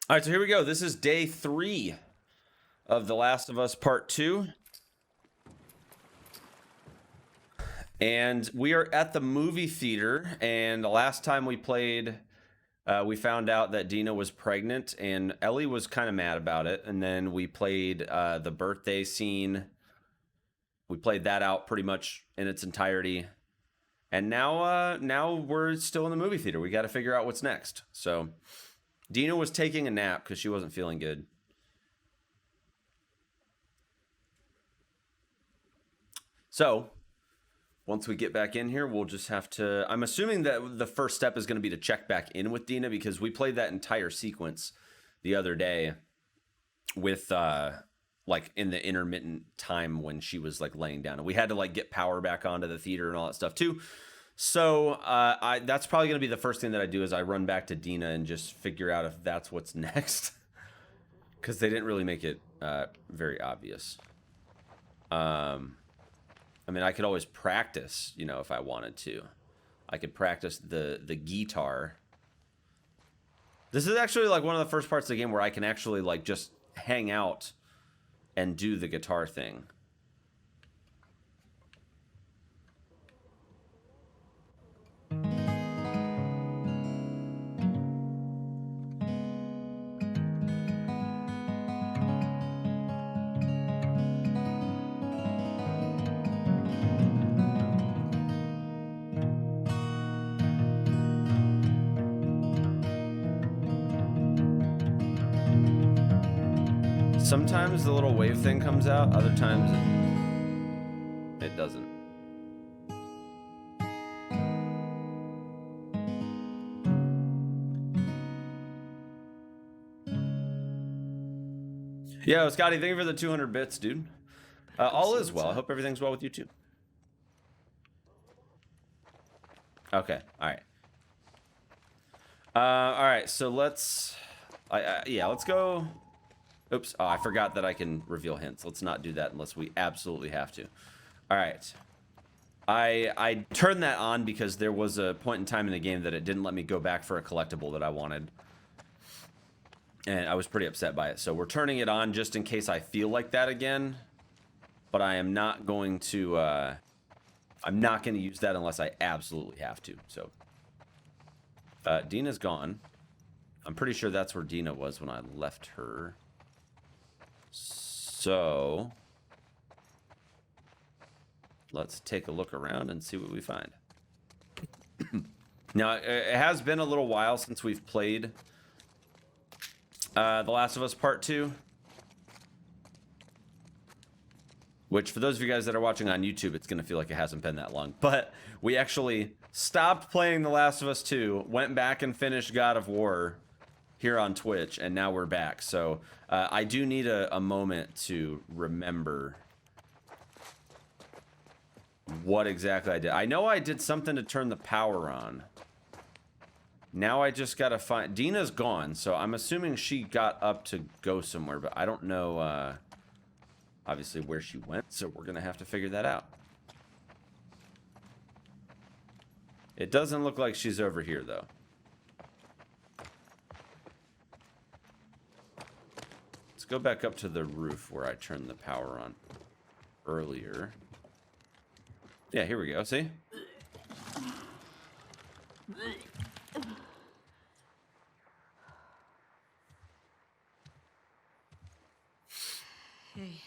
All right, so here we go. This is day 3 of The Last of Us Part 2. And we are at the movie theater. And the last time we played, we found out that Dina was pregnant. And Ellie was kind of mad about it. And then we played the birthday scene. We played that out pretty much in its entirety. And now we're still in the movie theater. We got to figure out what's next. So Dina was taking a nap because she wasn't feeling good. So once we get back in here, we'll just have to... I'm assuming that the first step is going to be to check back in with Dina because we played that entire sequence the other day with, like, in the intermittent time when she was, like, laying down. And we had to, like, get power back onto the theater and all that stuff, too. So that's probably going to be the first thing that I do is I run back to Dina and just figure out if that's what's next. Because they didn't really make it very obvious. I mean, I could always practice, you know, if I wanted to. I could practice the guitar. This is actually like one of the first parts of the game where I can actually like just hang out and do the guitar thing. Sometimes the little wave thing comes out, other times it doesn't. Yo, Scotty, thank you for the 200 bits, dude. All is well. I hope everything's well with you, too. Okay, all right. All right, so let's... yeah, let's go... Oops, oh, I forgot that I can reveal hints. Let's not do that unless we absolutely have to. All right. I turned that on because there was a point in time in the game that it didn't let me go back for a collectible that I wanted. And I was pretty upset by it. So we're turning it on just in case I feel like that again. But I am not going to... I'm not going to use that unless I absolutely have to. So Dina's gone. I'm pretty sure that's where Dina was when I left her. So let's take a look around and see what we find. Now, it has been a little while since we've played The Last of Us Part 2. Which, for those of you guys that are watching on YouTube, it's going to feel like it hasn't been that long. But we actually stopped playing The Last of Us 2, went back and finished God of War here on Twitch, and now we're back. So I do need a moment to remember what exactly I did. I know I did something to turn the power on. Now I just gotta find... Dina's gone, so I'm assuming she got up to go somewhere, but I don't know, obviously, where she went, so we're gonna have to figure that out. It doesn't look like she's over here, though. Let's go back up to the roof where I turned the power on earlier. Yeah, here we go. See? Hey.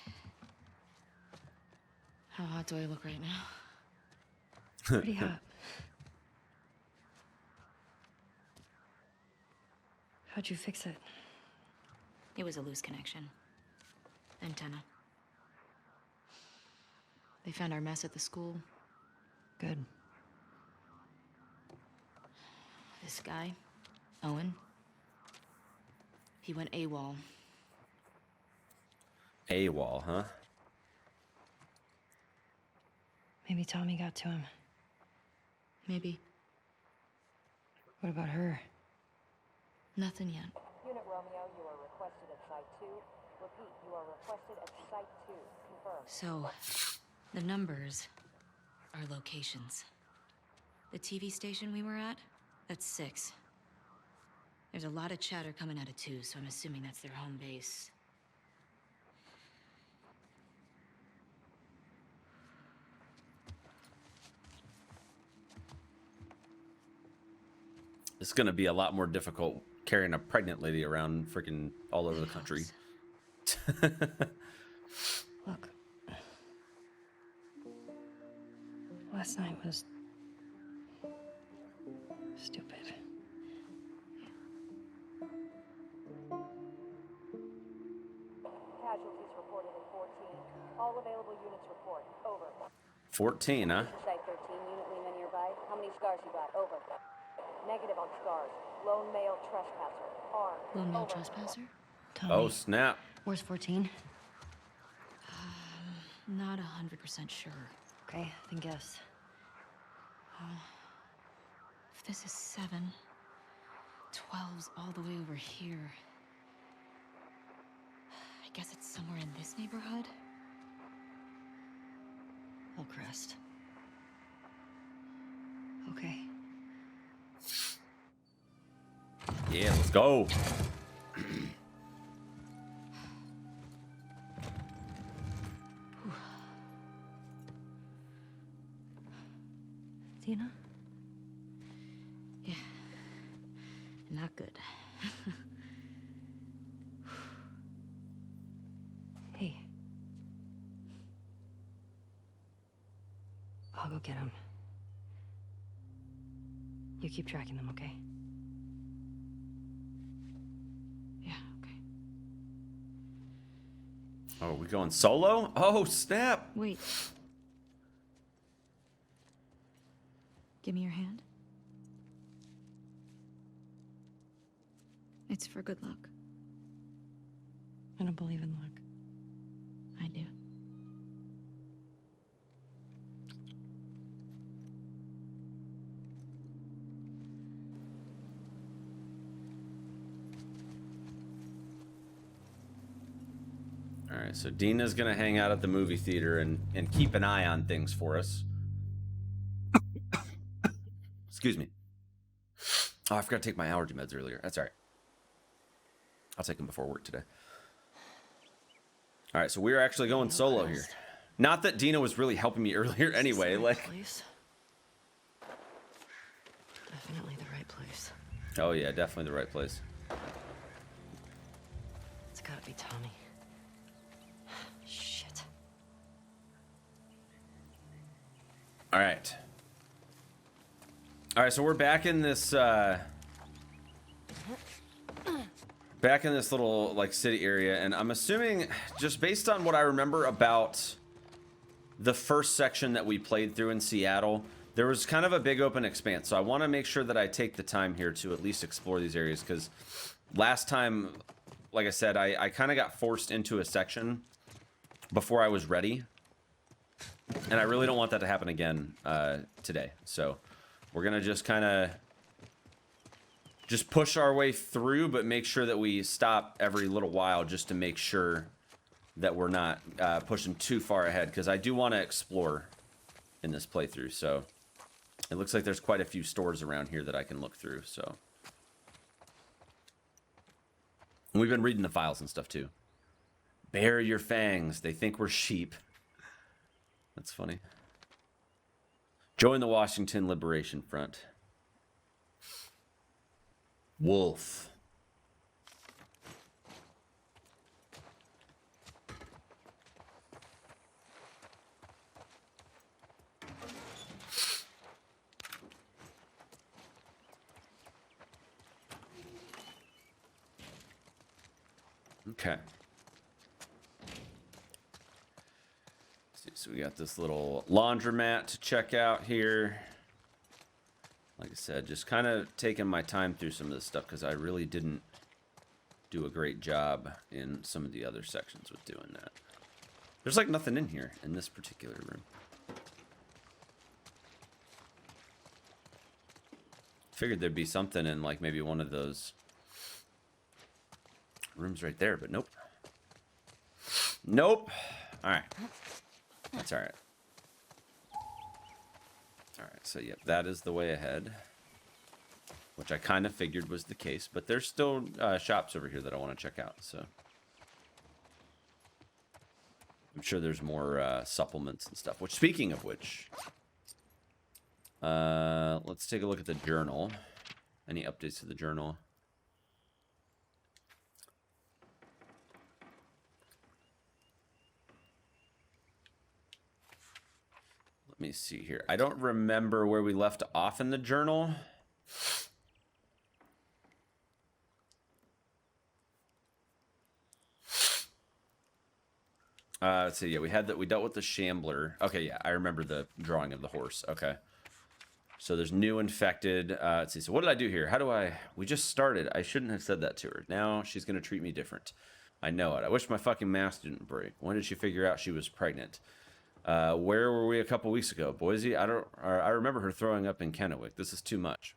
How hot do I look right now? Pretty hot. How'd you fix it? It was a loose connection. Antenna. They found our mess at the school. Good. This guy, Owen, he went AWOL. AWOL, huh? Maybe Tommy got to him. Maybe. What about her? Nothing yet. Unit Romeo, you are requested at Site 2. Repeat, you are requested at Site 2. Confirmed. So, the numbers are locations. The TV station we were at, that's 6. There's a lot of chatter coming out of 2, so I'm assuming that's their home base. It's gonna be a lot more difficult carrying a pregnant lady around freaking all over the country. Look. Last night was stupid. Casualties reported at 14. All available units report. Over. 14, huh? Site 13, unit Lima nearby. How many scars you got? Over. Negative on scars. Lone male trespasser. Armed. Lone male Over. trespasser? Tommy, Oh, snap. where's 14? Not 100% sure. Okay, then guess. If this is 7, 12's all the way over here. I guess it's somewhere in this neighborhood? Hillcrest. Okay. Yeah, let's go. Dina? Yeah. Not good. Hey. I'll go get him. You keep tracking them, okay? Yeah, okay. Oh, we going solo? Oh, snap. Wait. Give me your hand. It's for good luck. I don't believe in luck. I do. All right, so Dina's gonna hang out at the movie theater and keep an eye on things for us. Excuse me. Oh, I forgot to take my allergy meds earlier. That's all right. I'll take them before work today. All right, so we're actually going solo here. Not that Dina was really helping me earlier anyway. Like, Place? Definitely the right place. oh yeah, definitely the right place. It's gotta be Tommy. Shit. All right. All right, so we're back in this little like city area, and I'm assuming, just based on what I remember about the first section that we played through in Seattle, there was kind of a big open expanse. So I want to make sure that I take the time here to at least explore these areas, because last time, like I said, I kind of got forced into a section before I was ready, and I really don't want that to happen again today. So we're gonna just kind of just push our way through, but make sure that we stop every little while just to make sure that we're not pushing too far ahead, because I do want to explore in this playthrough. So it looks like there's quite a few stores around here that I can look through. So and we've been reading the files and stuff too. Bare your fangs. They think we're sheep. That's funny. Join the Washington Liberation Front. Wolf. Okay. So we got this little laundromat to check out here. Like I said, just kind of taking my time through some of this stuff, because I really didn't do a great job in some of the other sections with doing that. There's like nothing in here in this particular room. Figured there'd be something in like maybe one of those rooms right there, but nope. Nope. All right. That's all right. All right, so yep, that is the way ahead. which I kind of figured was the case. But there's still shops over here that I want to check out. So I'm sure there's more supplements and stuff. Which, speaking of which, let's take a look at the journal. Any updates to the journal? Let me see here. I don't remember where we left off in the journal. Let's see. Yeah, we dealt with the shambler. Okay, yeah, I remember the drawing of the horse. Okay. So there's new infected. Let's see. So what did I do here? We just started. I shouldn't have said that to her. Now she's going to treat me different. I know it. I wish my fucking mask didn't break. When did she figure out she was pregnant? Where were we a couple weeks ago? Boise? I remember her throwing up in Kennewick. This is too much.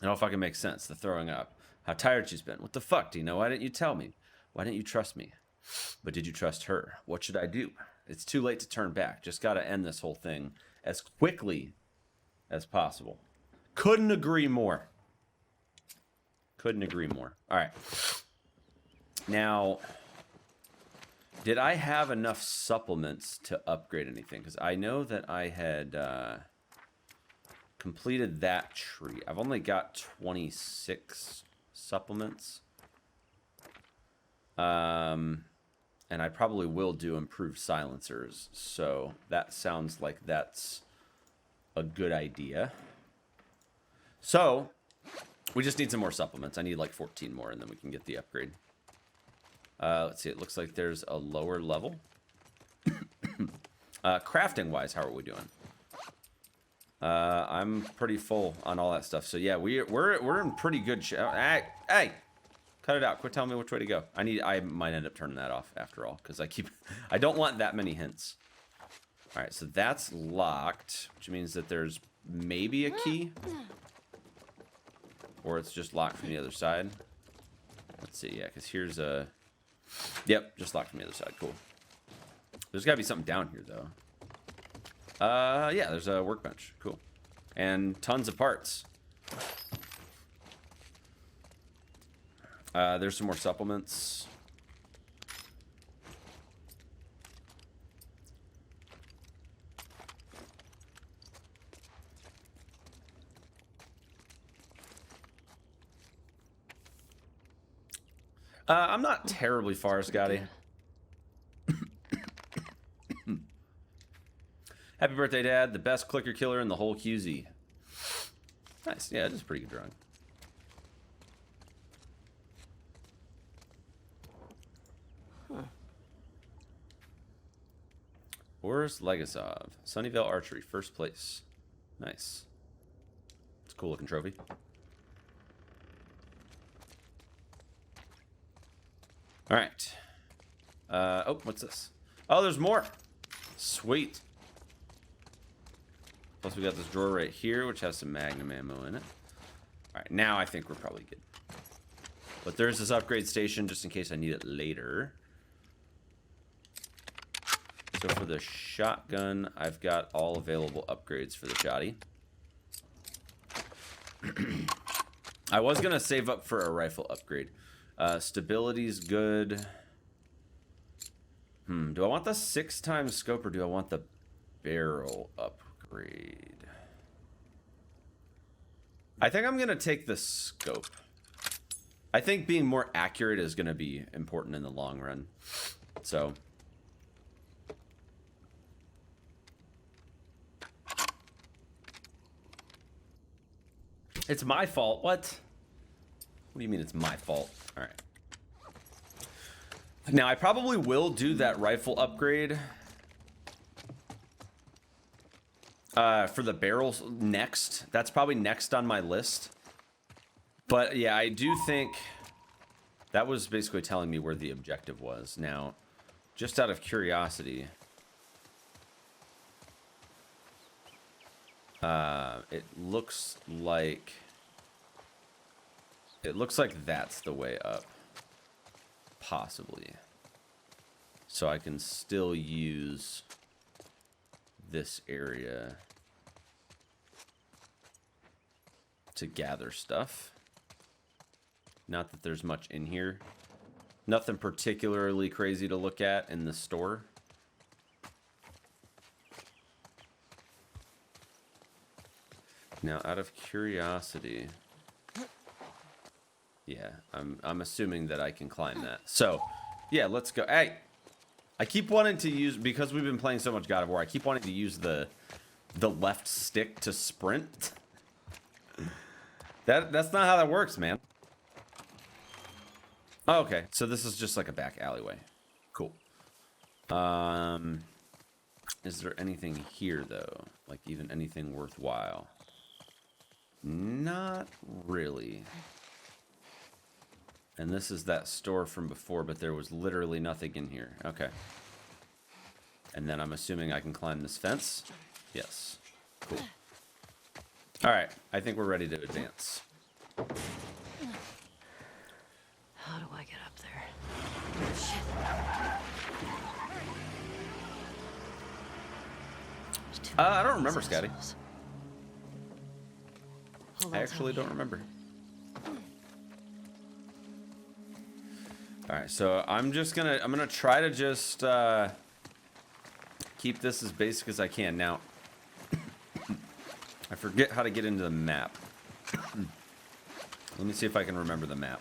It all fucking makes sense. The throwing up. How tired she's been. What the fuck, Dina? Why didn't you tell me? Why didn't you trust me? But did you trust her? What should I do? It's too late to turn back. Just gotta end this whole thing as quickly as possible. Couldn't agree more. Couldn't agree more. All right. Now, did I have enough supplements to upgrade anything? Because I know that I had completed that tree. I've only got 26 supplements. And I probably will do improved silencers. So that sounds like that's a good idea. So we just need some more supplements. I need like 14 more, and then we can get the upgrade. Let's see. It looks like there's a lower level. Crafting wise, how are we doing? I'm pretty full on all that stuff. So yeah, we're in pretty good shape. Hey, cut it out. Quit telling me which way to go. I might end up turning that off after all, because I don't want that many hints. All right, so that's locked, which means that there's maybe a key, or it's just locked from the other side. Let's see, yeah, because here's a. Yep, just locked from the other side. Cool. There's got to be something down here, though. Yeah, there's a workbench. Cool. And tons of parts. There's some more supplements. I'm not terribly far, Scotty. Happy birthday, Dad. The best clicker killer in the whole QZ. Nice. Yeah, it is a pretty good drawing. Huh. Boris Legasov. Sunnyvale Archery, first place. Nice. It's a cool looking trophy. All right. Oh, what's this? Oh, there's more. Sweet. Plus, we got this drawer right here, which has some Magnum ammo in it. All right, now I think we're probably good. But there's this upgrade station just in case I need it later. So for the shotgun, I've got all available upgrades for the shotty. I was going to save up for a rifle upgrade. Stability's good. Do I want the 6x scope or do I want the barrel upgrade? I think I'm going to take the scope. I think being more accurate is going to be important in the long run. So. It's my fault. What? What do you mean it's my fault? All right. Now, I probably will do that rifle upgrade for the barrels next. That's probably next on my list. But, yeah, I do think that was basically telling me where the objective was. Now, just out of curiosity, it looks like that's the way up. Possibly. So I can still use this area to gather stuff. Not that there's much in here. Nothing particularly crazy to look at in the store. Now, out of curiosity, yeah, I'm assuming that I can climb that. So, yeah, let's go. Hey, I keep wanting to use, because we've been playing so much God of War, I keep wanting to use the left stick to sprint. That's not how that works, man. Oh, okay, so this is just like a back alleyway. Cool. Is there anything here though? Like even anything worthwhile? Not really. And this is that store from before, but there was literally nothing in here. Okay. And then I'm assuming I can climb this fence. Yes. Cool. All right. I think we're ready to advance. How do I get up there? Shit. I don't remember, Scotty. I actually don't remember. All right, so I'm gonna try to just keep this as basic as I can. Now, I forget how to get into the map. Let me see if I can remember the map.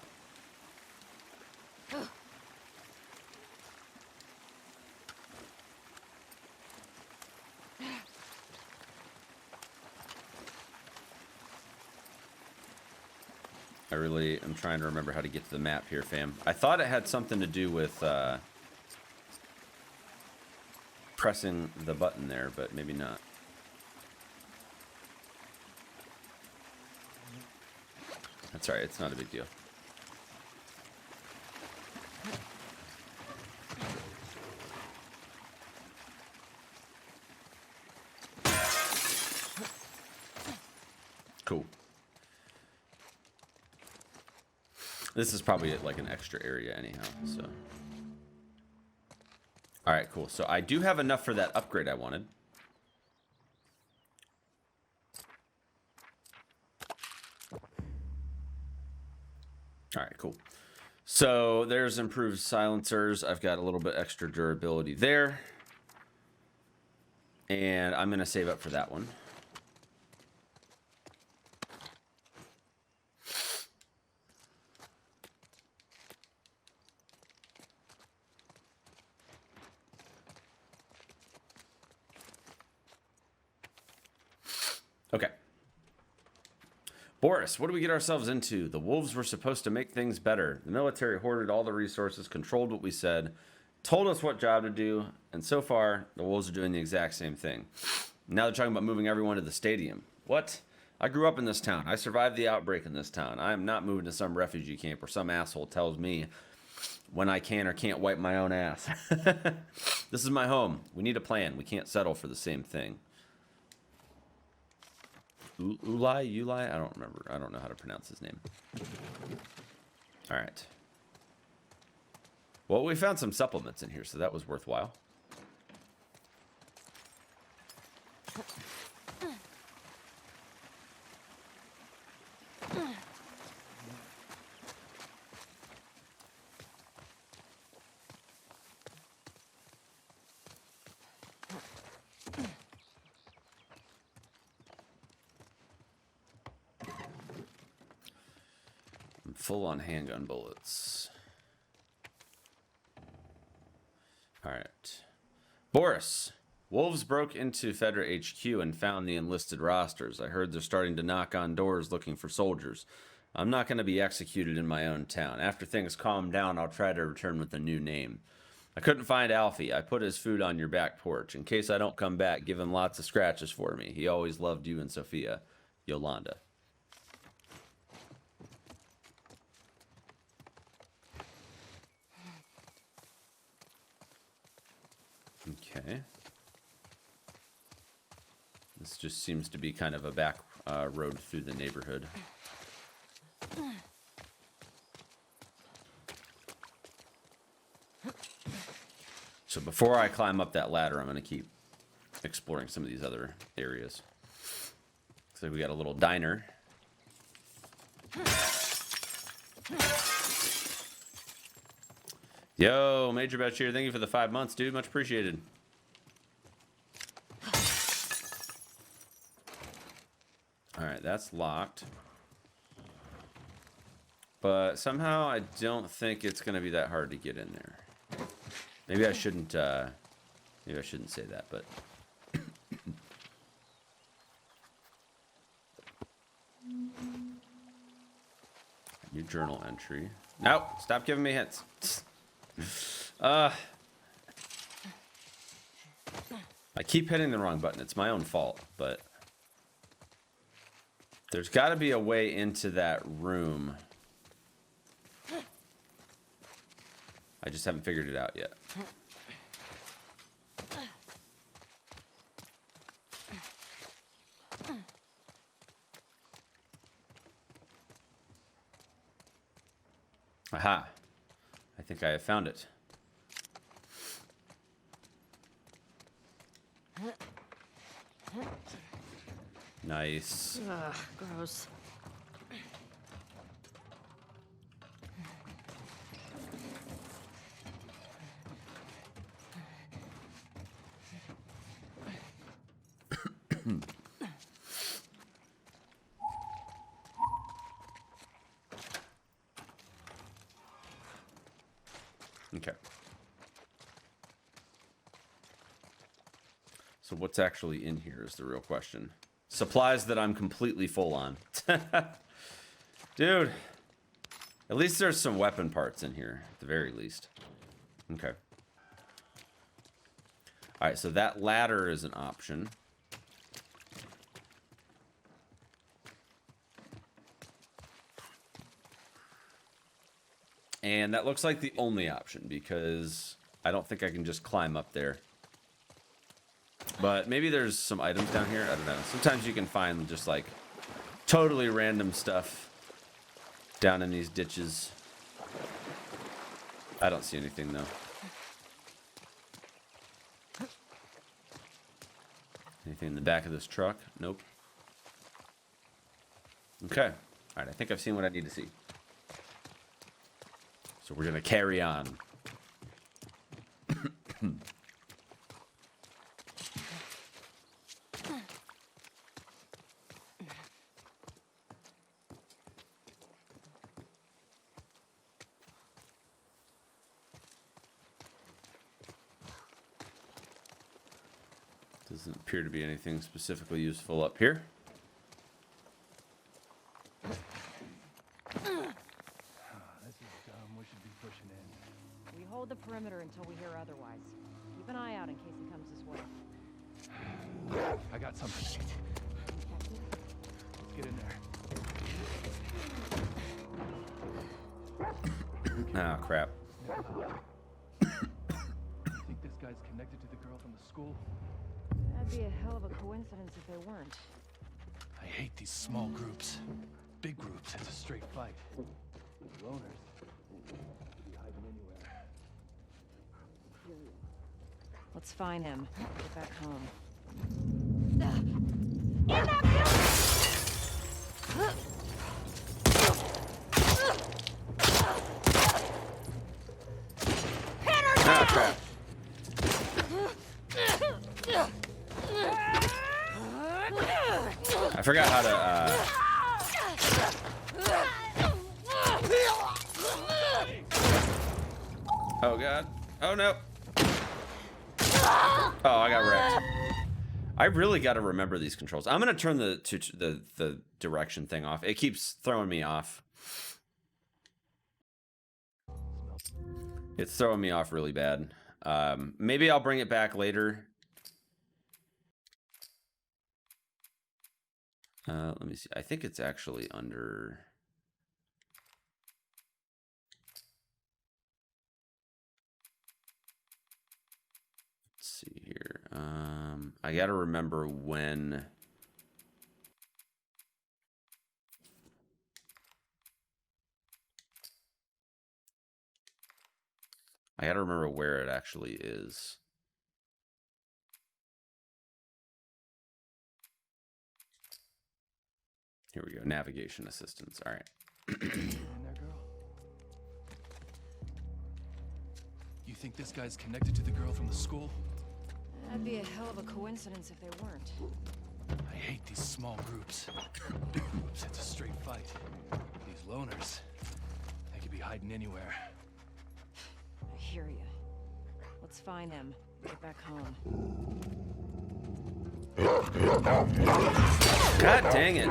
I really am trying to remember how to get to the map here, fam. I thought it had something to do with pressing the button there, but maybe not. That's all right. It's not a big deal. Cool. This is probably like an extra area anyhow, so. All right, cool. So I do have enough for that upgrade I wanted. All right, cool. So there's improved silencers. I've got a little bit extra durability there. And I'm going to save up for that one. Okay. Boris, what do we get ourselves into? The wolves were supposed to make things better. The military hoarded all the resources, controlled what we said, told us what job to do, and so far, the wolves are doing the exact same thing. Now they're talking about moving everyone to the stadium. What? I grew up in this town. I survived the outbreak in this town. I am not moving to some refugee camp where some asshole tells me when I can or can't wipe my own ass. This is my home. We need a plan. We can't settle for the same thing. Ulai? I don't remember. I don't know how to pronounce his name. All right. Well, we found some supplements in here, so that was worthwhile. Full on handgun bullets. All right. Boris, wolves broke into Fedra HQ and found the enlisted rosters. I heard they're starting to knock on doors looking for soldiers. I'm not going to be executed in my own town. After things calm down, I'll try to return with a new name. I couldn't find Alfie. I put his food on your back porch. In case I don't come back, give him lots of scratches for me. He always loved you and Sophia. Yolanda. Okay. This just seems to be kind of a back road through the neighborhood. So before I climb up that ladder, I'm going to keep exploring some of these other areas. Looks like we got a little diner. Yo, Major Batch here. Thank you for the 5 months, dude. Much appreciated. All right, that's locked. But somehow I don't think it's going to be that hard to get in there. Maybe I shouldn't say that, but new journal entry. Nope, stop giving me hints. I keep hitting the wrong button. It's my own fault, but there's got to be a way into that room. I just haven't figured it out yet. Aha. I think I have found it. Nice. Ugh, gross. Okay. So what's actually in here is the real question. Supplies that I'm completely full on. Dude. At least there's some weapon parts in here, at the very least. Okay. Alright, so that ladder is an option. And that looks like the only option, because I don't think I can just climb up there. But maybe there's some items down here. I don't know. Sometimes you can find just like totally random stuff down in these ditches. I don't see anything though. Anything in the back of this truck? Nope. Okay. All right, I think I've seen what I need to see. So we're gonna carry on. Doesn't appear to be anything specifically useful up here. Hold the perimeter until we hear otherwise. Keep an eye out in case he comes this way. I got something. Let's get in there. Oh, crap. Think this guy's connected to the girl from the school? That'd be a hell of a coincidence if they weren't. I hate these small groups. Big groups, it's a straight fight. Loners. Be hiding anywhere. Let's find him. Get back home. Ah, crap. I forgot how to, Oh, God. Oh, no. Oh, I got wrecked. I really got to remember these controls. I'm going to turn the direction thing off. It keeps throwing me off. It's throwing me off really bad. Maybe I'll bring it back later. Let me see. I think it's actually under... Let's see here. I got to remember when... I got to remember where it actually is. Here we go. Navigation assistance. All right. In there, girl? You think this guy's connected to the girl from the school? That'd be a hell of a coincidence if they weren't. I hate these small groups. Big groups, it's a straight fight. These loners, they could be hiding anywhere. I hear you. Let's find them. Get back home. God dang it.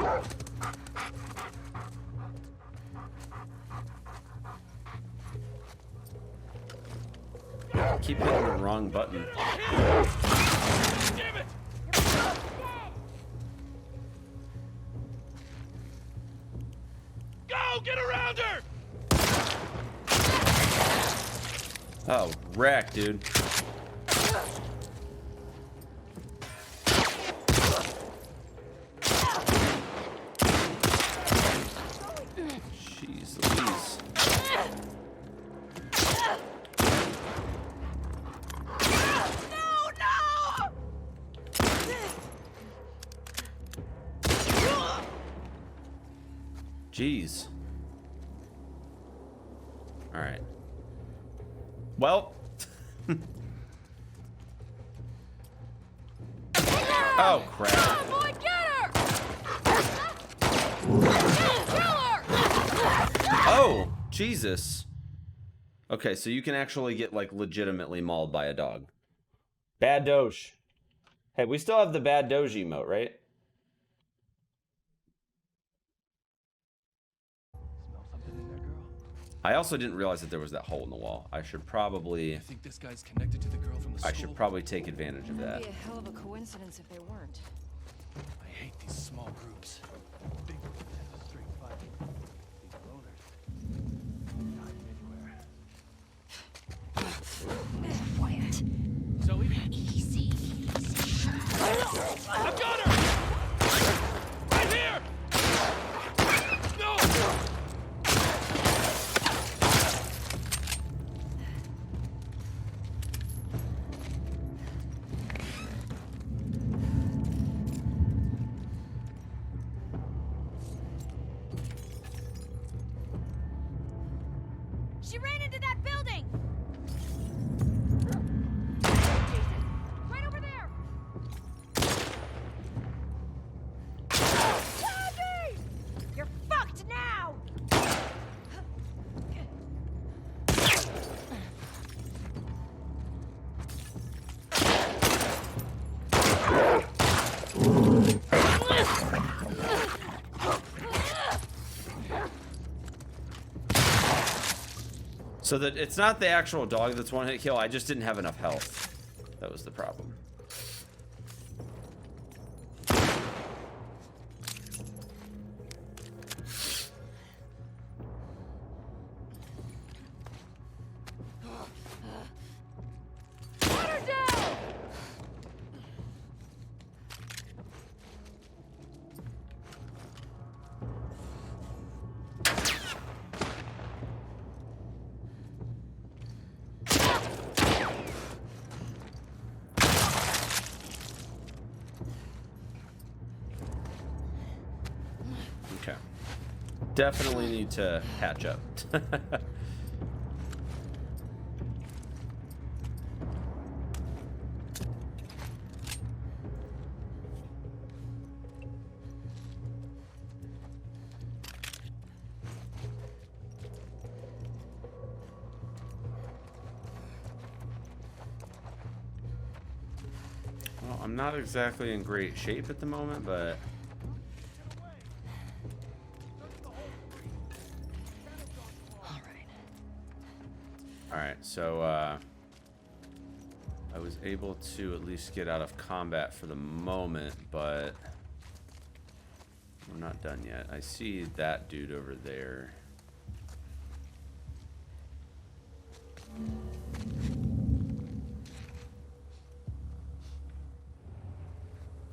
I keep hitting the wrong button. Damn it! Go! Get around her! Oh, wreck, dude. Jeez Louise. Jeez. All right. Well. Oh crap. Oh boy, get her! Kill her! Oh, Jesus. Okay, so you can actually get like legitimately mauled by a dog. Bad Doge. Hey, we still have the bad Doge emote, right? Smell something in there, girl? I also didn't realize that there was that hole in the wall. I should probably You think this guy's connected to the girl from the school? I should probably take advantage of that. That'd be a hell of a coincidence if they weren't. I hate these small groups. Big groups, it's a straight fight. These loners, they're hiding anywhere. Quiet. Zoe? Easy. I've got her! Right here! No! She ran into that building! Right over there! Daddy! You're fucked now! So that it's not the actual dog that's one hit kill, I just didn't have enough health. That was the problem. Put her down! Okay. Definitely need to hatch up. Well, I'm not exactly in great shape at the moment, but alright, so I was able to at least get out of combat for the moment, but we're not done yet. I see that dude over there.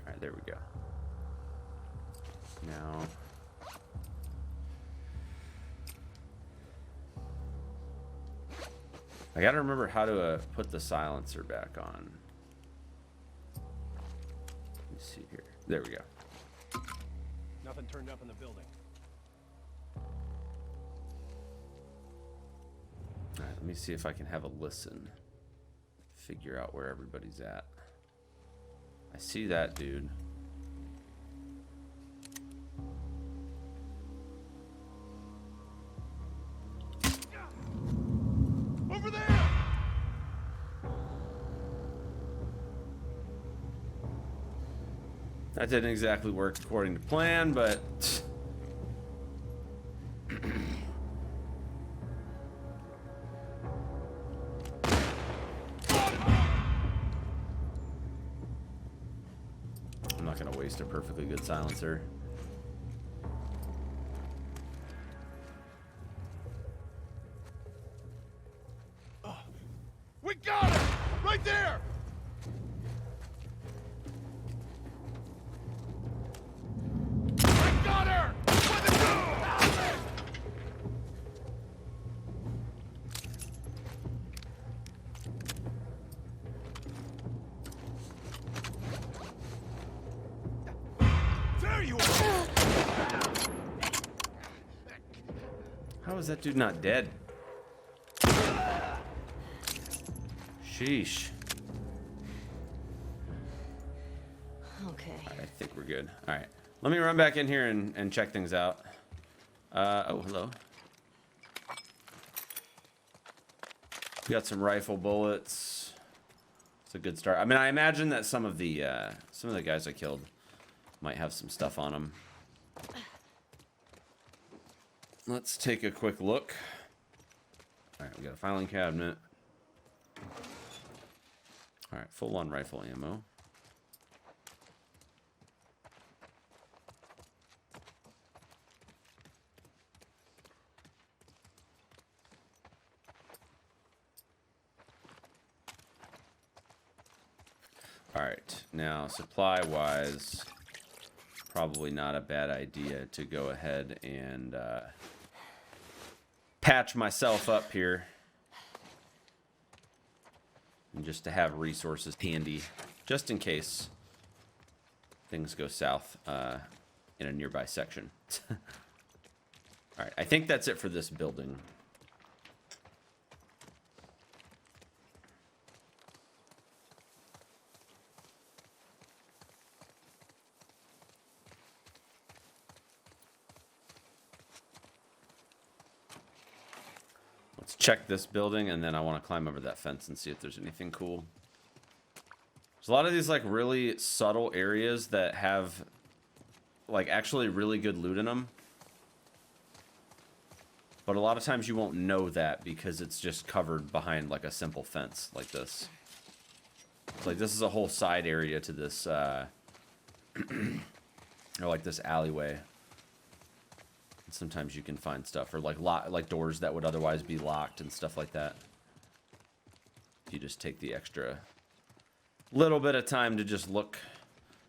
Alright, there we go. Now I gotta remember how to put the silencer back on. Let me see here. There we go. Nothing turned up in the building. All right, let me see if I can have a listen. Figure out where everybody's at. I see that dude. Over there! That didn't exactly work according to plan, but I'm not gonna waste a perfectly good silencer. We got her! Right there! I got her! What the There you are! How is that dude not dead? Sheesh. Okay. I think we're good. All right. Let me run back in here and check things out. Oh, hello. We got some rifle bullets. It's a good start. I mean, I imagine that some of the guys I killed might have some stuff on them. Let's take a quick look. All right, we got a filing cabinet. All right, full-on rifle ammo. All right, now supply-wise, probably not a bad idea to go ahead and patch myself up here. And just to have resources handy, just in case things go south in a nearby section. All right, I think that's it for this building. Let's check this building, and then I want to climb over that fence and see if there's anything cool. There's a lot of these like really subtle areas that have like actually really good loot in them. But a lot of times you won't know that because it's just covered behind like a simple fence like this. It's like this is a whole side area to this or like this alleyway. And sometimes you can find stuff or like doors that would otherwise be locked and stuff like that. If you just take the extra little bit of time to just look.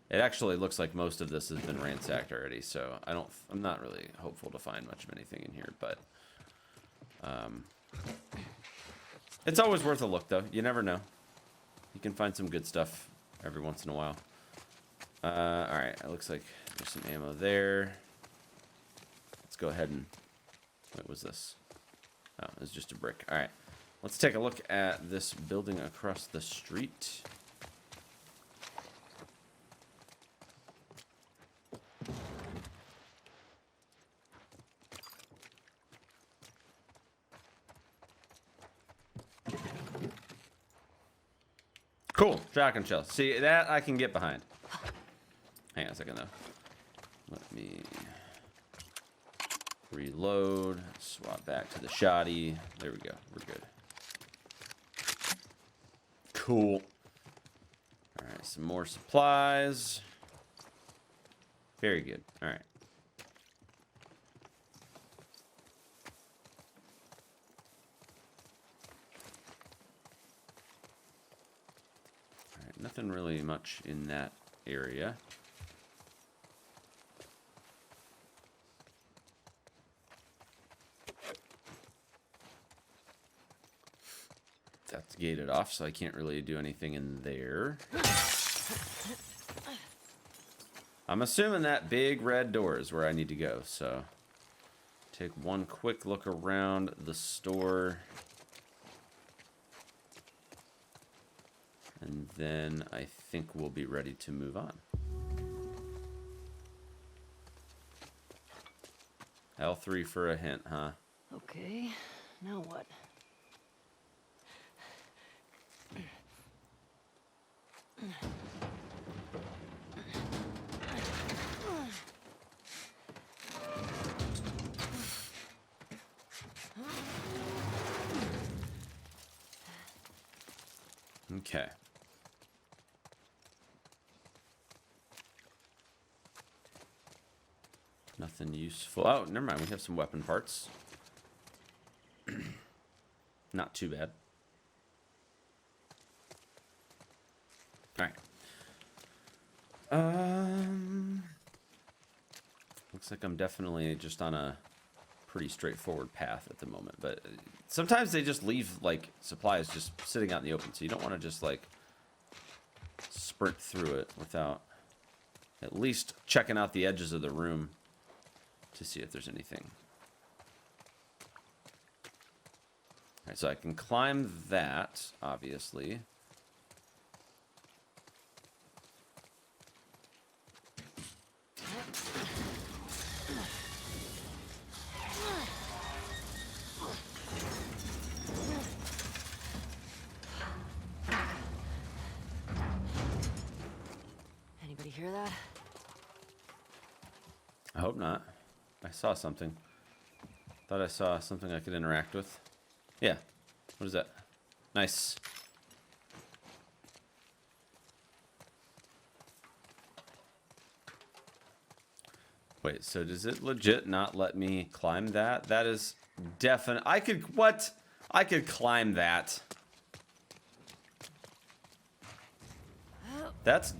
It actually looks like most of this has been ransacked already, so I'm not really hopeful to find much of anything in here, but it's always worth a look though. You never know. You can find some good stuff every once in a while. All right, it looks like there's some ammo there. Let's go ahead and what was this? Oh, it was just a brick. All right, let's take a look at this building across the street. Cool, shotgun shell. See, that I can get behind. Hang on a second, though. Let me reload. Swap back to the shotty. There we go. We're good. Cool. All right, some more supplies. Very good. All right. Nothing really much in that area. That's gated off, so I can't really do anything in there. I'm assuming that big red door is where I need to go, so take one quick look around the store. And then I think we'll be ready to move on. L3 for a hint, huh? Okay, now what? Okay. Nothing useful. Oh, never mind. We have some weapon parts. Not too bad. All right. Looks like I'm definitely just on a pretty straightforward path at the moment, but sometimes they just leave like supplies just sitting out in the open, so you don't want to just like sprint through it without at least checking out the edges of the room to see if there's anything. All right, so I can climb that, obviously. Anybody hear that? I hope not. I saw something. Thought I saw something I could interact with. Yeah. What is that? Nice. Wait, so does it legit not let me climb that? That is definite. I could, what? I could climb that. That's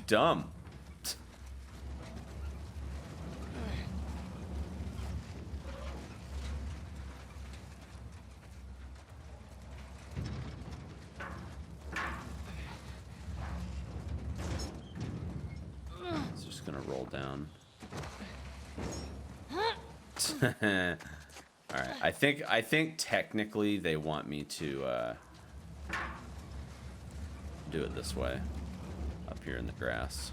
dumb. It's just gonna roll down. All right, I think technically they want me to do it this way, up here in the grass.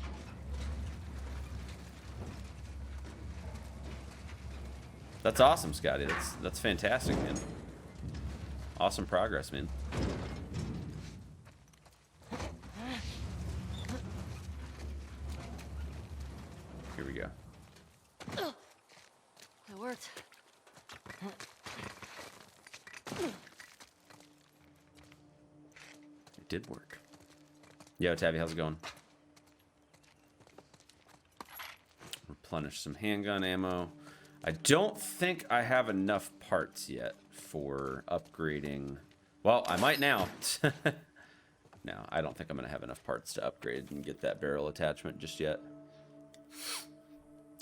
That's awesome, Scotty. That's fantastic, man. Awesome progress, man. Here we go. That worked. It did work. Yo, Tabby, how's it going? Replenish some handgun ammo. I don't think I have enough parts yet for upgrading. Well, I might now. No, I don't think I'm going to have enough parts to upgrade and get that barrel attachment just yet.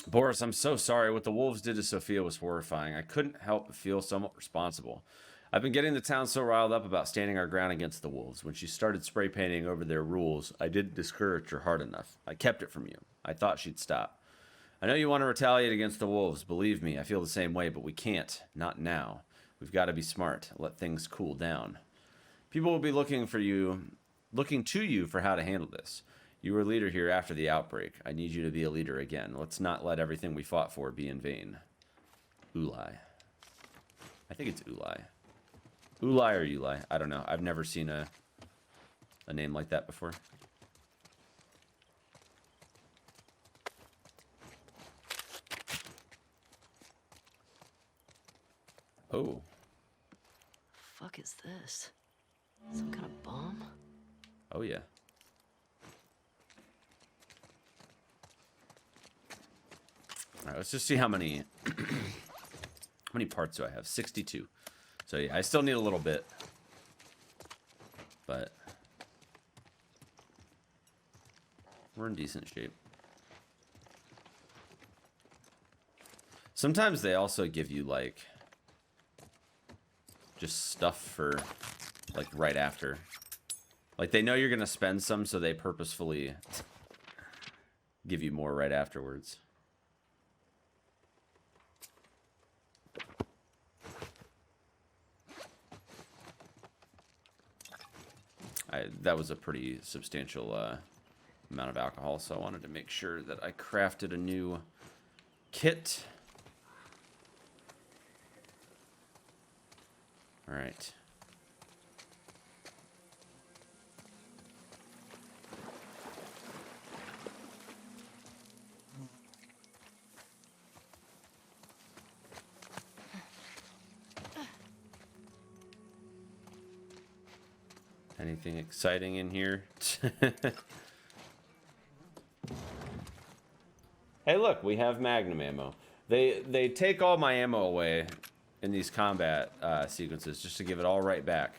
Boris, I'm so sorry. What the wolves did to Sophia was horrifying. I couldn't help but feel somewhat responsible. I've been getting the town so riled up about standing our ground against the wolves. When she started spray painting over their rules, I didn't discourage her hard enough. I kept it from you. I thought she'd stop. I know you want to retaliate against the wolves. Believe me, I feel the same way, but we can't. Not now. We've got to be smart. Let things cool down. People will be looking to you for how to handle this. You were a leader here after the outbreak. I need you to be a leader again. Let's not let everything we fought for be in vain. Ulai. I think it's Ulai. Ulai or Ulai. I don't know. I've never seen a name like that before. Oh. Fuck is this? Some kind of bomb? Oh, yeah. All right, let's just see how many parts do I have? 62. So yeah, I still need a little bit, but we're in decent shape. Sometimes they also give you like just stuff for like right after. Like they know you're gonna spend some, so they purposefully give you more right afterwards. that was a pretty substantial amount of alcohol, so I wanted to make sure that I crafted a new kit. All right. Anything exciting in here? Hey, look, we have magnum ammo. They take all my ammo away in these combat sequences just to give it all right back.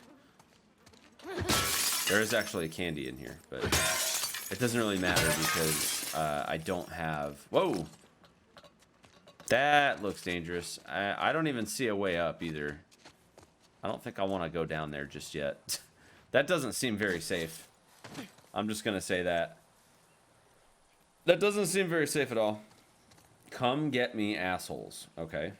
There is actually a candy in here, but it doesn't really matter because I don't have... Whoa! That looks dangerous. I don't even see a way up either. I don't think I want to go down there just yet. That doesn't seem very safe. I'm just going to say that. That doesn't seem very safe at all. Come get me, assholes. Okay.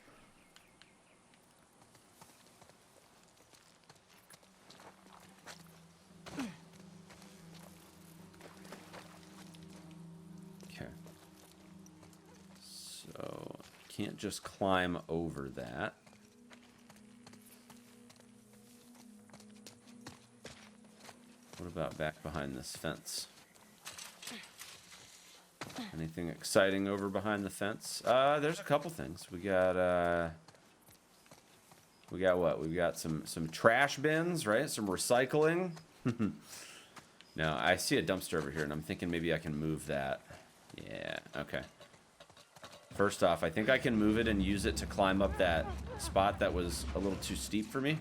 Okay. So, can't just climb over that. What about back behind this fence? Anything exciting over behind the fence? There's a couple things. We got what? We've got some trash bins, right? Some recycling. No, I see a dumpster over here, and I'm thinking maybe I can move that. Yeah, okay. First off, I think I can move it and use it to climb up that spot that was a little too steep for me.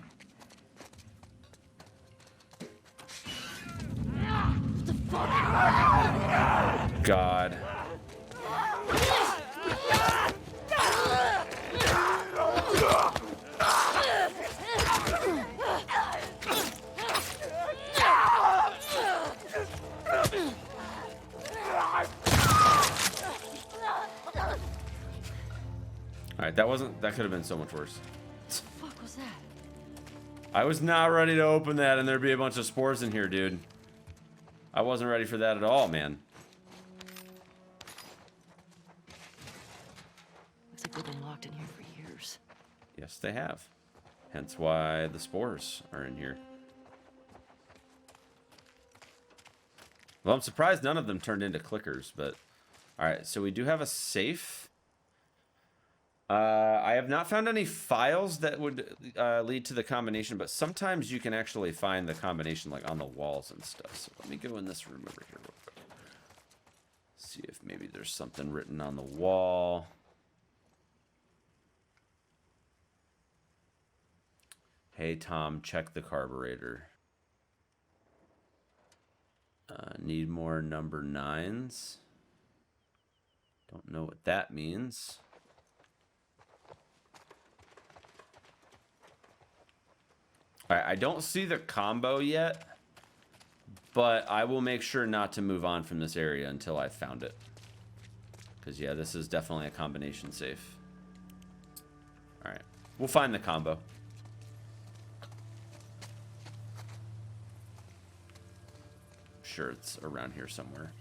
God. Alright, that could have been so much worse. What the fuck was that? I was not ready to open that and there'd be a bunch of spores in here, dude. I wasn't ready for that at all, man. Looks like they've been locked in here for years. Yes, they have. Hence why the spores are in here. Well, I'm surprised none of them turned into clickers, but... Alright, so we do have a safe. I have not found any files that would lead to the combination, but sometimes you can actually find the combination like on the walls and stuff. So let me go in this room over here real quick. See if maybe there's something written on the wall. Hey, Tom, check the carburetor. Need more number 9s. Don't know what that means. Alright, I don't see the combo yet, but I will make sure not to move on from this area until I've found it. Because, yeah, this is definitely a combination safe. Alright, we'll find the combo. Sure, it's around here somewhere.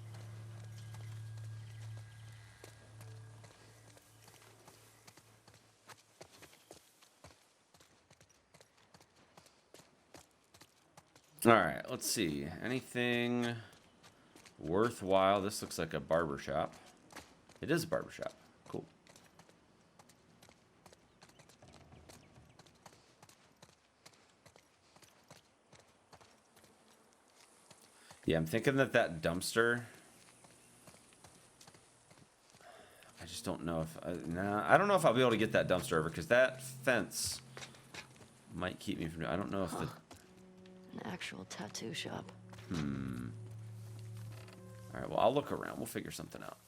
All right, let's see. Anything worthwhile? This looks like a barber shop. It is a barber shop. Cool. Yeah, I'm thinking that dumpster... I just don't know if... nah, I don't know if I'll be able to get that dumpster over, because that fence might keep me from... I don't know if the... An actual tattoo shop. Alright, well, I'll look around. We'll figure something out.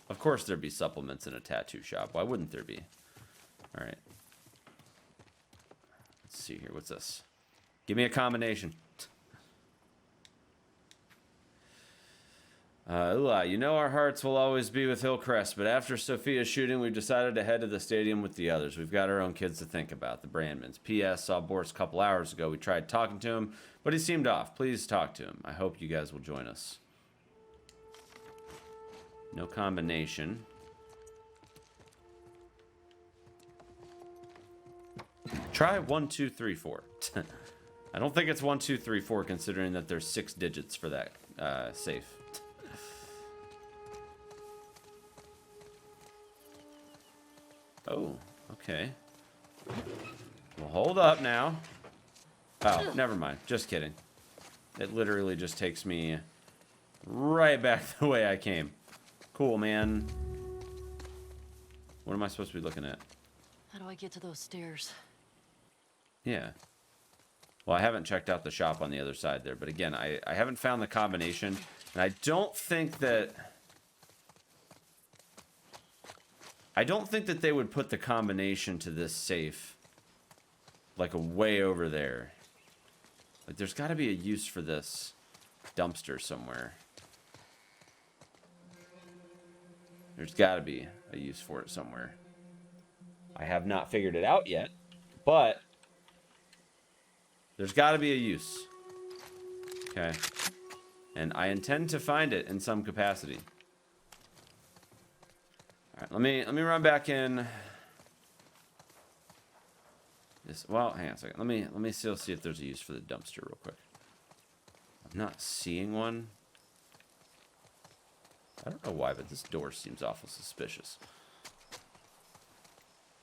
Of course there'd be supplements in a tattoo shop. Why wouldn't there be? Alright. Let's see here. What's this? Give me a combination. Eli, you know our hearts will always be with Hillcrest, but after Sophia's shooting, we've decided to head to the stadium with the others. We've got our own kids to think about, the Brandmans. P.S. Saw Boris a couple hours ago. We tried talking to him, but he seemed off. Please talk to him. I hope you guys will join us. No combination. Try 1, 2, 3, 4. I don't think it's 1, 2, 3, 4, considering that there's 6 digits for that safe. Oh, okay. Well, hold up now. Oh, never mind. Just kidding. It literally just takes me right back the way I came. Cool, man. What am I supposed to be looking at? How do I get to those stairs? Yeah. Well, I haven't checked out the shop on the other side there, but again, I haven't found the combination, and I don't think that they would put the combination to this safe like way over there. Like, there's got to be a use for this dumpster somewhere. There's got to be a use for it somewhere. I have not figured it out yet, but there's got to be a use. Okay. And I intend to find it in some capacity. All right, let me run back in. This, well, hang on a second. Let me still see if there's a use for the dumpster real quick. I'm not seeing one. I don't know why, but this door seems awful suspicious.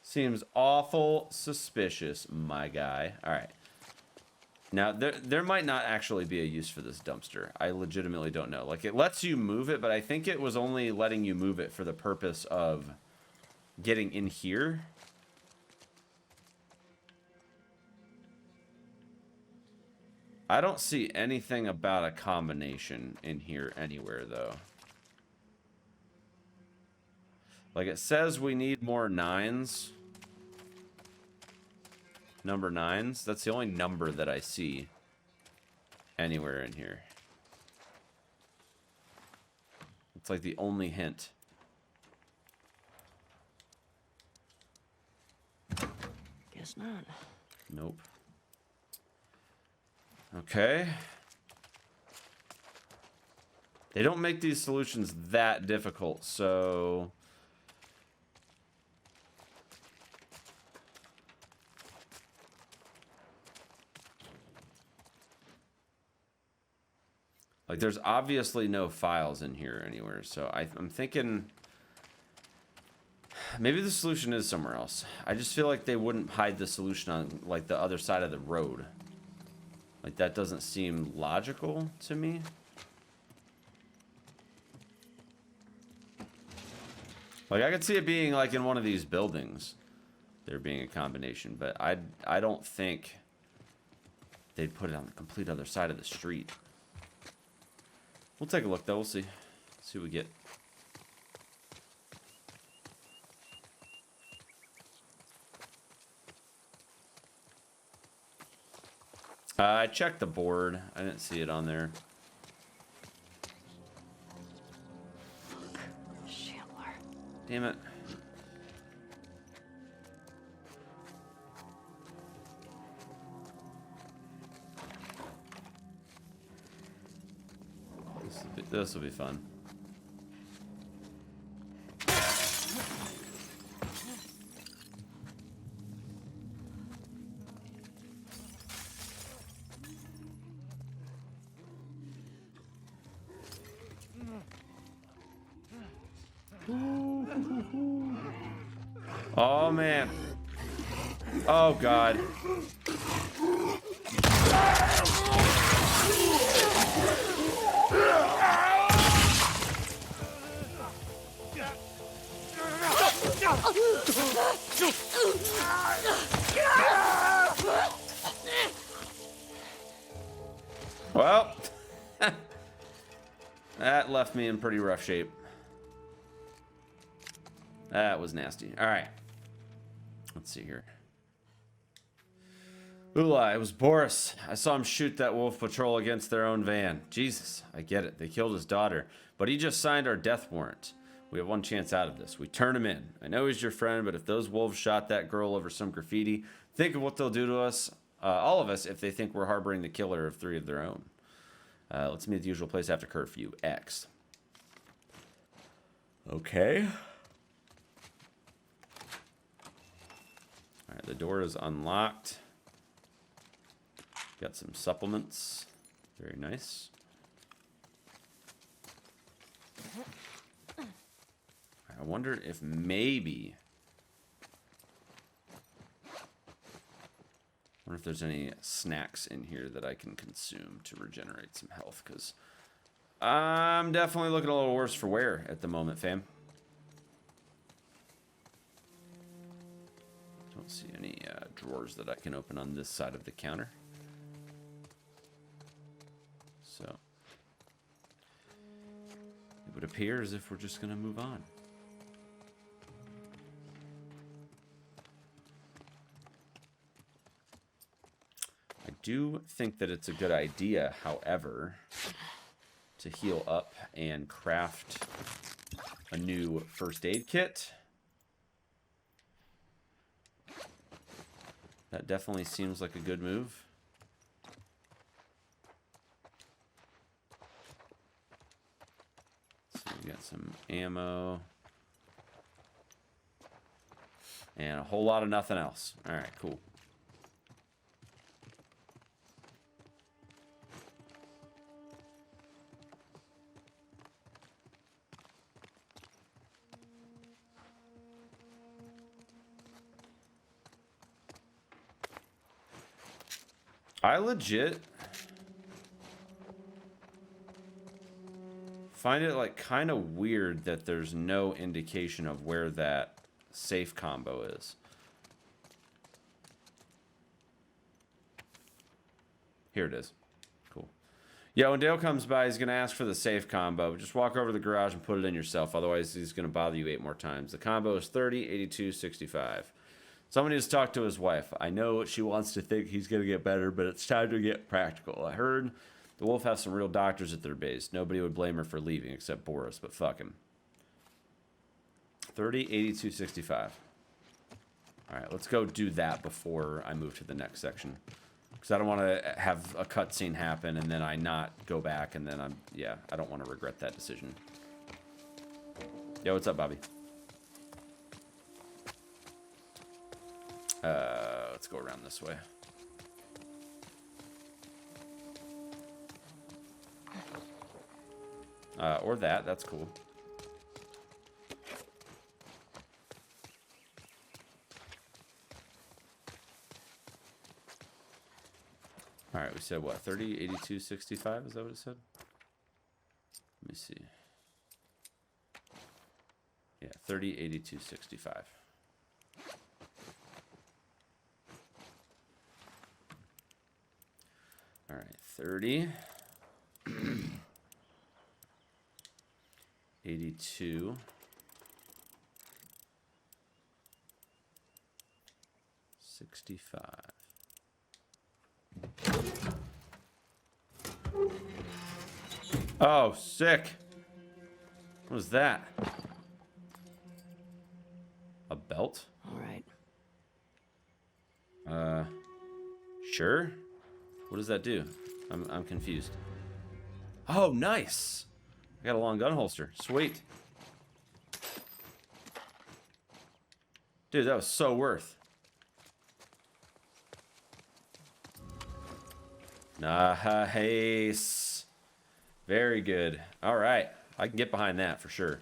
Seems awful suspicious, my guy. All right. Now, there might not actually be a use for this dumpster. I legitimately don't know. Like, it lets you move it, but I think it was only letting you move it for the purpose of getting in here. I don't see anything about a combination in here anywhere, though. Like, it says we need more 9s. Number 9s. That's the only number that I see anywhere in here. It's like the only hint. Guess not. Nope. Okay. They don't make these solutions that difficult, so... Like, there's obviously no files in here anywhere, so I'm thinking maybe the solution is somewhere else. I just feel like they wouldn't hide the solution on, like, the other side of the road. Like, that doesn't seem logical to me. Like, I could see it being, like, in one of these buildings, there being a combination, but I don't think they'd put it on the complete other side of the street. We'll take a look, though. We'll see. See what we get. I checked the board. I didn't see it on there. Fuck. Chandler. Damn it. This will be fun. Oh man. Oh god. Well, that left me in pretty rough shape. That was nasty. All right. Let's see here. Ula, it was Boris. I saw him shoot that wolf patrol against their own van. Jesus, I get it. They killed his daughter. But he just signed our death warrant. We have one chance out of this. We turn him in. I know he's your friend, but if those wolves shot that girl over some graffiti, think of what they'll do to us, all of us, if they think we're harboring the killer of 3 of their own. Let's meet at the usual place after curfew. X. Okay. Alright, the door is unlocked. Got some supplements. Very nice. I wonder if maybe... I wonder if there's any snacks in here that I can consume to regenerate some health, because I'm definitely looking a little worse for wear at the moment, fam. Don't see any drawers that I can open on this side of the counter. So it would appear as if we're just going to move on. I do think that it's a good idea, however, to heal up and craft a new first aid kit. That definitely seems like a good move. So we got some ammo. And a whole lot of nothing else. Alright, cool. I legit find it like kind of weird that there's no indication of where that safe combo is. Here it is. Cool. Yeah, when Dale comes by, he's going to ask for the safe combo. Just walk over to the garage and put it in yourself. Otherwise, he's going to bother you 8 more times. The combo is 30, 82, 65. Someone needs to talk to his wife. I know she wants to think he's going to get better, but it's time to get practical. I heard the Wolf has some real doctors at their base. Nobody would blame her for leaving except Boris, but fuck him. 30, 82, 65. All right, let's go do that before I move to the next section. Because I don't want to have a cutscene happen and then I not go back and then I don't want to regret that decision. Yo, what's up, Bobby? Let's go around this way. Or that. That's cool. All right, we said what? 30, 82, 65? Is that what it said? Let me see. Yeah, 30, 82, 65. All right, 30, 82, 65. Oh, sick. What was that? A belt? All right. Sure. What does that do? I'm confused. Oh, nice. I got a long gun holster. Sweet. Dude, that was so worth. Nice. Very good. All right. I can get behind that for sure.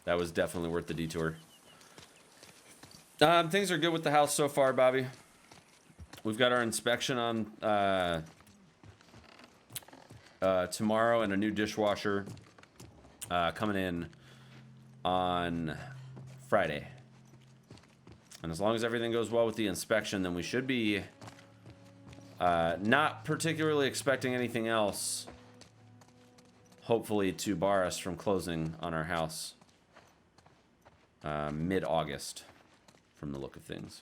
That was definitely worth the detour. Things are good with the house so far, Bobby. We've got our inspection on tomorrow and a new dishwasher coming in on Friday. And as long as everything goes well with the inspection, then we should be not particularly expecting anything else, hopefully, to bar us from closing on our house. mid-August from the look of things.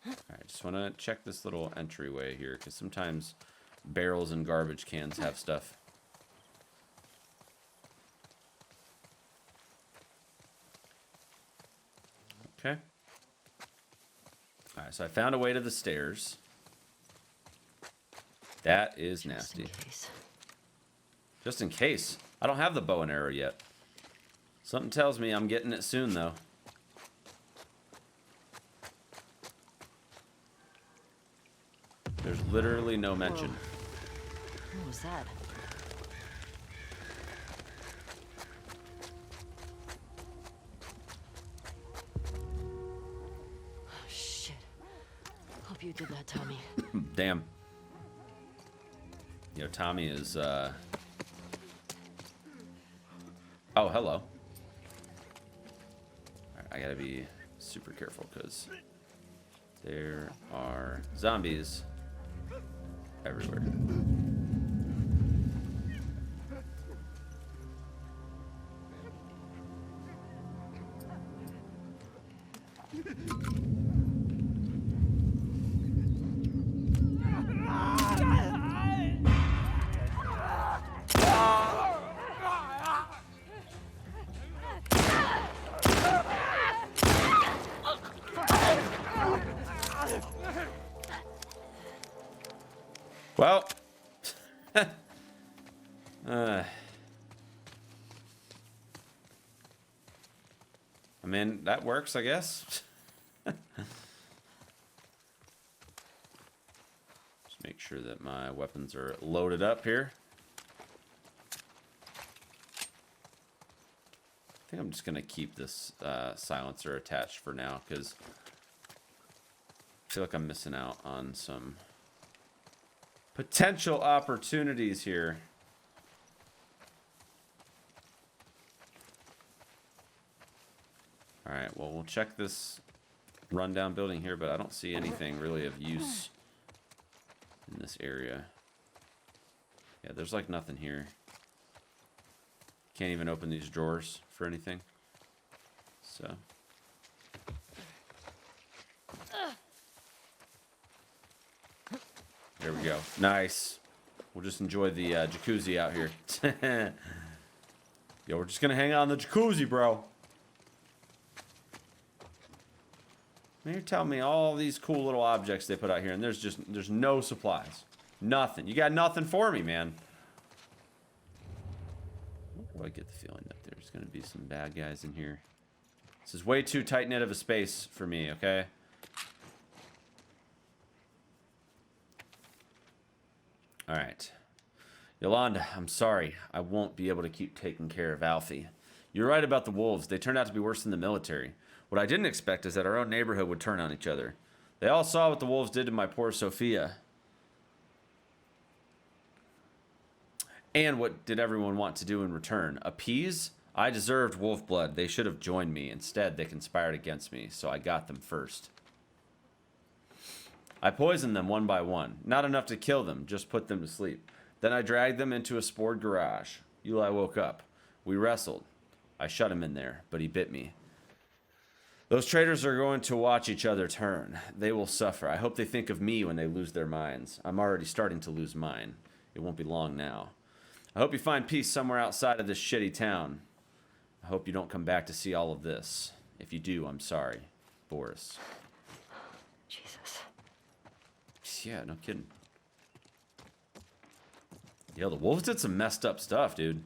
Alright, just want to check this little entryway here, because sometimes barrels and garbage cans have stuff. Okay. Alright, so I found a way to the stairs. That is nasty. Just in case. I don't have the bow and arrow yet. Something tells me I'm getting it soon, though. There's literally no mention. Whoa. What was that? Oh, shit. Hope you did that, Tommy. Damn. You know, Tommy is, Oh, hello. Alright, I gotta be super careful, because there are zombies everywhere. Well, I mean, that works, I guess. Just make sure that my weapons are loaded up here. I think I'm just going to keep this silencer attached for now, because I feel like I'm missing out on some potential opportunities here. Alright, well, we'll check this rundown building here, but I don't see anything really of use in this area. Yeah, there's like nothing here. Can't even open these drawers for anything. So... there we go. Nice. We'll just enjoy the jacuzzi out here. Yo, we're just gonna hang out in the jacuzzi, bro. Man, you're telling me all these cool little objects they put out here, and there's no supplies. Nothing. You got nothing for me, man. Oh, I get the feeling that there's gonna be some bad guys in here. This is way too tight-knit of a space for me, okay? Alright. Yolanda, I'm sorry. I won't be able to keep taking care of Alfie. You're right about the wolves. They turned out to be worse than the military. What I didn't expect is that our own neighborhood would turn on each other. They all saw what the wolves did to my poor Sophia. And what did everyone want to do in return? Appease? I deserved wolf blood. They should have joined me. Instead, they conspired against me, so I got them first. I poisoned them one by one. Not enough to kill them, just put them to sleep. Then I dragged them into a spored garage. Eli woke up. We wrestled. I shut him in there, but he bit me. Those traitors are going to watch each other turn. They will suffer. I hope they think of me when they lose their minds. I'm already starting to lose mine. It won't be long now. I hope you find peace somewhere outside of this shitty town. I hope you don't come back to see all of this. If you do, I'm sorry. Boris. Jesus. Yeah, no kidding. Yo, the wolves did some messed up stuff, dude.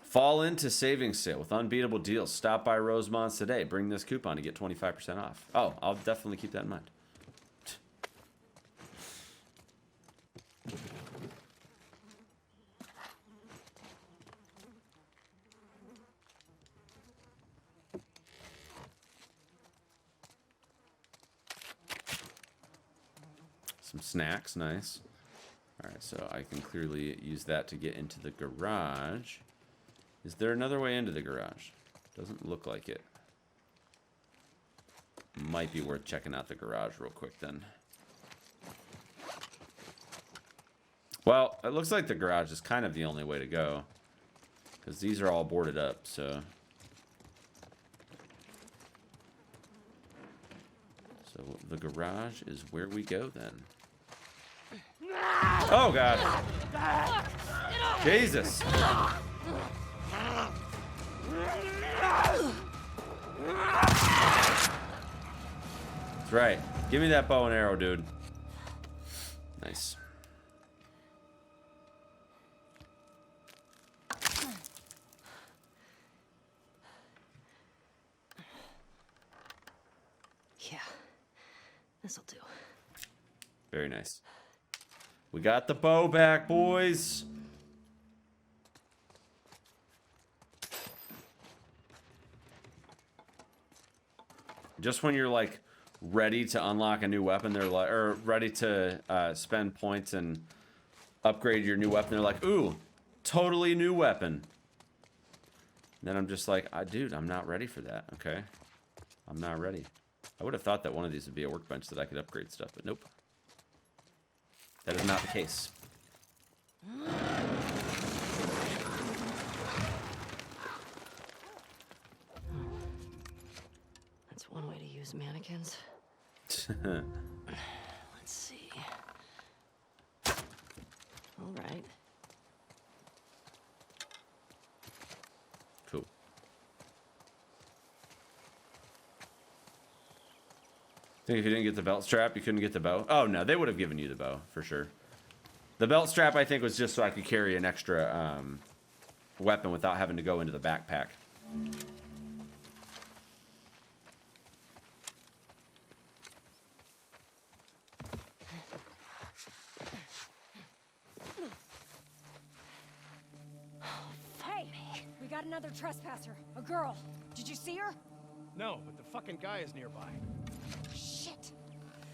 Fall into savings sale with unbeatable deals. Stop by Rosemonts today. Bring this coupon to get 25% off. Oh, I'll definitely keep that in mind. Some snacks, nice. Alright, so I can clearly use that to get into the garage. Is there another way into the garage? Doesn't look like it. Might be worth checking out the garage real quick then. Well, it looks like the garage is kind of the only way to go. Because these are all boarded up, so... So the garage is where we go then. Oh, God. Jesus. That's right. Give me that bow and arrow, dude. Nice. Yeah, this'll do. Very nice. We got the bow back, boys. Just when you're like ready to unlock a new weapon, they're like, or ready to spend points and upgrade your new weapon, they're like, ooh, totally new weapon. And then I'm just like, dude, I'm not ready for that. Okay, I'm not ready. I would have thought that one of these would be a workbench that I could upgrade stuff, but nope. That is not the case. That's one way to use mannequins. Let's see. All right. Cool. Think if you didn't get the belt strap, you couldn't get the bow? Oh, no, they would have given you the bow, for sure. The belt strap, I think, was just so I could carry an extra weapon without having to go into the backpack. Hey, we got another trespasser. A girl. Did you see her? No, but the fucking guy is nearby. Shit.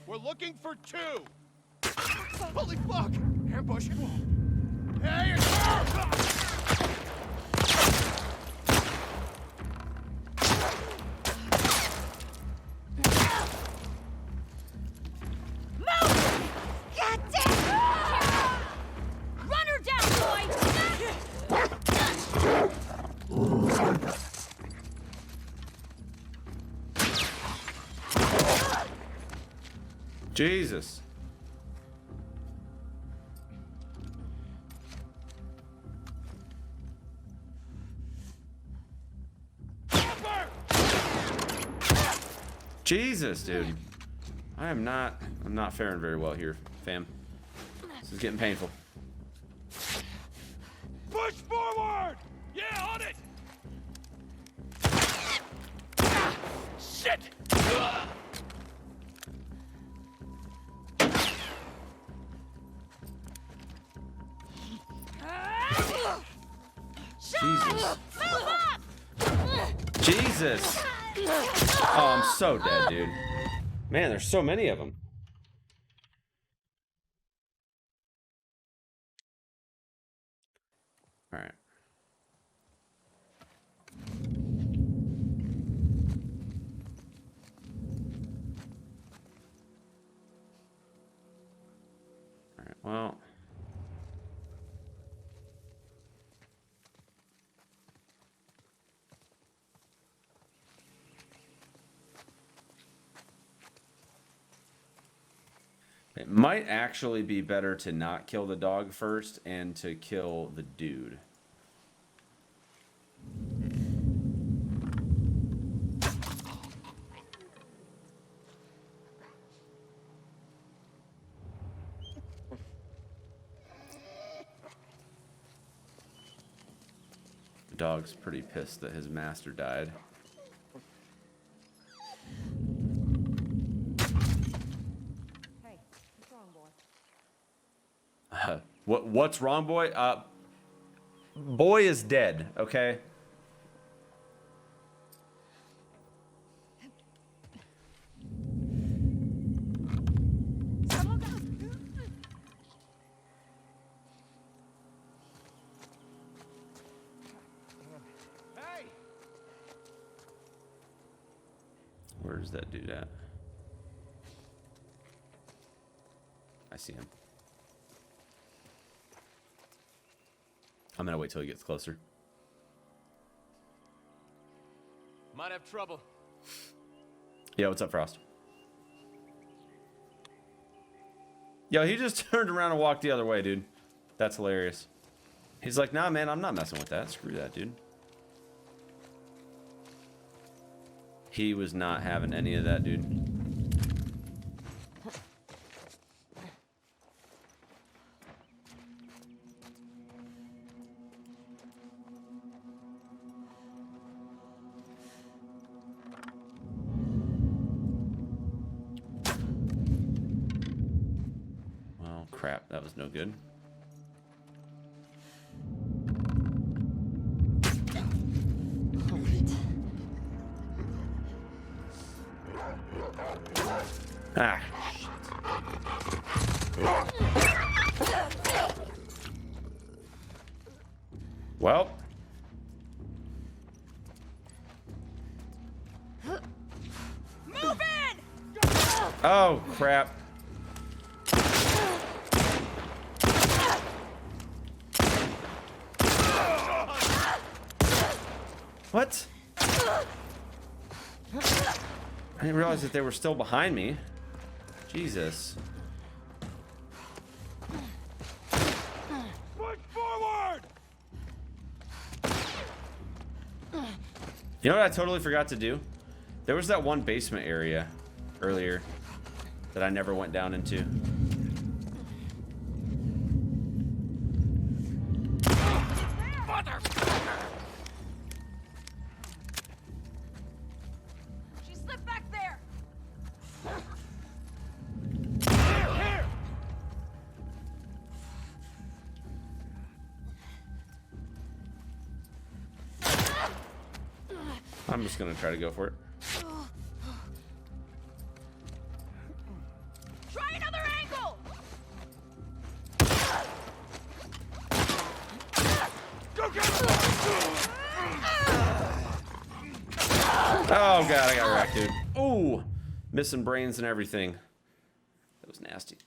We're looking for two! Holy fuck! Ambush! Hey, it's her! God damn! Run her down, Jesus. Jesus, dude. I'm not faring very well here, fam. This is getting painful. Push forward! Yeah, on it! Shit! Jesus. Jesus. Oh, I'm so dead, dude. Man, there's so many of them. All right. All right, well. It might actually be better to not kill the dog first and to kill the dude. The dog's pretty pissed that his master died. Hey, what's wrong, boy? What's wrong, boy? Boy is dead, okay? Hey! Where's that dude at? I see him. I'm gonna wait till he gets closer. Might have trouble. Yeah, what's up, Frost? Yo, he just turned around and walked the other way, dude. That's hilarious. He's like, nah, man, I'm not messing with that. Screw that, dude. He was not having any of that, dude. Well, crap. That was no good. Ah, shit. Well. Move in! Oh, crap. What? I didn't realize that they were still behind me. Jesus. Push forward! You know what I totally forgot to do? There was that one basement area earlier that I never went down into. She slipped back there! Here! I'm just gonna try to go for it. Try another angle! Go get him! Oh god, I got wrecked, dude. Ooh, missing brains and everything. That was nasty.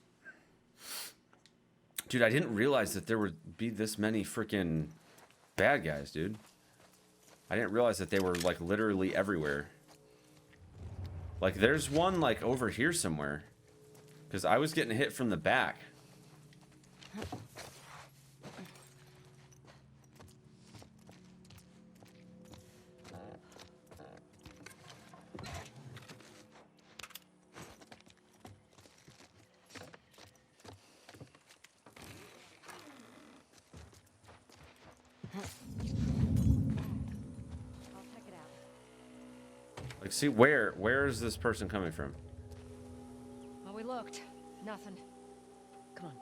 Dude, I didn't realize that there would be this many freaking bad guys, dude. I didn't realize that they were like literally everywhere. Like there's one like over here somewhere. Because I was getting hit from the back. I'll check it out. Like, see, where is this person coming from? Well, we looked. Nothing. Come on.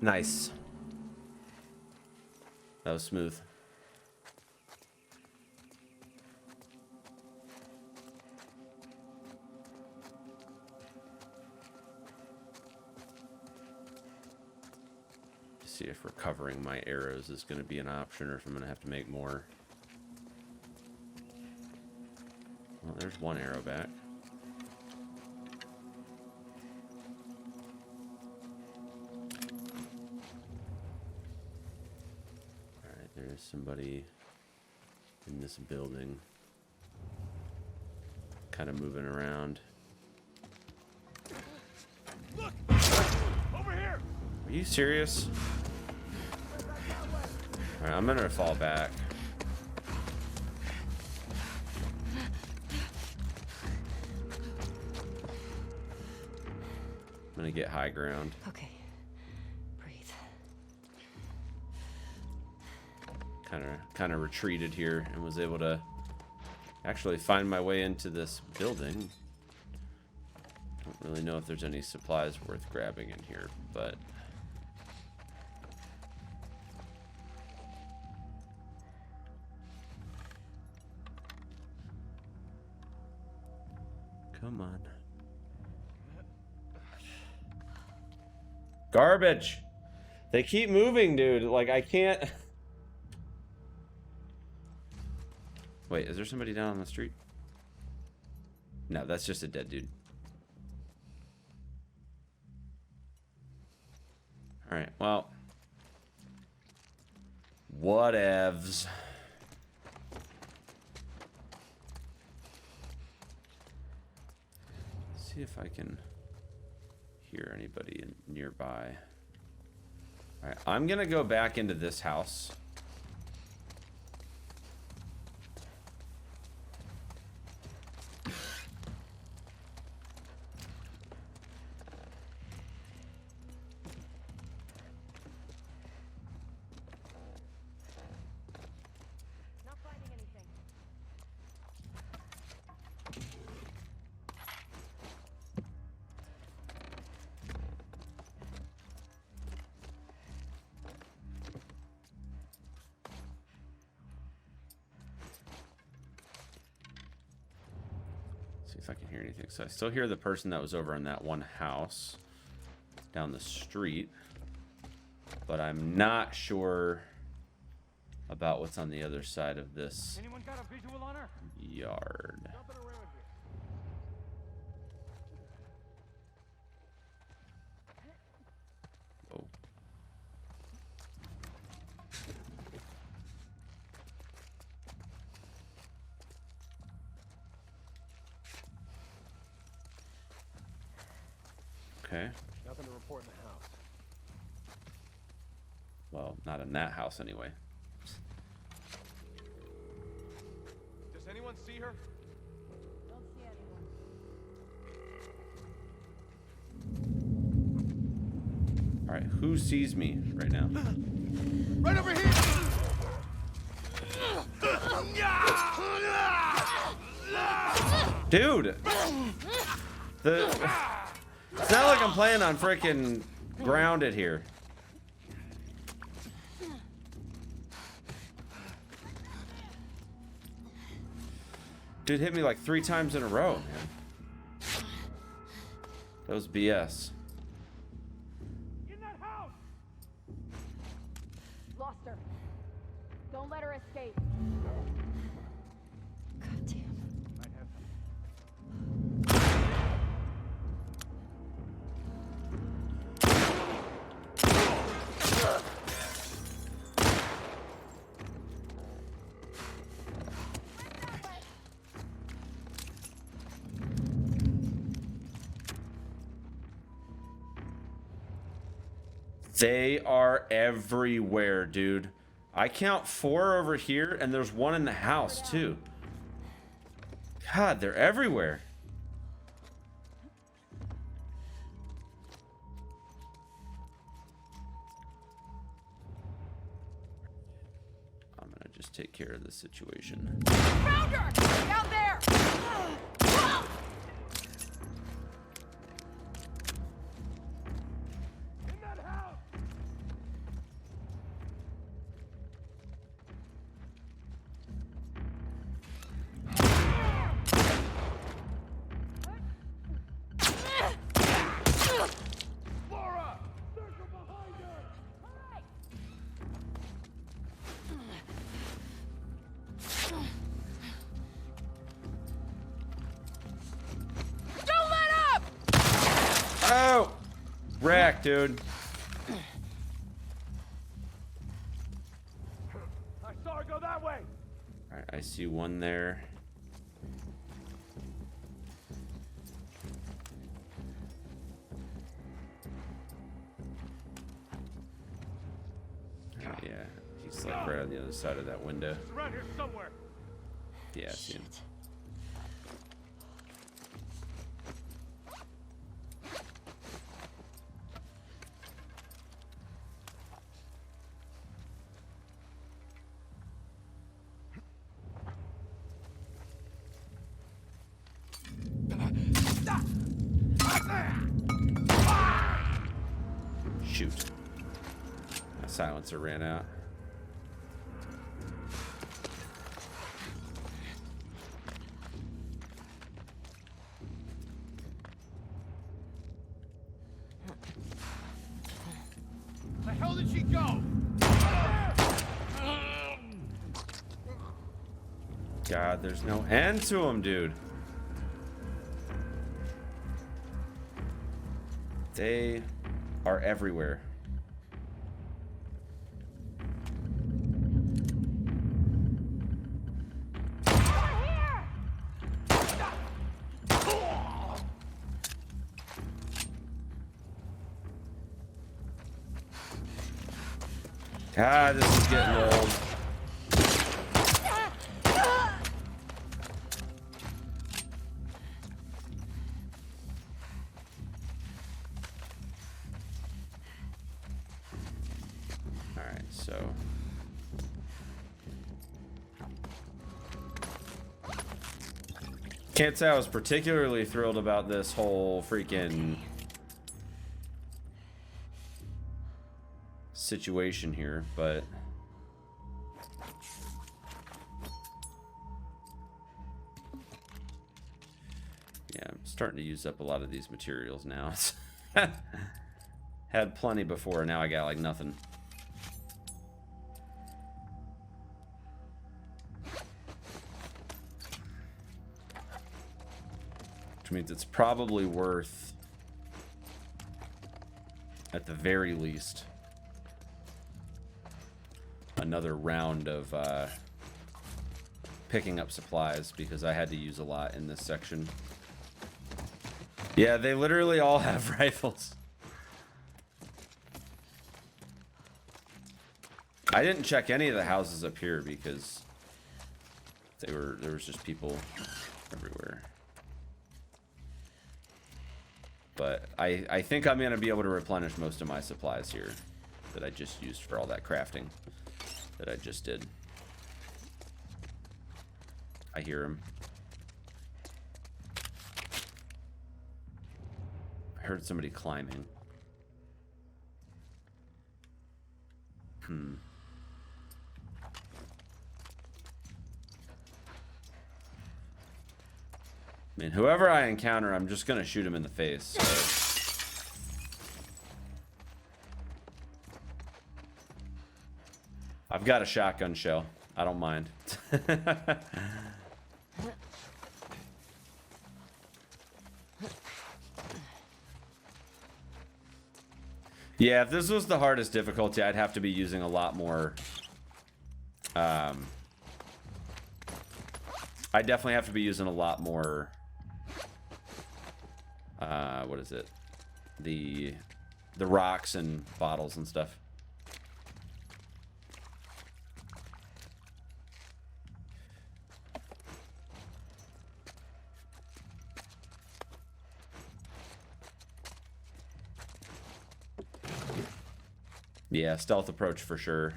Nice. That was smooth. See if recovering my arrows is going to be an option or if I'm going to have to make more. Well, there's one arrow back. Alright, there's somebody in this building. Kind of moving around. Look! Over here! Are you serious? Alright, I'm gonna fall back. I'm gonna get high ground. Okay. Breathe. Kind of retreated here and was able to actually find my way into this building. Don't really know if there's any supplies worth grabbing in here, but Come on. Garbage. They keep moving, dude. Like, I can't. Wait, is there somebody down on the street? No, that's just a dead dude. Alright, well. Whatevs. See if I can hear anybody nearby. Alright, I'm gonna go back into this house. Not finding anything. See if I can hear anything. So I still hear the person that was over in that one house down the street, but I'm not sure about what's on the other side of this Anyone got a visual on her? yard. Nothing around here. Oh. Okay. Nothing to report in the house. Well, not in that house anyway. Does anyone see her? Don't see anyone. All right, who sees me right now? Right over here! Dude! It's not like I'm playing on frickin' grounded here. Dude hit me like 3 times in a row, man. That was BS. In that house! Lost her. Don't let her escape. God damn. Might have They are everywhere, dude. I count 4 over here, and there's 1 in the house, too. God, they're everywhere. I'm gonna just take care of this situation. Found her! Down there! in that house! Laura! Circle behind her! Don't let up! Oh! Wreck, dude. I saw her go that way! Alright, I see 1 there. Yeah, he's like right on the other side of that window. It's around here somewhere. Yeah, I see him. Shoot. My silencer ran out. hell did she go? God, there's no end to them, dude. They are everywhere. God, this is getting old. Alright, so can't say I was particularly thrilled about this whole freaking situation here, but yeah, I'm starting to use up a lot of these materials now. Had plenty before, now I got like nothing. Which means it's probably worth, at the very least, another round of picking up supplies, because I had to use a lot in this section. Yeah, they literally all have rifles. I didn't check any of the houses up here because there was just people everywhere. But I think I'm gonna be able to replenish most of my supplies here that I just used for all that crafting that I just did. I hear him. I heard somebody climbing. I mean, whoever I encounter, I'm just gonna shoot him in the face. So. I've got a shotgun shell. I don't mind. Yeah, if this was the hardest difficulty, I'd have to be using a lot more. I'd definitely have to be using a lot more. What is it? The rocks and bottles and stuff. Yeah, stealth approach for sure.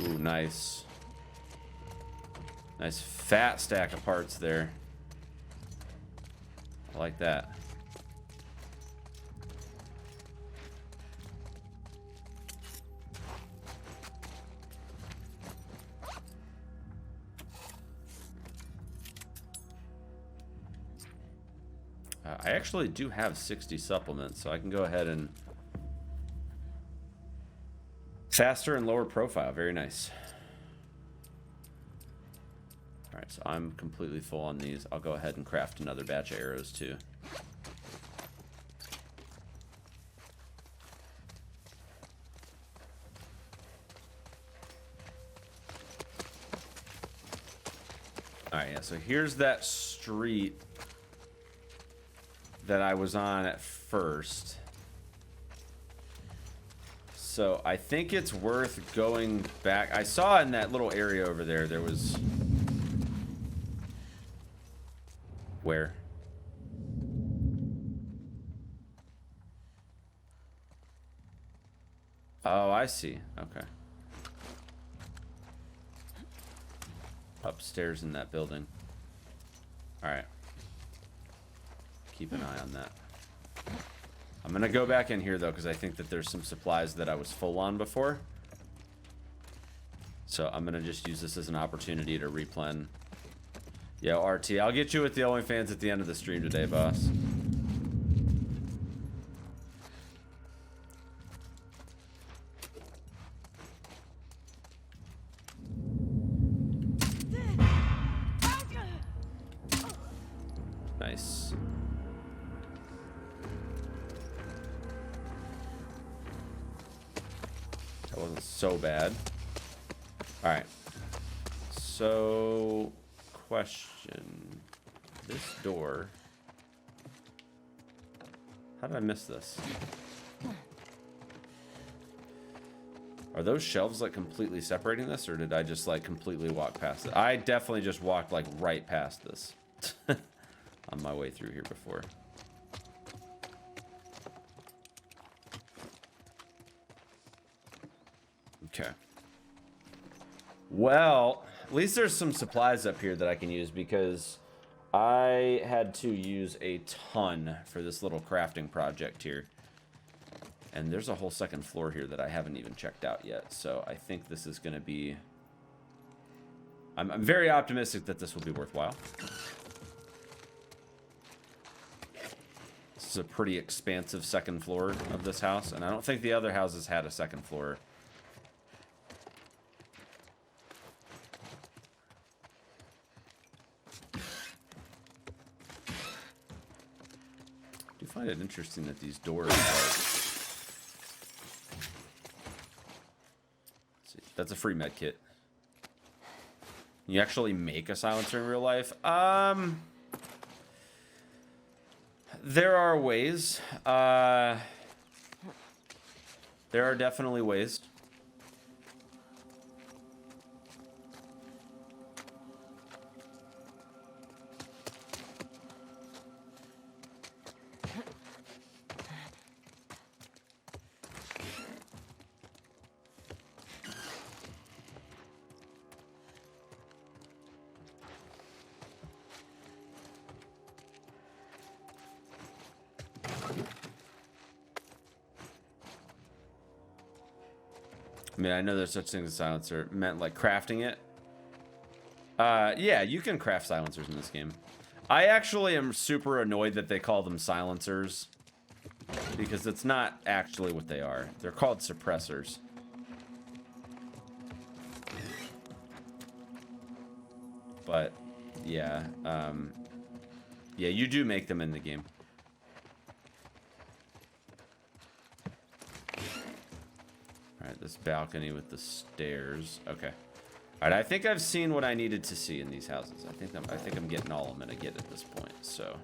Ooh, nice. Nice fat stack of parts there. I like that. I actually do have 60 supplements, so I can go ahead and... Faster and lower profile, very nice. Alright, so I'm completely full on these. I'll go ahead and craft another batch of arrows too. Alright, yeah, so here's that street that I was on at first. So I think it's worth going back. I saw in that little area over there, there was... Where? Oh, I see. Okay. Upstairs in that building. All right. Keep an eye on that. I'm gonna go back in here though, because I think that there's some supplies that I was full on before. So I'm gonna just use this as an opportunity to replen. Yo, RT, I'll get you with the OnlyFans at the end of the stream today, boss. Nice. That wasn't so bad. All right. So, question. This door. How did I miss this? Are those shelves like completely separating this, or did I just like completely walk past it? I definitely just walked like right past this on my way through here before. Okay. Well, at least there's some supplies up here that I can use, because I had to use a ton for this little crafting project here. And there's a whole second floor here that I haven't even checked out yet. So I think this is going to be... I'm very optimistic that this will be worthwhile. This is a pretty expansive second floor of this house. And I don't think the other houses had a second floor. I do find it interesting that these doors are... That's a free med kit. You actually make a silencer in real life? There are ways. There are definitely ways. I mean, I know there's such thing as a silencer. Meant like crafting it. Yeah, you can craft silencers in this game. I actually am super annoyed that they call them silencers, because it's not actually what they are. They're called suppressors. But yeah, yeah, you do make them in the game. Alright, this balcony with the stairs. Okay. Alright, I think I've seen what I needed to see in these houses. I think I'm getting all I'm gonna get at this point, so.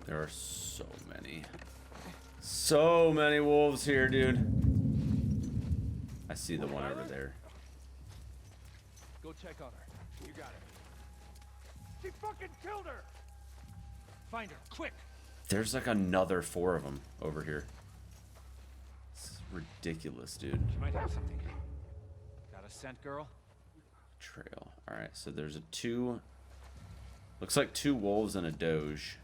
There are so many wolves here, dude. I see the one over there. Go check on her. You got it. She fucking killed her. Find her, quick. There's like another 4 of them over here. This is ridiculous, dude. She might have something. Got a scent, girl? Trail. All right, so there's a 2. Looks like 2 wolves and a doge.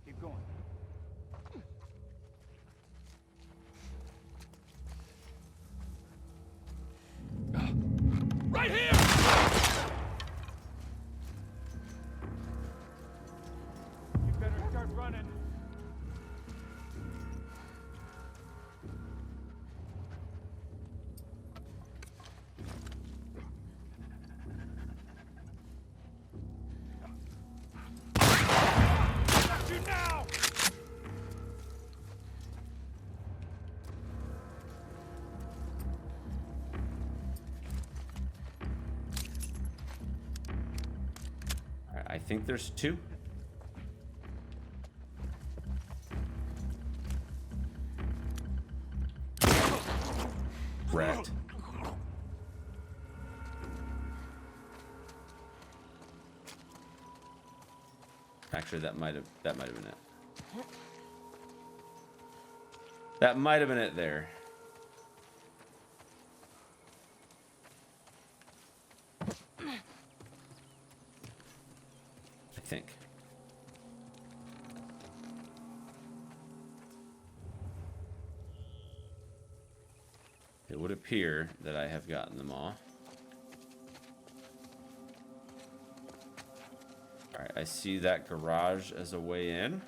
Keep going. Right here! You better start running. Got you now! All right, I think there's 2. wrecked. Actually, that might have been it. That might have been it there. I think. It would appear that I have gotten them all. Alright, I see that garage as a way in.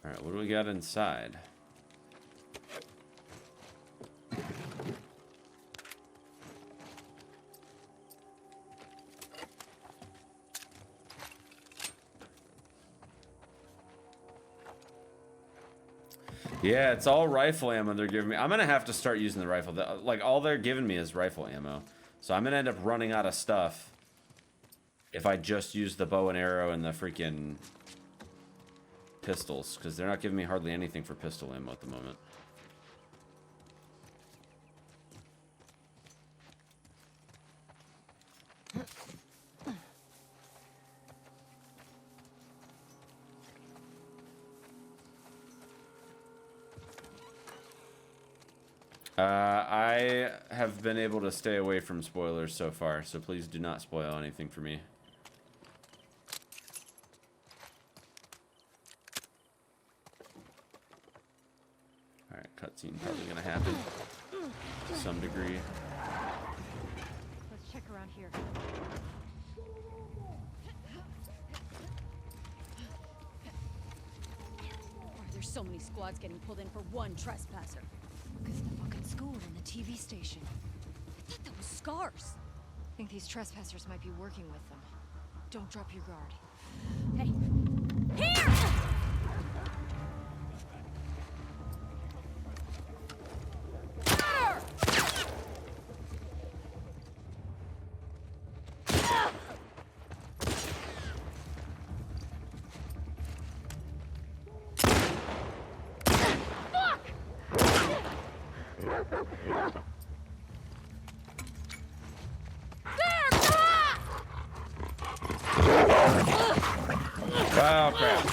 Alright, what do we got inside? Yeah, it's all rifle ammo they're giving me. I'm gonna have to start using the rifle. Like, all they're giving me is rifle ammo. So I'm gonna end up running out of stuff if I just use the bow and arrow and the freaking pistols, because they're not giving me hardly anything for pistol ammo at the moment. I have been able to stay away from spoilers so far, so please do not spoil anything for me. Alright, cutscene probably gonna happen to some degree. Let's check around here. Why are there so many squads getting pulled in for one trespasser? Because the fucking school and the TV station. I thought that was Scars. I think these trespassers might be working with them. Don't drop your guard. Hey! Here! Oh, crap.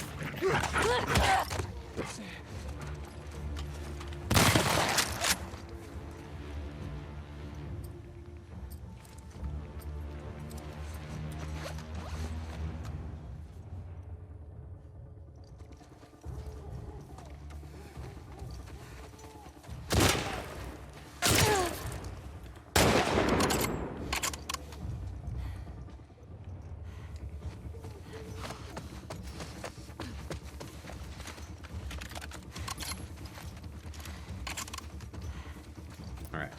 Alright.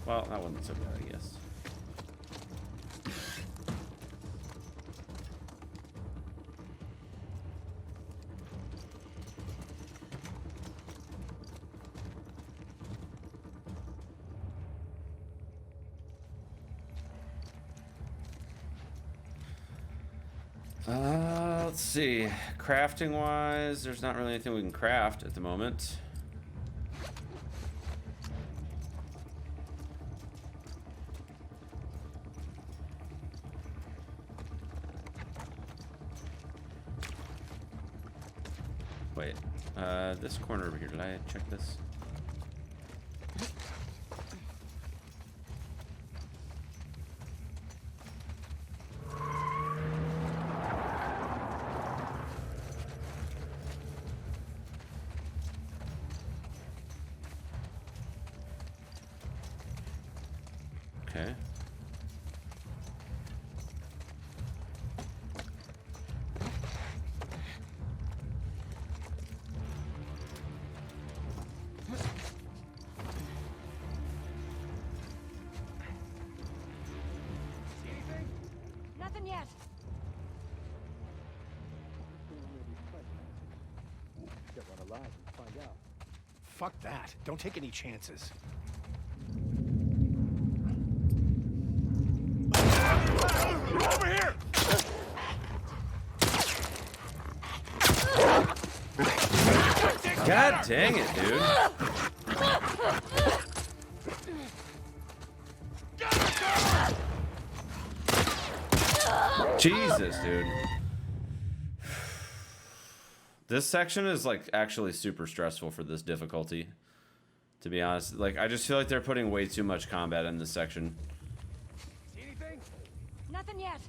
Well, that wasn't so bad, I guess. Let's see. Crafting wise, there's not really anything we can craft at the moment. Wait, this corner over here, did I check this? Okay. Nothing yet. Get one alive and find out. Fuck that. Don't take any chances. Over here! God dang it, dude. Jesus, dude. This section is like actually super stressful for this difficulty. To be honest, like I just feel like they're putting way too much combat in this section. See anything? Nothing yet.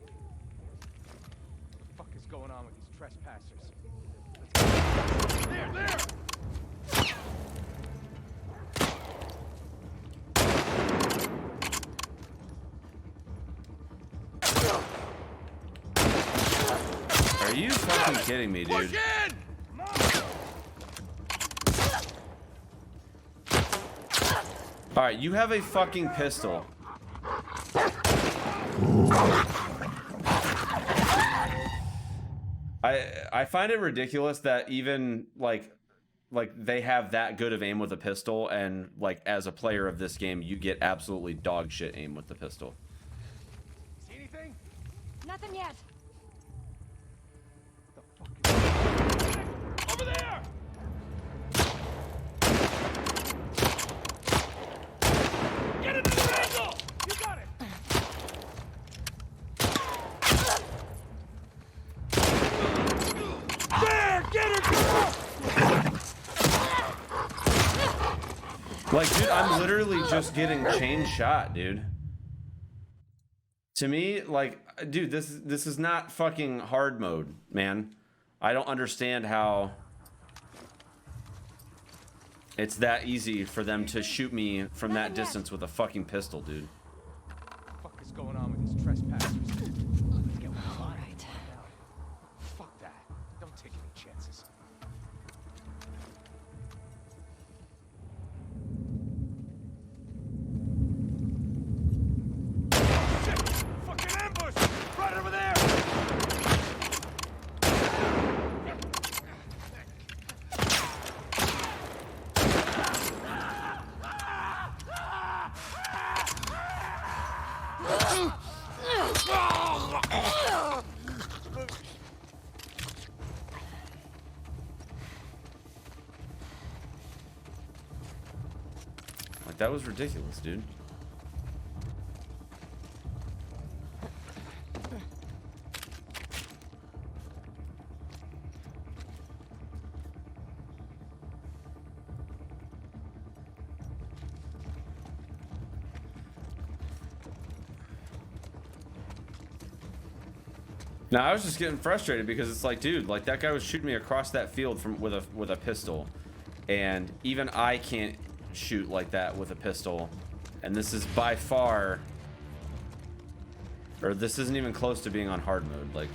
What the fuck is going on with these trespassers? Let's go. There! Are you fucking kidding me, dude? Alright, you have a fucking pistol. I find it ridiculous that even like they have that good of aim with a pistol, and like as a player of this game you get absolutely dog shit aim with the pistol. See anything? Nothing yet. Over there! Get another angle! You got it! There! Get her, girl! Like, dude, I'm literally just getting chain shot, dude. To me, like, dude, this is not fucking hard mode, man. I don't understand how it's that easy for them to shoot me from that distance with a fucking pistol, dude. What the fuck is going on with these trespassers? Get one All on. right. Fuck that. Don't take any chances. Shit! Fucking ambush! Right over there! Like, that was ridiculous, dude. No, I was just getting frustrated because it's like, dude, like that guy was shooting me across that field from with a pistol, and even I can't shoot like that with a pistol, and this is by far, or this isn't even close to being on hard mode. Like,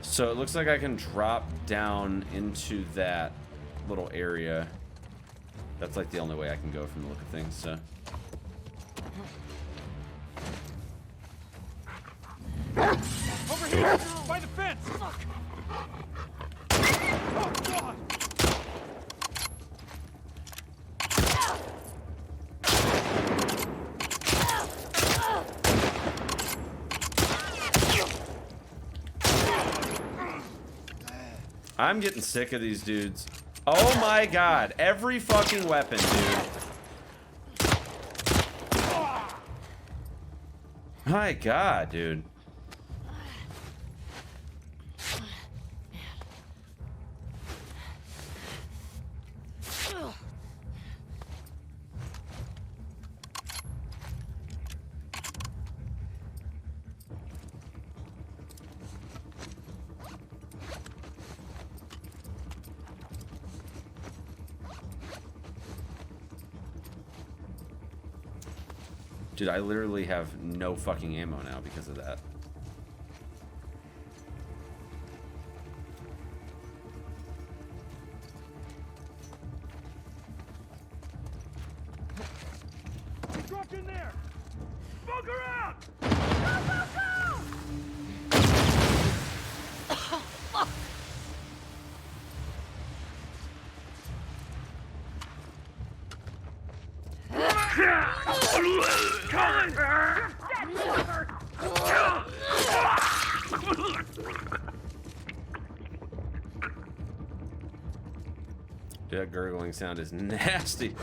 so it looks like I can drop down into that little area. That's like the only way I can go from the look of things. So. Over here! By the fence! Fuck! Oh, God! I'm getting sick of these dudes. Oh my god, every fucking weapon, dude. My god, dude. Dude, I literally have no fucking ammo now because of that. Drop in there! Smoke her out! Dude, that gurgling sound is nasty.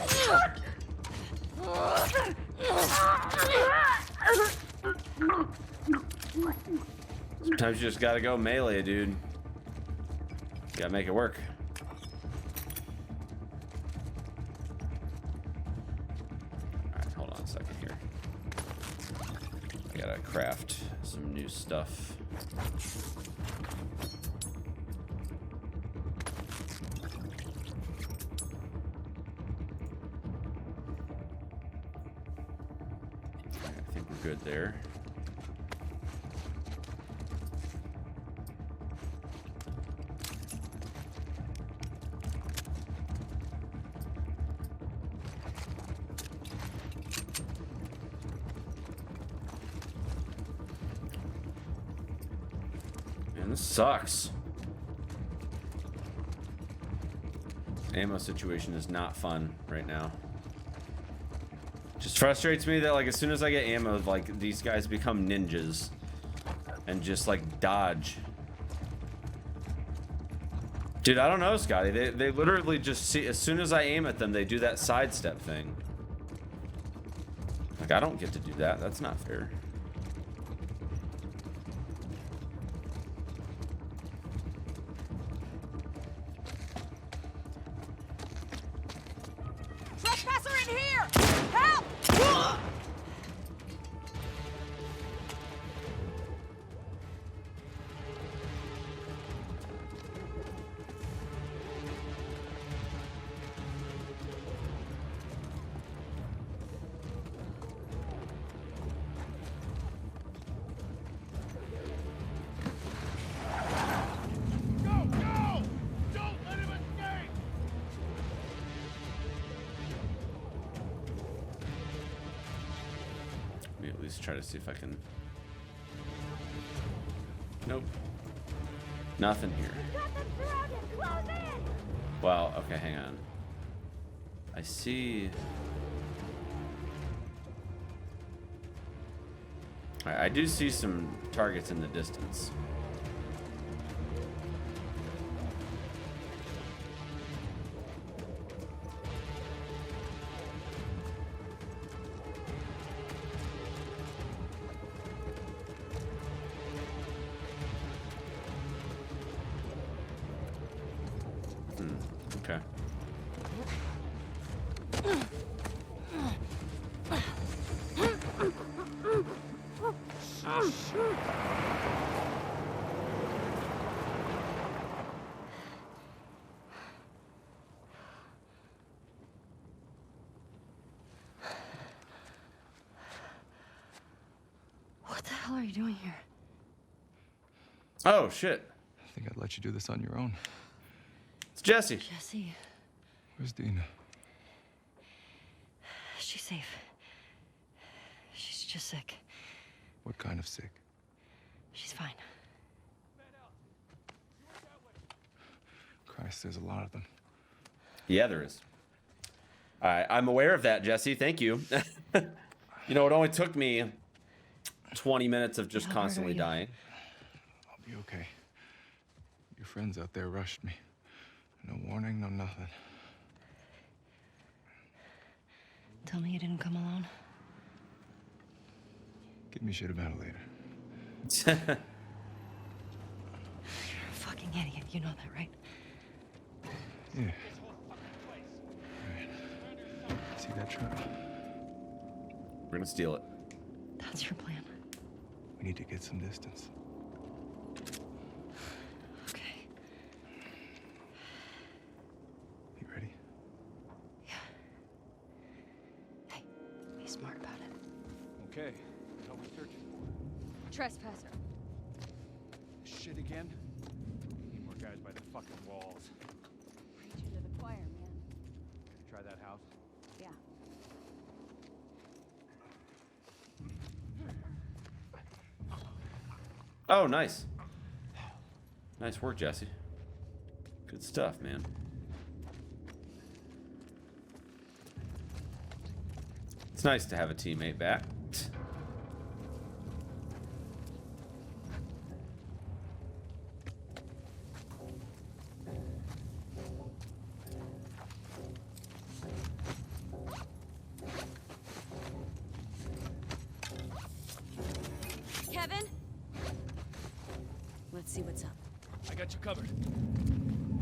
Sometimes you just gotta go melee, dude. You gotta make it work. Alright, hold on a second here. I gotta craft some new stuff. I think we're good there. Man, this sucks. Ammo situation is not fun right now. Just frustrates me that, like, as soon as I get ammo, like, these guys become ninjas and just like dodge. Dude, I don't know, Scotty. They literally just see, as soon as I aim at them, they do that sidestep thing. Like, I don't get to do that. That's not fair. Trespasser in here! Help! Let me at least try to see if I can. Nope. Nothing here. Well, okay, hang on. I see. I do see some targets in the distance. Okay. What the hell are you doing here? Oh shit! I think I'd let you do this on your own. It's Jesse. Jesse, Where's Dina? she's safe. She's just sick. What kind of sick? She's fine. Christ, there's a lot of them. Yeah, there is. I'm aware of that, Jesse. Thank you. You know, it only took me 20 minutes of just How hurt constantly are you? dying. I'll be okay. Your friends out there rushed me. No warning, no nothing. Tell me you didn't come alone. Give me shit about it later. You're a fucking idiot. You know that, right? Yeah. Right. See that truck? We're gonna steal it. That's your plan. We need to get some distance. Okay. You ready? Yeah. Hey, be smart about it. Okay. What are we searching for? Trespasser. Shit again? Need more guys by the fucking walls. Preach you to the choir, man. Try that house. Yeah. Oh, nice. Nice work, Jesse. Good stuff, man. It's nice to have a teammate back. see what's up. I got you covered.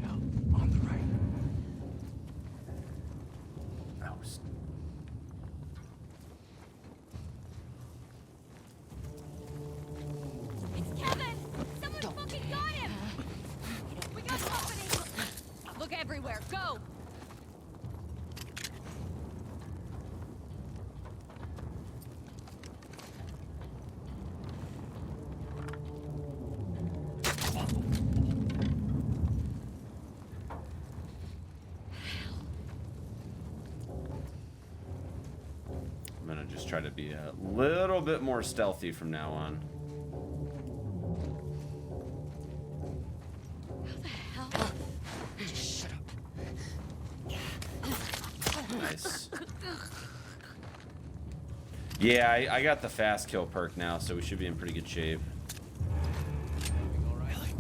Now, on the right. Oh, It's Kevin! Someone fucking got him! We got company! Look everywhere, go! I'm gonna just try to be a little bit more stealthy from now on. How the hell? Just shut up. Nice. Yeah, I got the fast kill perk now, so we should be in pretty good shape. All right. Ellie,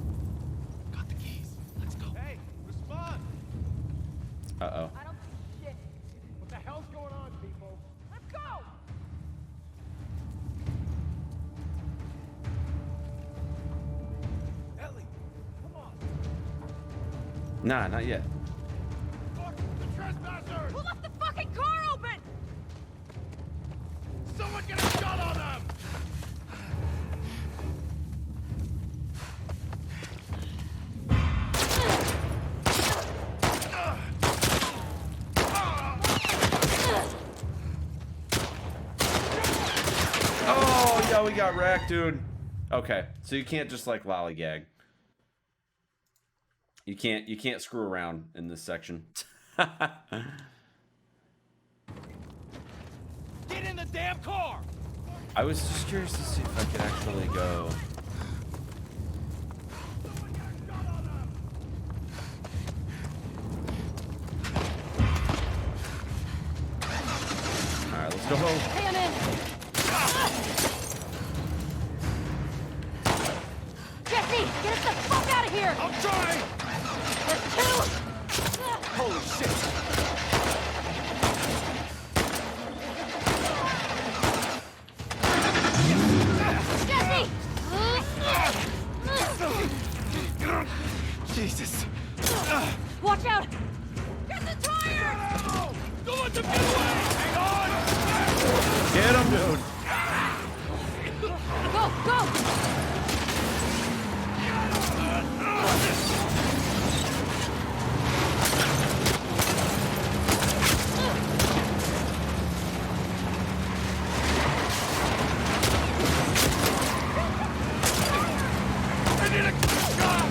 got the keys. Let's go. Hey, respond. Uh-oh. I don't see shit. What the hell's going on, people? Let's go! Ellie, come on. Nah, not yet. Fuck the trespassers! Who left the fucking car open? Someone get a shot on them! Oh, yeah, we got wrecked, dude. Okay, so you can't just like lollygag. You can't screw around in this section. Get in the damn car! I was just curious to see if I could actually go. Someone get a shot on them! All right, let's go. Hey, I'm in! Jesse, get us the fuck out of here! I'm trying! There's two! Holy shit! Jesse! Jesus! Watch out! Get the tire! Don't let them get away! Hang on! Get him, dude. Go, go! I need a shot!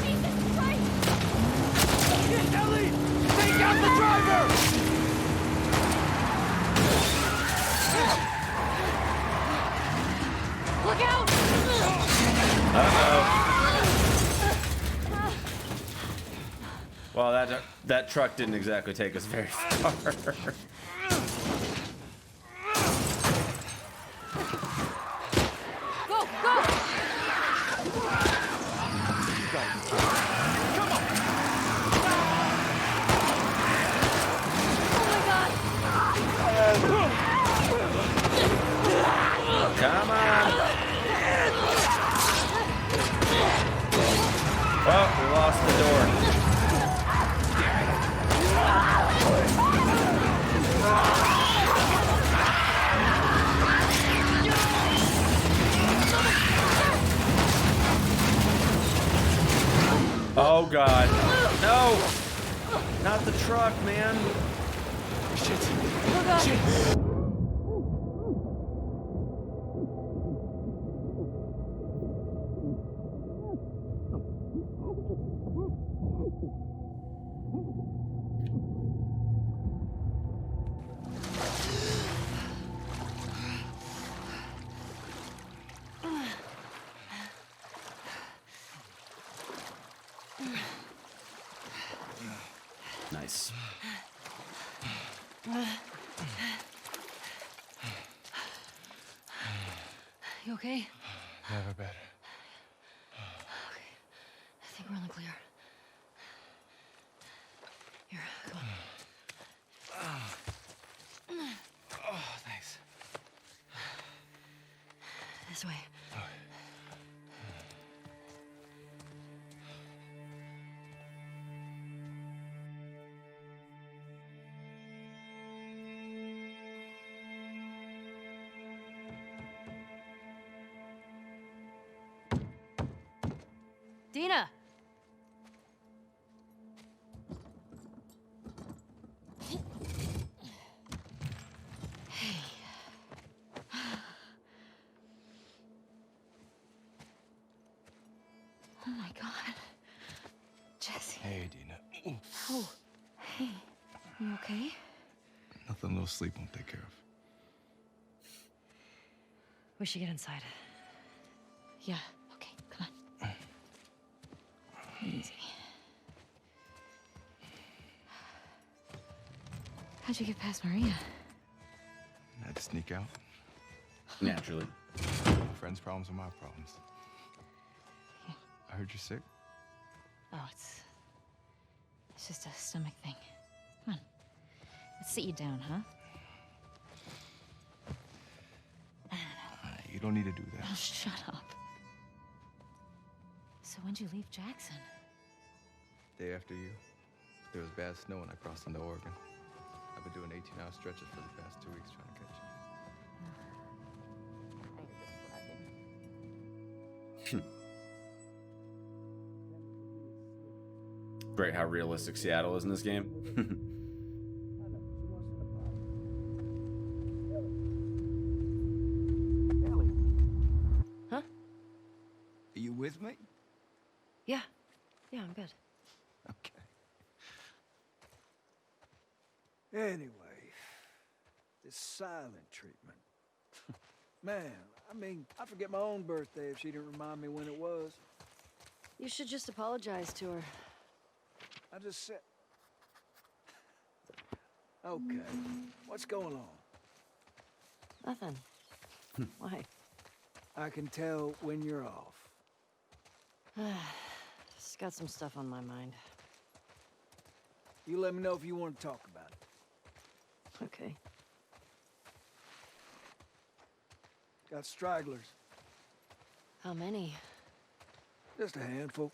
Jesus Christ! Ellie! Take out the driver! Look out! Well, that truck didn't exactly take us very far. Go, go! Oh my God! Come on. Well, we lost the door. Oh God. No! Not the truck, man. Oh God! Nice. You okay? Never better. Okay. I think we're on the clear. Here, come on. Oh, thanks. This way. Dina! Oh my God. Jesse. Hey, Dina. Oh, hey. You okay? Nothing a little sleep won't take care of. We should get inside. Yeah, okay, come on. Easy. How'd you get past Maria? I had to sneak out. Naturally. My friends' problems are my problems. Yeah. I heard you're sick. Oh, it's just a stomach thing. Come on. Let's sit you down, huh? You don't need to do that. Oh, shut up. So when'd you leave Jackson? Day after you, there was bad snow and I crossed into Oregon. I've been doing 18-hour stretches for the past 2 weeks trying to catch you. Great how realistic Seattle is in this game. Ellie, Huh? are you with me? Yeah. Yeah, I'm good. Okay. Anyway, this silent treatment. Man, I mean, I forget my own birthday if she didn't remind me when it was. You should just apologize to her. I just said... Okay, what's going on? Nothing. Why? I can tell when you're off. Just got some stuff on my mind. You let me know if you want to talk about it. Okay. Got stragglers. How many? Just a handful.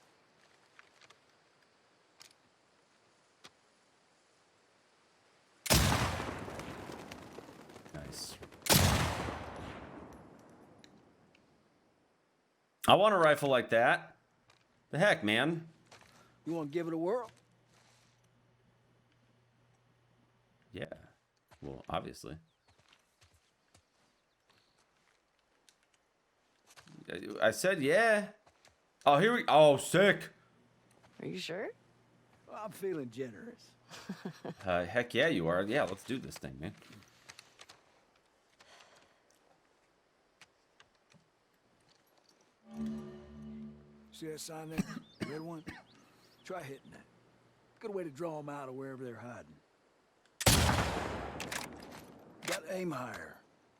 Nice. I want a rifle like that. The heck, man? You want to give it a whirl? Yeah. Well, obviously. I said yeah. Oh, here we... Oh, sick. Are you sure? Well, I'm feeling generous. Heck yeah, you are. Yeah, let's do this thing, man. See that sign there? The red one? Try hitting that. Good way to draw them out of wherever they're hiding. Got to aim higher.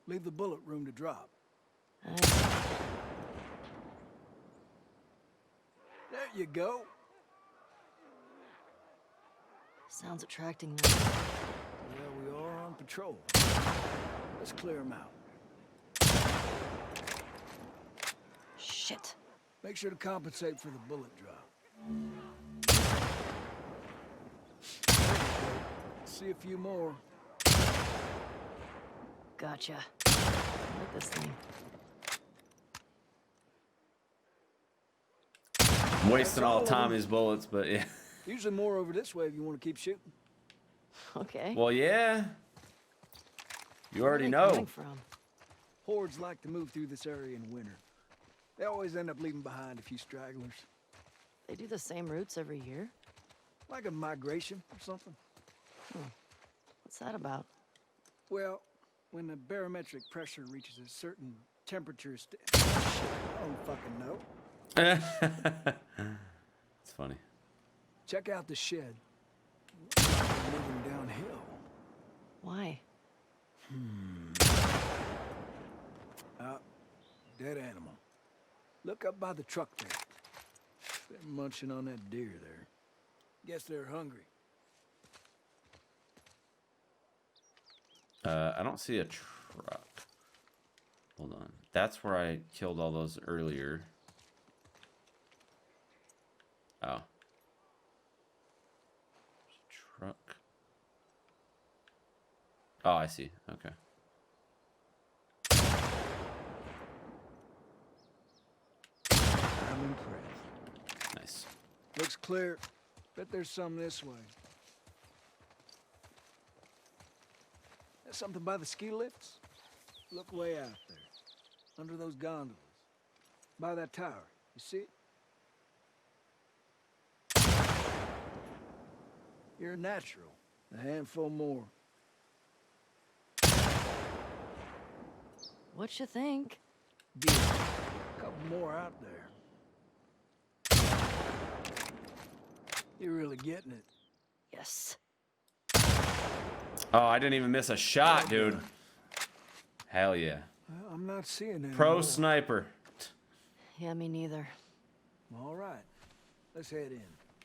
Leave the bullet room to drop. There you go. Sounds attracting them. Well, we are on patrol. Let's clear them out. Shit. Make sure to compensate for the bullet drop. See a few more. Gotcha. I like this thing. I'm wasting all Tommy's bullets, but yeah. Usually more over this way if you want to keep shooting. Okay. Well, yeah. You already Where are they coming know. from? Hordes like to move through this area in winter. They always end up leaving behind a few stragglers. They do the same routes every year? Like a migration or something. What's that about? Well, when the barometric pressure reaches a certain temperature... I don't fucking know. It's funny. Check out the shed. Moving downhill. Why? Dead animal. Look up by the truck there. They're munching on that deer there. Guess they're hungry. I don't see a truck. Hold on. That's where I killed all those earlier. Oh. Truck. Oh, I see. Okay. I'm impressed. Nice. Looks clear. Bet there's some this way. There's something by the ski lifts? Look way out there. Under those gondolas. By that tower. You see it? You're a natural. A handful more. What you think? Deal. A couple more out there. You're really getting it. Yes. Oh, I didn't even miss a shot, dude. Hell yeah. Well, I'm not seeing any Pro more. sniper. Yeah, me neither. All right. Let's head in.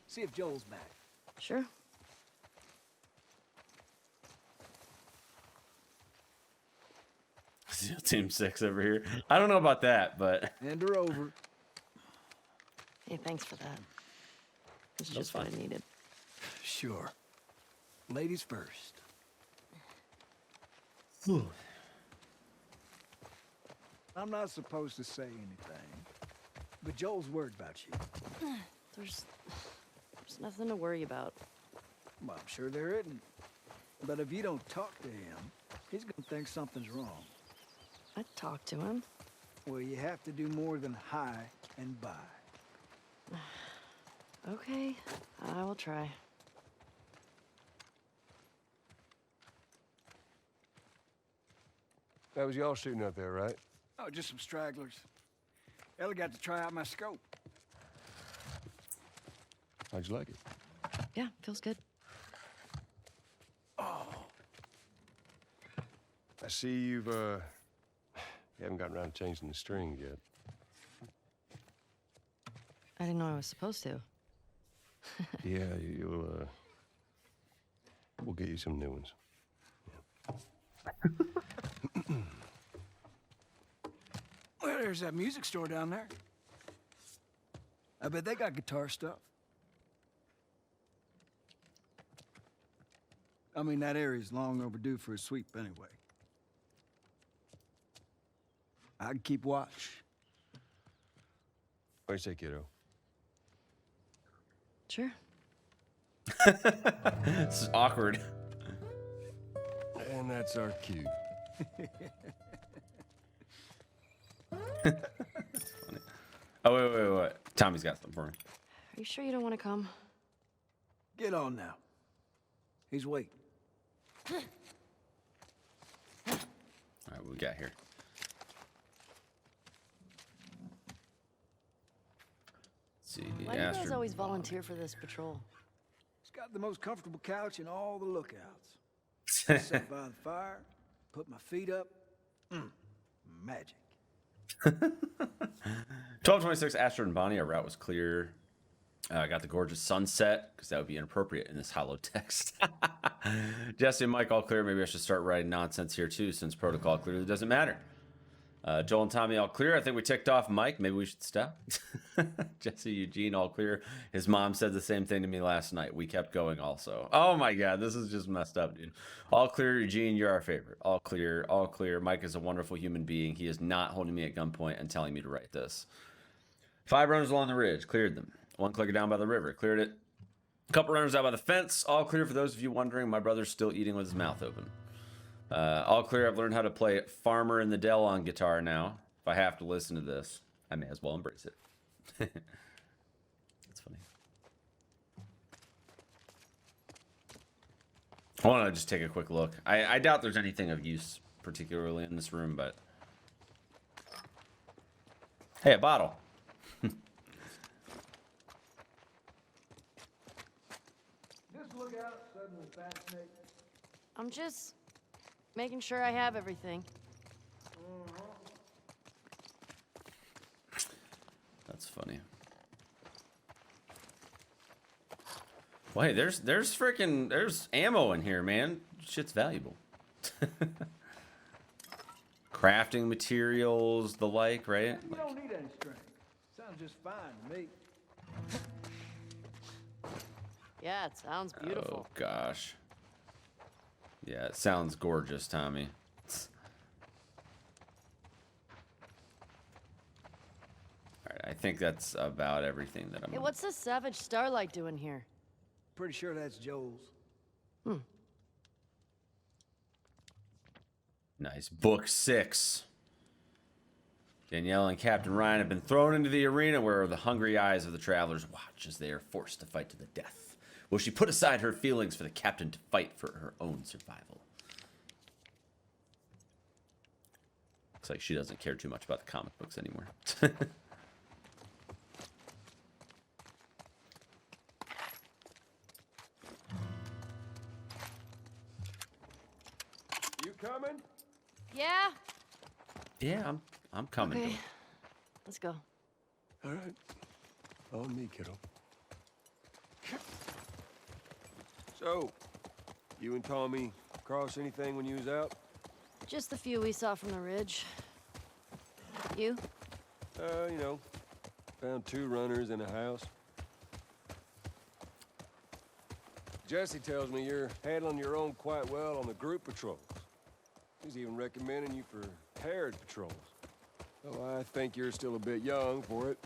See if Joel's back. Sure. SEAL Team 6 over here. I don't know about that, but Hand her over. Hey, thanks for that. It's That's just what I fine. needed. Sure. Ladies first. I'm not supposed to say anything, but Joel's worried about you. There's nothing to worry about. Well, I'm sure there isn't. But if you don't talk to him, he's gonna think something's wrong. I'd talk to him. Well, you have to do more than hi and bye. Okay, I will try. That was y'all shooting up there, right? Oh, just some stragglers. Ellie got to try out my scope. How'd you like it? Yeah, feels good. I see you haven't gotten around to changing the strings yet. I didn't know I was supposed to. Yeah, you'll, we'll get you some new ones. Well, there's that music store down there. I bet they got guitar stuff. I mean, that area's long overdue for a sweep anyway. I can keep watch. What do you say, kiddo? Sure. this is awkward. And that's our cue. Oh, wait. Tommy's got something for me. Are you sure you don't want to come? Get on now. He's waiting. All right, what we got here? Let's see. Why do you guys Astrid- always volunteer for this patrol? He's got the most comfortable couch in all the lookouts. Sit by the fire, put my feet up. Magic. 1226 Astrid and Bonnie, our route was clear. I got the gorgeous sunset, because that would be inappropriate in this hollow text. Jesse and Mike all clear. Maybe I should start writing nonsense here too, since protocol clearly doesn't matter. Joel and Tommy all clear. I think we ticked off Mike. Maybe we should stop. Jesse, Eugene all clear. His mom said the same thing to me last night. We kept going also. Oh my God, this is just messed up, dude. All clear, Eugene, you're our favorite. All clear, all clear. Mike is a wonderful human being. He is not holding me at gunpoint and telling me to write this. 5 runners along the ridge, cleared them. 1 clicker down by the river, cleared it. A couple runners out by the fence, all clear. For those of you wondering, my brother's still eating with his mouth open. All clear. I've learned how to play Farmer in the Dell on guitar now. If I have to listen to this, I may as well embrace it. That's funny. I want to just take a quick look. I doubt there's anything of use particularly in this room, but hey, a bottle. This lookout suddenly fascinating. I'm just making sure I have everything. That's funny. Wait, there's ammo in here, man. Shit's valuable. crafting materials, the like, right? You don't need any string. Sounds just fine to me. Yeah, it sounds beautiful. Oh gosh. Yeah, it sounds gorgeous, Tommy. Alright, I think that's about everything that I'm... Hey, what's this savage starlight doing here? Pretty sure that's Joel's. Nice. Book 6. Danielle and Captain Ryan have been thrown into the arena where the hungry eyes of the travelers watch as they are forced to fight to the death. Will she put aside her feelings for the captain to fight for her own survival? Looks like she doesn't care too much about the comic books anymore. You coming? Yeah? Yeah, I'm coming. Okay. To it. Let's go. All right. On me, kiddo. So, you and Tommy cross anything when you was out? Just the few we saw from the ridge. You? You know, found 2 runners in a house. Jesse tells me you're handling your own quite well on the group patrols. He's even recommending you for paired patrols. Though I think you're still a bit young for it.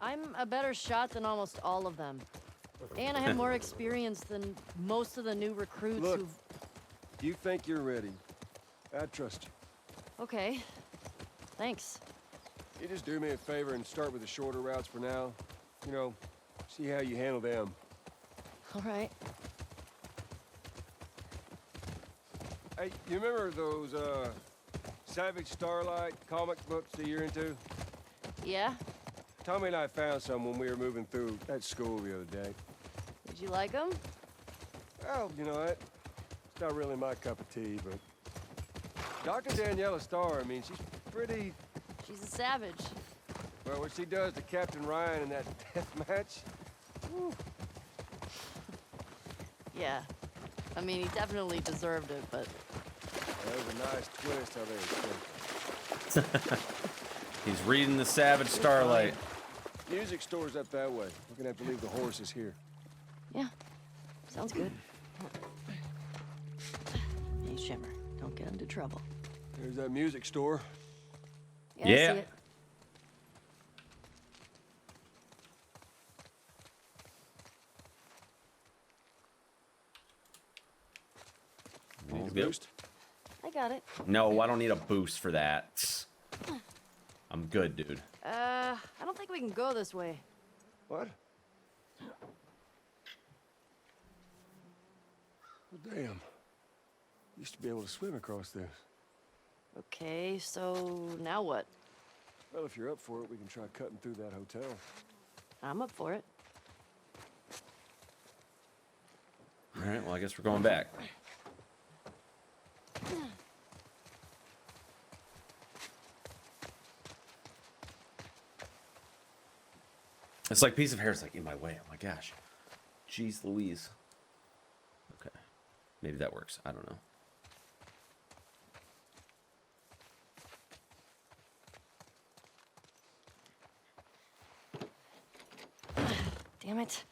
I'm a better shot than almost all of them. And I have more experience than most of the new recruits Look, who've... you think you're ready. I trust you. Okay. Thanks. You just do me a favor and start with the shorter routes for now. You know, see how you handle them. All right. Hey, you remember those, Savage Starlight comic books that you're into? Yeah? Tommy and I found some when we were moving through that school the other day. Did you like them? Well, you know what? It's not really my cup of tea, but... Dr. Daniela Starr, I mean, she's pretty... She's a savage. Well, what she does to Captain Ryan in that death match... Whew. Yeah. I mean, he definitely deserved it, but... That was a nice twist how they explained. He's reading the Savage Starlight. Music store's up that way. We're gonna have to leave the horses here. Yeah. Sounds good. Hey, Shimmer. Don't get into trouble. There's that music store. Yeah. Yeah. I see it. Need a Good. boost? I got it. No, I don't need a boost for that. I'm good, dude. I don't think we can go this way. What? Well, damn. Used to be able to swim across this. Okay, so now what? Well, if you're up for it, we can try cutting through that hotel. I'm up for it. All right, well, I guess we're going back. It's like piece of hair is like in my way. Oh my gosh. Jeez Louise. Okay. Maybe that works. I don't know. Damn it.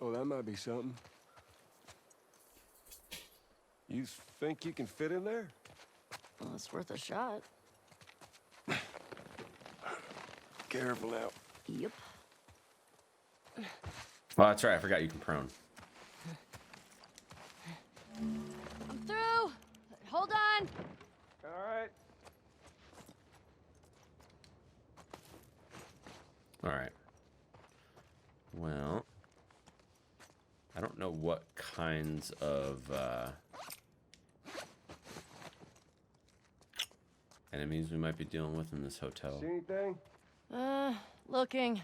Oh, that might be something. You think you can fit in there? Well, it's worth a shot. Careful now. Yep. Oh, that's right. I forgot you can prone. I'm through. Hold on. All right. All right. Well, I don't know what kinds of enemies we might be dealing with in this hotel. See anything? Looking.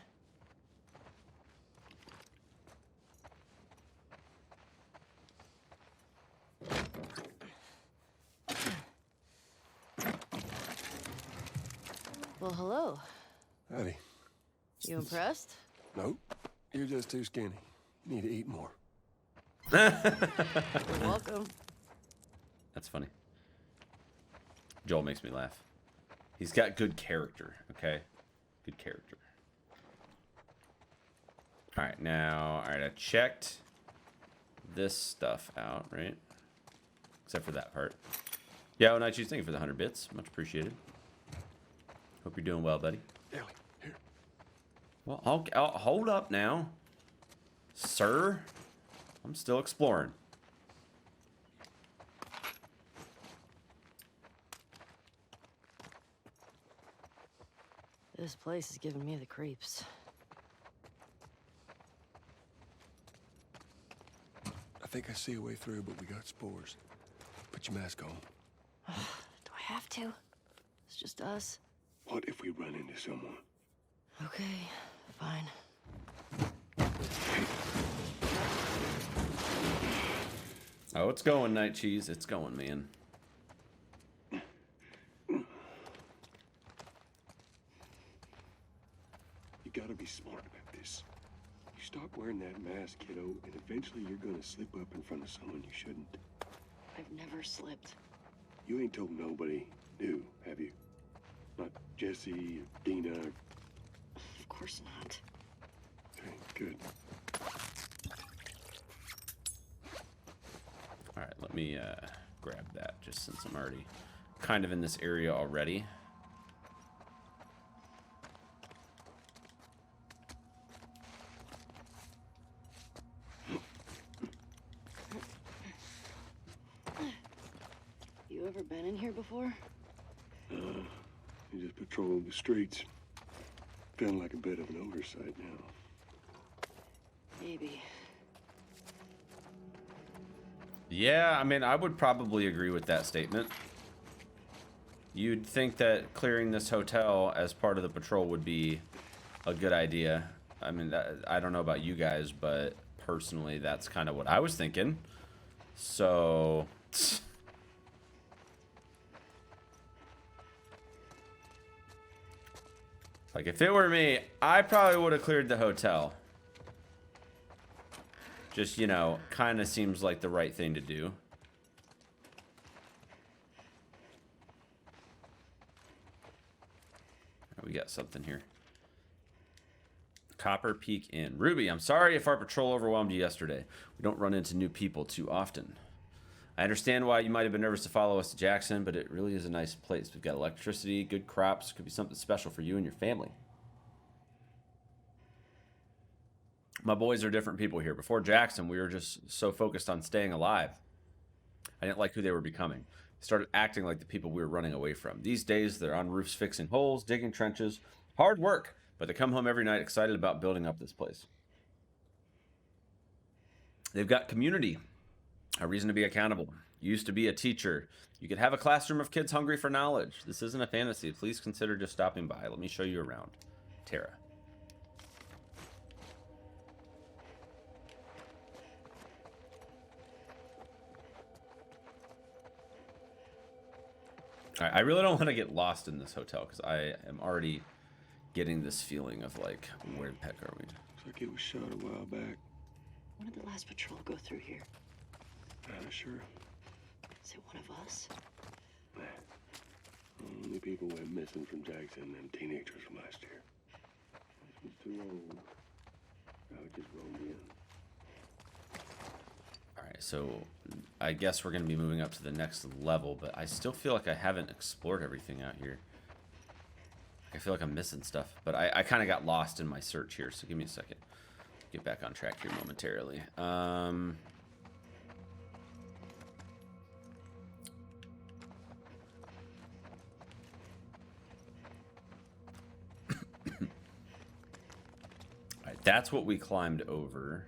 Well, hello. Howdy. You impressed? Nope. You're just too skinny. You need to eat more. You're welcome. That's funny. Joel makes me laugh. He's got good character, okay? Good character. Alright, now, alright, I checked this stuff out, right? Except for that part. Yeah, well, Night Cheese, thank you for the 100 bits. Much appreciated. Hope you're doing well, buddy. Ellie, here. Well, I'll hold up now. Sir, I'm still exploring. This place is giving me the creeps. I think I see a way through, but we got spores. Put your mask on. Do I have to? It's just us. What if we run into someone? Okay, fine. Oh, it's going, Night Cheese. It's going, man. You gotta be smart about this. You stop wearing that mask, kiddo, and eventually you're gonna slip up in front of someone you shouldn't. I've never slipped. You ain't told nobody new, have you? Not Jesse, or Dina, or... Of course not. Okay, good. Alright, let me grab that, just since I'm already kind of in this area already. You ever been in here before? You just patrol the streets. Feeling like a bit of an oversight now. Maybe. Yeah, I mean, I would probably agree with that statement. You'd think that clearing this hotel as part of the patrol would be a good idea. I mean, I don't know about you guys, but personally, that's kind of what I was thinking. So... like, if it were me, I probably would have cleared the hotel. Just, you know, kind of seems like the right thing to do. We got something here. Copper Peak Inn. Ruby, I'm sorry if our patrol overwhelmed you yesterday. We don't run into new people too often. I understand why you might have been nervous to follow us to Jackson, but it really is a nice place. We've got electricity, good crops. Could be something special for you and your family. My boys are different people here. Before Jackson, we were just so focused on staying alive. I didn't like who they were becoming. They started acting like the people we were running away from. These days, they're on roofs fixing holes, digging trenches. Hard work, but they come home every night excited about building up this place. They've got community, a reason to be accountable. You used to be a teacher. You could have a classroom of kids hungry for knowledge. This isn't a fantasy. Please consider just stopping by. Let me show you around. Tara. All right, I really don't want to get lost in this hotel because I am already getting this feeling of like, where the heck are we? Looks like it was shot a while back. When did the last patrol go through here? Not sure. Is it one of us? Nah. Only people went missing from Jackson, them teenagers from last year. This was too old. I would just roll me in. All right, so I guess we're going to be moving up to the next level, but I still feel like I haven't explored everything out here. I feel like I'm missing stuff, but I kind of got lost in my search here, so give me a second. Get back on track here momentarily. Alright, that's what we climbed over.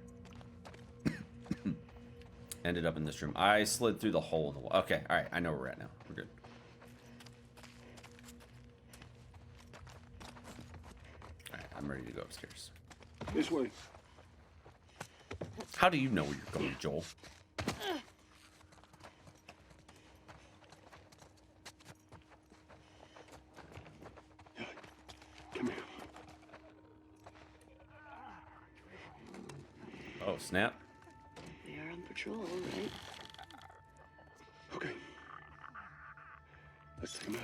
Ended up in this room. I slid through the hole in the wall. Okay, alright, I know where we're at now. We're good. Alright, I'm ready to go upstairs. This way. How do you know where you're going, Joel? Come here. Oh, snap. They are on patrol, right? Okay. Let's take them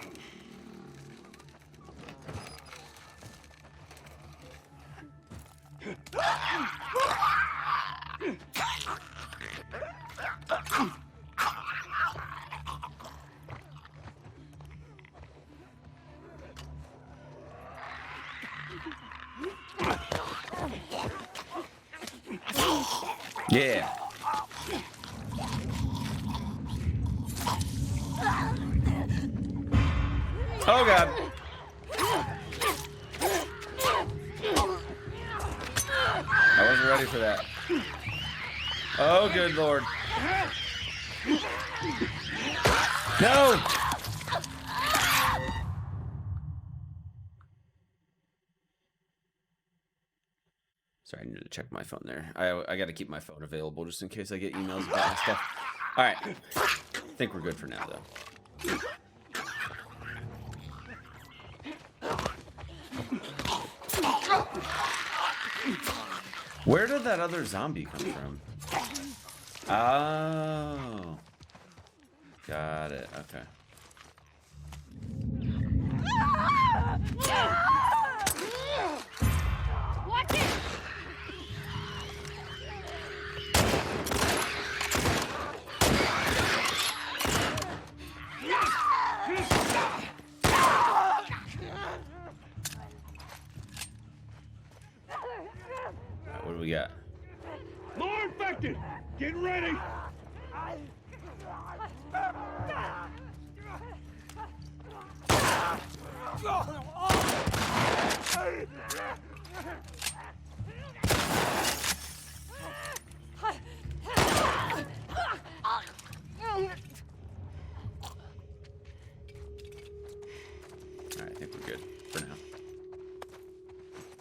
Yeah. Oh god. I wasn't ready for that. Oh good lord. No! Sorry, I need to check my phone there. I got to keep my phone available just in case I get emails about stuff. All right. I think we're good for now, though. Where did that other zombie come from? Oh. Got it. Okay. Watch it! What do we got? More infected! Get ready! Alright, I think we're good for now.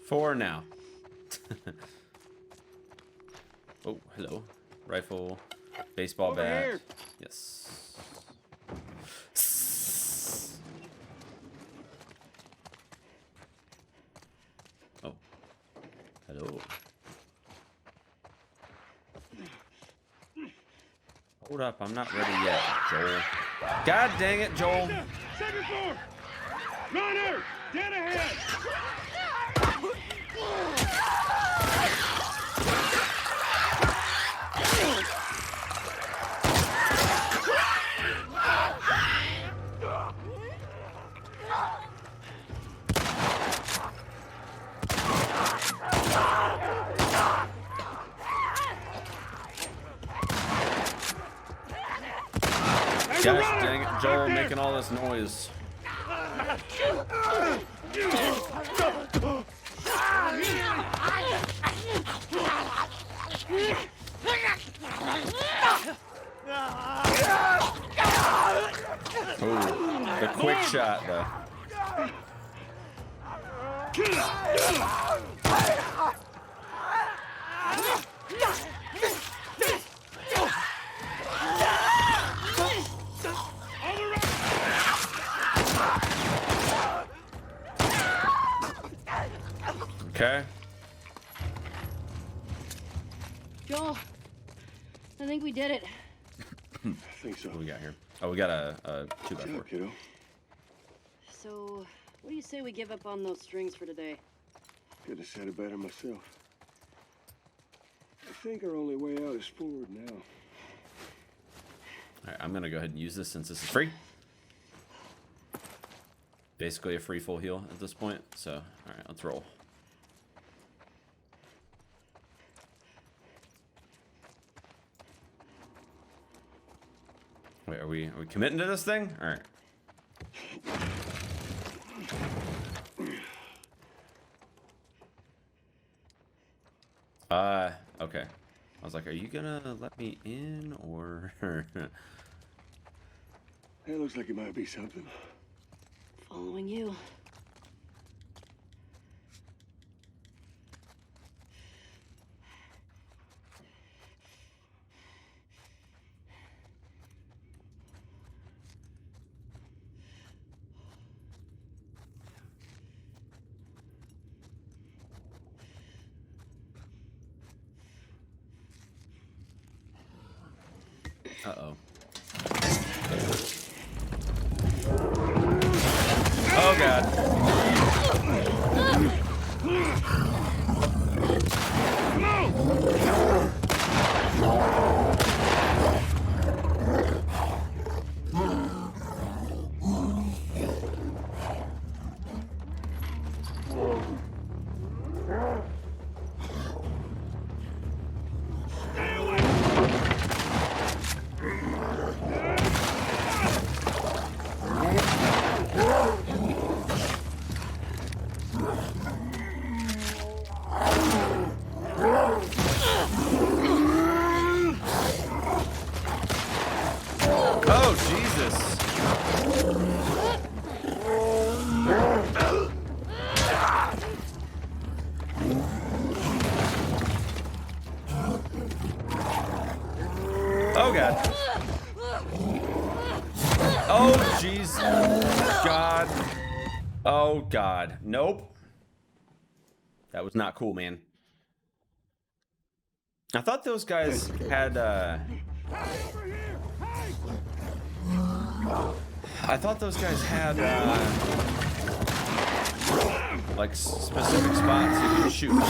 For now. Oh, hello. Rifle, baseball Over bat. here. Yes. Oh. Hello. Hold up, I'm not ready yet, Joel. God dang it, Joel. Second floor! Runner! Dead ahead! Gosh dang it, Joel making all this noise. Oh, the quick shot though. Okay. Joel, I think we did it. I think so. What do we got here? Oh, we got a 2x4. Kiddo. So, what do you say we give up on those strings for today? Could have said it better myself. I think our only way out is forward now. Alright, I'm gonna go ahead and use this since this is free. Basically a free full heal at this point. So, alright, let's roll. Wait, are we committing to this thing? Alright. Okay. I was like, are you gonna let me in or That looks like it might be something. Following you. Uh-oh. Oh god. Oh God, nope. That was not cool, man. I thought those guys had. I thought those guys had like specific spots you could shoot.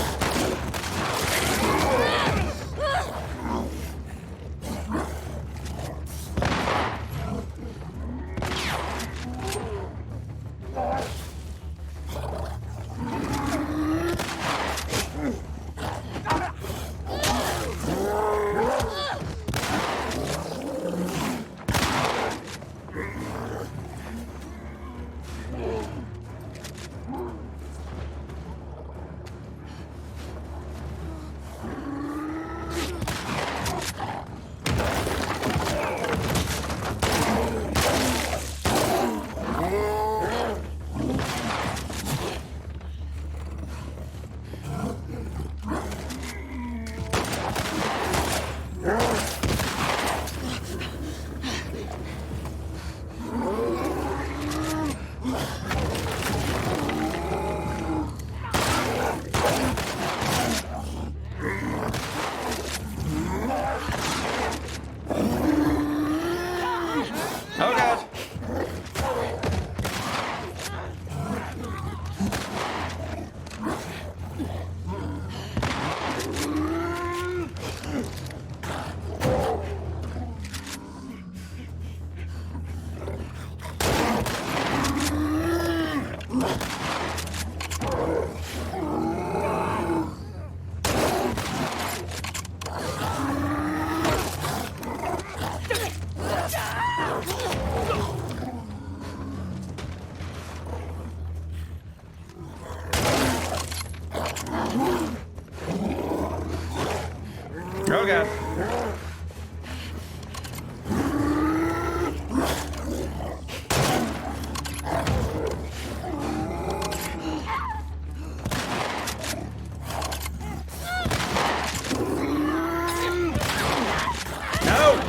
Oh God. No!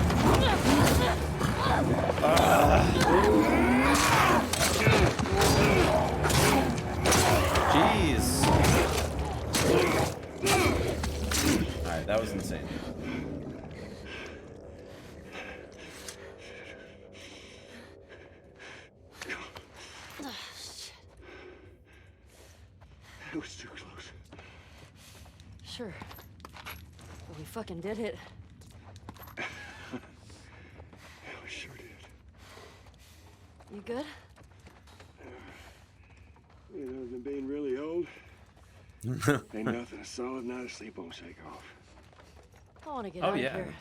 Jeez. Alright, that was insane. It was too close. Sure. But we fucking did it. We sure did. You good? You know, than being really old. Ain't nothing a solid night of sleep won't shake off. I want to get Oh out yeah. of here.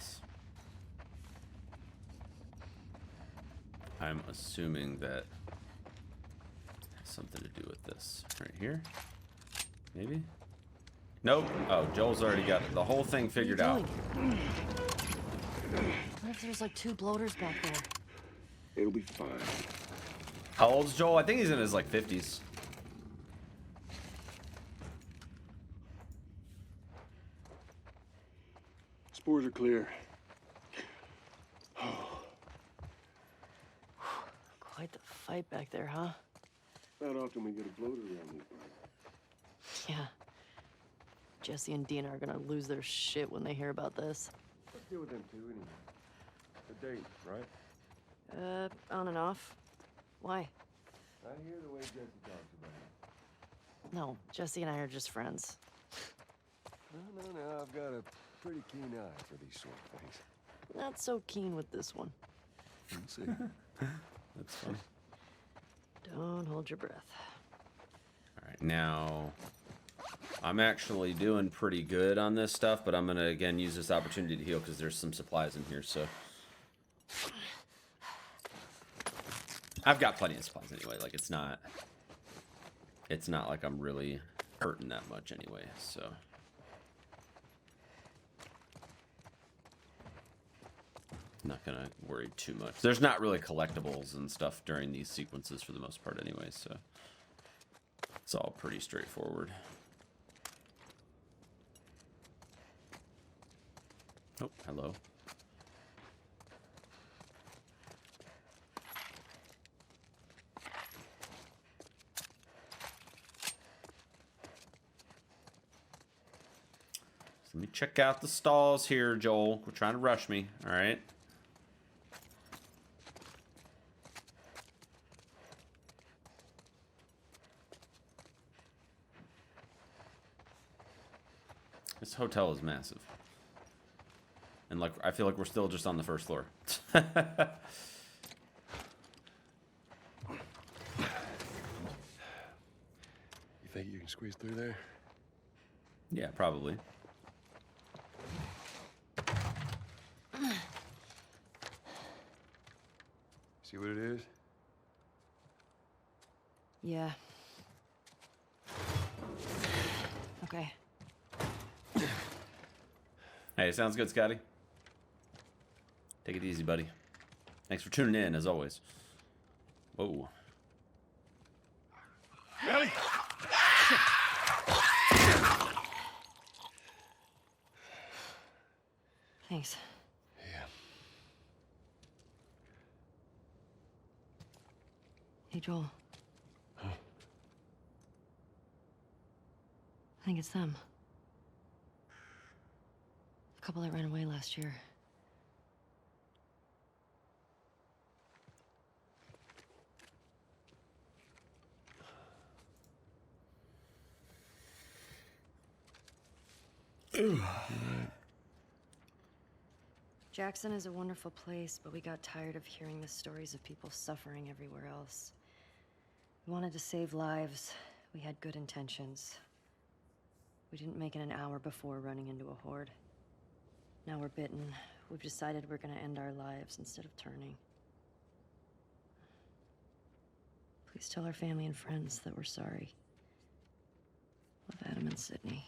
I'm assuming that has something to do with this right here. Maybe? Nope. Oh, Joel's already got the whole thing figured out. What if there's like 2 bloaters back there? It'll be fine. How old's Joel? I think he's in his like 50s. Spores are clear. Quite the fight back there, huh? Not often we get a bloater around these parts. Yeah. Jesse and Dina are gonna lose their shit when they hear about this. Let's deal with them two anyway. A date, right? On and off. Why? I hear the way Jesse talks about it. No, Jesse and I are just friends. No, I've got a pretty keen eye for these sort of things. Not so keen with this one. We'll see. That's funny. Don't hold your breath. All right, now I'm actually doing pretty good on this stuff, but I'm gonna again use this opportunity to heal because there's some supplies in here. So I've got plenty of supplies anyway. Like it's not like I'm really hurting that much anyway. So. Not gonna worry too much. There's not really collectibles and stuff during these sequences for the most part anyway, so it's all pretty straightforward. Oh, hello. Let me check out the stalls here, Joel. We're trying to rush me. All right. This hotel is massive. And like, I feel like we're still just on the first floor. You think you can squeeze through there? Yeah, probably. See what it is? Yeah. Okay. Hey, sounds good, Scotty. Take it easy, buddy. Thanks for tuning in, as always. Whoa. Ellie! Thanks. Yeah. Hey, Joel. Huh? I think it's them. The couple that ran away last year. Jackson is a wonderful place, but we got tired of hearing the stories of people suffering everywhere else. We wanted to save lives. We had good intentions. We didn't make it an hour before running into a horde. Now we're bitten. We've decided we're gonna end our lives instead of turning. Please tell our family and friends that we're sorry. Love, Adam and Sydney.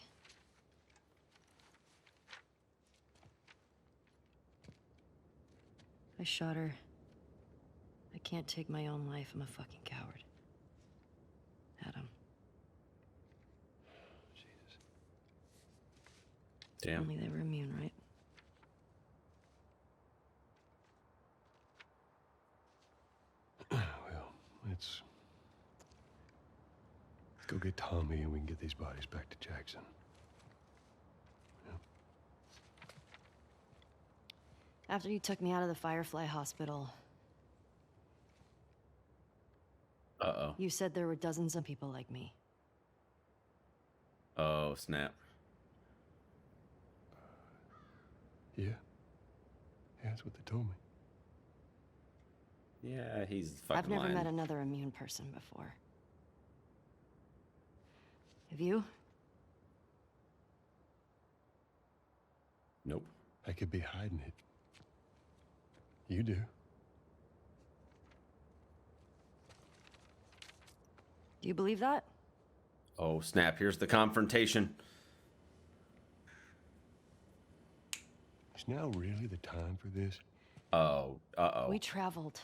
I shot her. I can't take my own life. I'm a fucking coward. Adam. Jesus. Damn. Only they were immune, right? Well, let's go get Tommy and we can get these bodies back to Jackson. After you took me out of the Firefly Hospital, Uh-oh. you said there were dozens of people like me. Oh, snap. Yeah. Yeah, that's what they told me. Yeah, he's fucking I've never lying. met another immune person before. Have you? Nope. I could be hiding it. You do. Do you believe that? Oh, snap. Here's the confrontation. Is now really the time for this? Oh, uh-oh. We traveled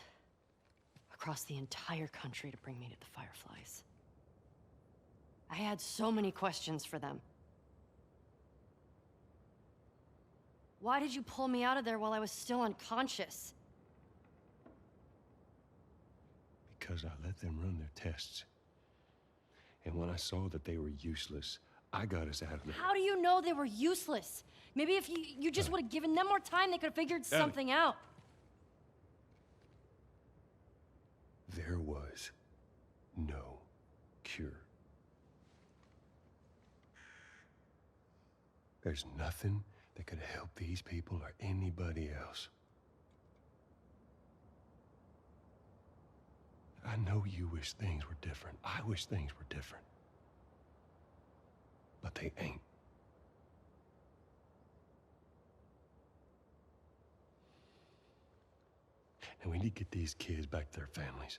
across the entire country to bring me to the Fireflies. I had so many questions for them. Why did you pull me out of there while I was still unconscious? Because I let them run their tests. And when I saw that they were useless, I got us out of there. How do you know they were useless? Maybe if you just would have given them more time, they could have figured something out. There was no cure. There's nothing that could help these people or anybody else. I know you wish things were different. I wish things were different. But they ain't. And we need to get these kids back to their families.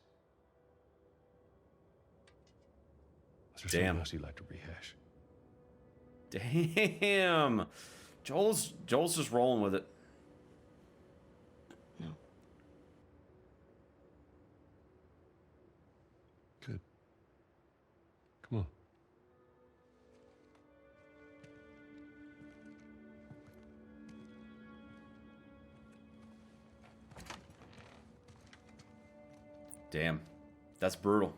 Is there something else you'd like to rehash? Damn. Joel's just rolling with it. No. Good. Come on. Damn. That's brutal.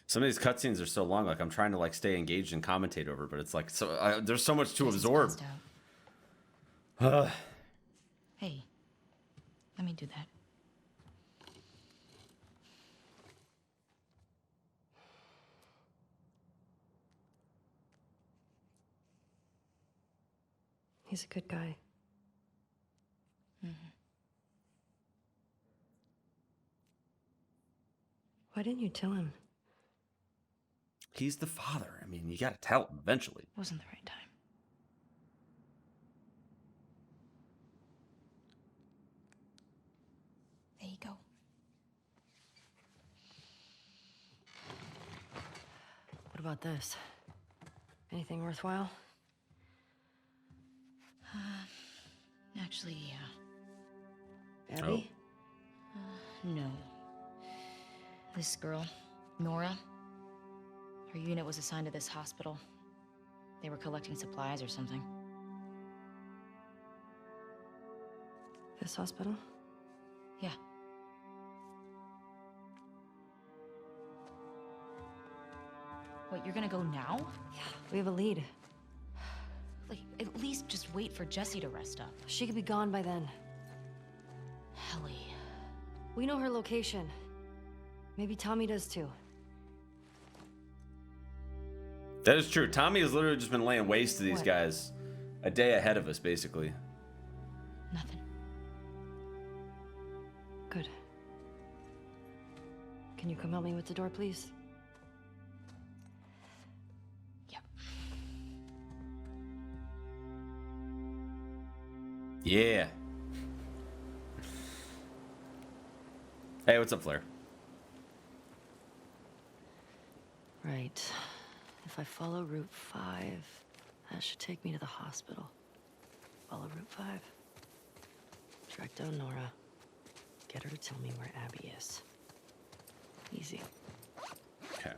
Some of these cutscenes are so long, like I'm trying to like stay engaged and commentate over, but it's like there's so much to absorb. Hey, let me do that. He's a good guy. Why didn't you tell him? He's the father. I mean, you got to tell him eventually. Wasn't the right time. There you go. What about this? Anything worthwhile? Actually, yeah. Abby? No. This girl, Nora, her unit was assigned to this hospital. They were collecting supplies or something. This hospital? Yeah. What, you're gonna go now? Yeah, we have a lead. Like, at least just wait for Jessie to rest up. She could be gone by then. Ellie. We know her location. Maybe Tommy does too. That is true. Tommy has literally just been laying waste to these What? guys a day ahead of us, basically. Nothing. Good. Can you come help me with the door, please? Yep. Yeah. Hey, what's up, Flair? Right. If I follow Route 5, that should take me to the hospital. Follow Route 5. Track down Nora. Get her to tell me where Abby is. Easy. Okay.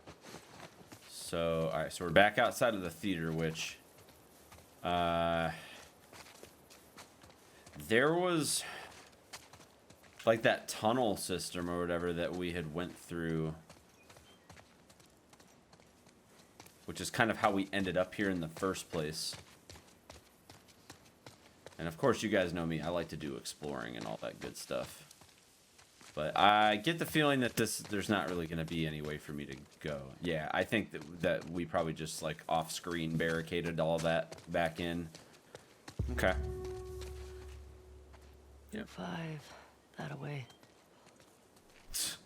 So, all right. So we're back outside of the theater, which, there was like that tunnel system or whatever that we had went through, which is kind of how we ended up here in the first place. And of course, you guys know me. I like to do exploring and all that good stuff. But I get the feeling that there's not really going to be any way for me to go. Yeah, I think that we probably just like off-screen barricaded all that back in. Okay. Route 5. That away. That's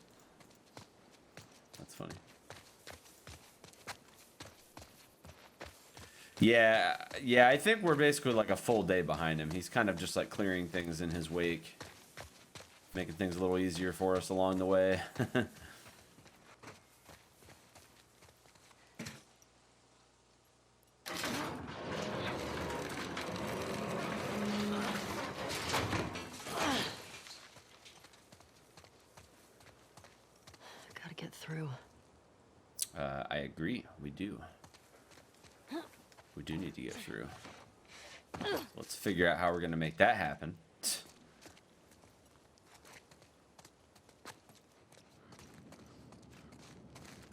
funny. Yeah, I think we're basically like a full day behind him. He's kind of just like clearing things in his wake, making things a little easier for us along the way. Gotta get through. I agree. We do. We do need to get through. Let's figure out how we're going to make that happen.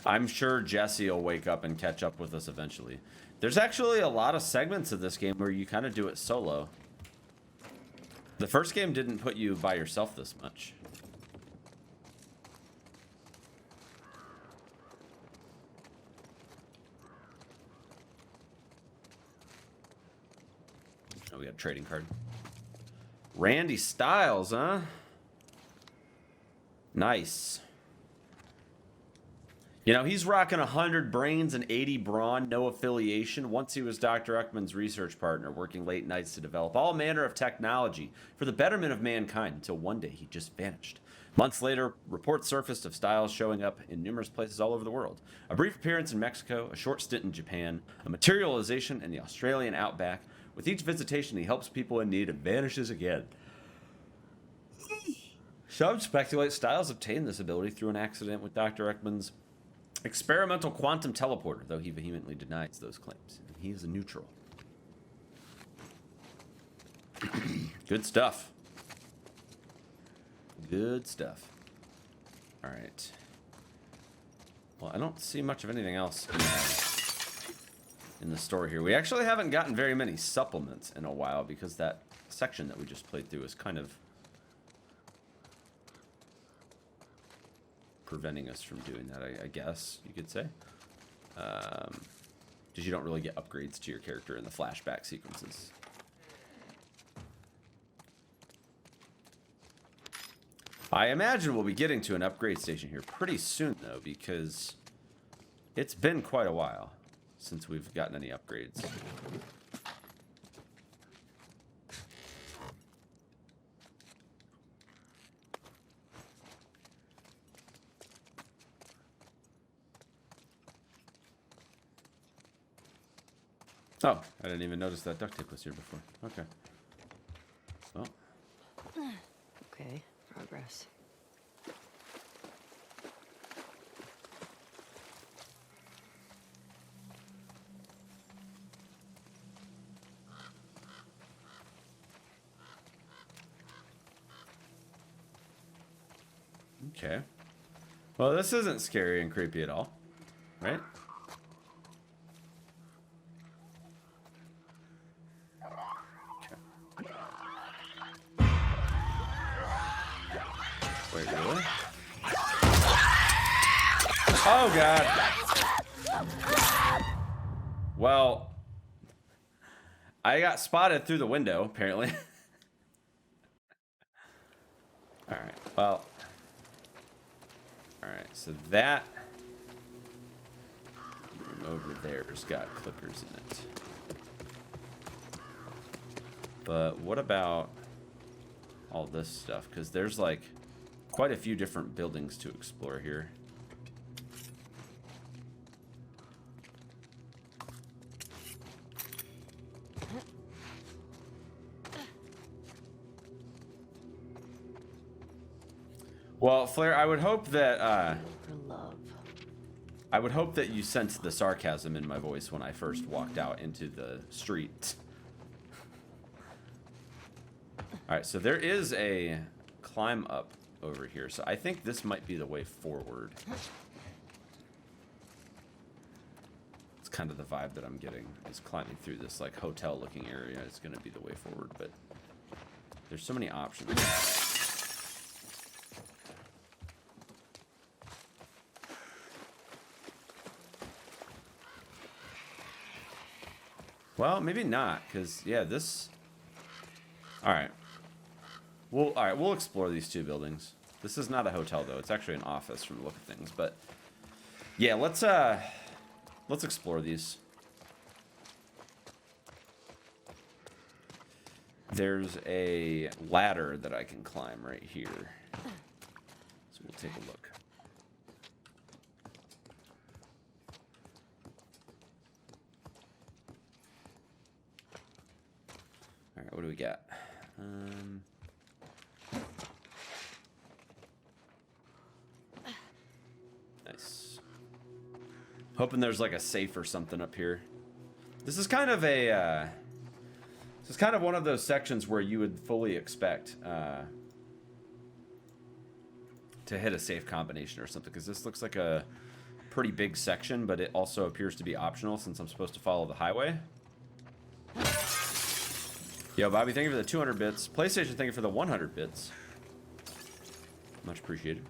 I'm sure Jessie will wake up and catch up with us eventually. There's actually a lot of segments of this game where you kind of do it solo. The first game didn't put you by yourself this much. Oh, we got a trading card. Randy Styles, huh? Nice. You know, he's rocking 100 brains and 80 brawn, no affiliation. Once he was Dr. Eckman's research partner, working late nights to develop all manner of technology for the betterment of mankind, until one day he just vanished. Months later, reports surfaced of Styles showing up in numerous places all over the world. A brief appearance in Mexico, a short stint in Japan, a materialization in the Australian outback. With each visitation, he helps people in need and vanishes again. Some speculate Styles obtained this ability through an accident with Dr. Eckman's experimental quantum teleporter, though he vehemently denies those claims. He is a neutral. Good stuff. Good stuff. All right. Well, I don't see much of anything else in the store here. We actually haven't gotten very many supplements in a while because that section that we just played through is kind of preventing us from doing that, I guess you could say. Because you don't really get upgrades to your character in the flashback sequences. I imagine we'll be getting to an upgrade station here pretty soon, though, because it's been quite a while since we've gotten any upgrades. Oh, I didn't even notice that duct tape was here before. Okay. Well. Okay, progress. Okay. Well, this isn't scary and creepy at all, right? Wait, really? Oh, God. Well, I got spotted through the window, apparently. Alright, well. Alright, so that room over there's got clickers in it. But what about all this stuff? Because there's like quite a few different buildings to explore here. Well, Flair, I would hope that For love. I would hope that you sensed the sarcasm in my voice when I first walked out into the street. All right, so there is a climb up over here, so I think this might be the way forward. It's kind of the vibe that I'm getting, is climbing through this like hotel-looking area is going to be the way forward, but there's so many options. Well, maybe not, because yeah, this. All right. We'll explore these two buildings. This is not a hotel though; it's actually an office from the look of things. But yeah, let's explore these. There's a ladder that I can climb right here, so we'll take a look. All right, what do we got? Nice. Hoping there's like a safe or something up here. This is kind of a. This is kind of one of those sections where you would fully expect to hit a safe combination or something, because this looks like a pretty big section, but it also appears to be optional since I'm supposed to follow the highway. Yo, Bobby, thank you for the 200 bits. PlayStation, thank you for the 100 bits. Much appreciated.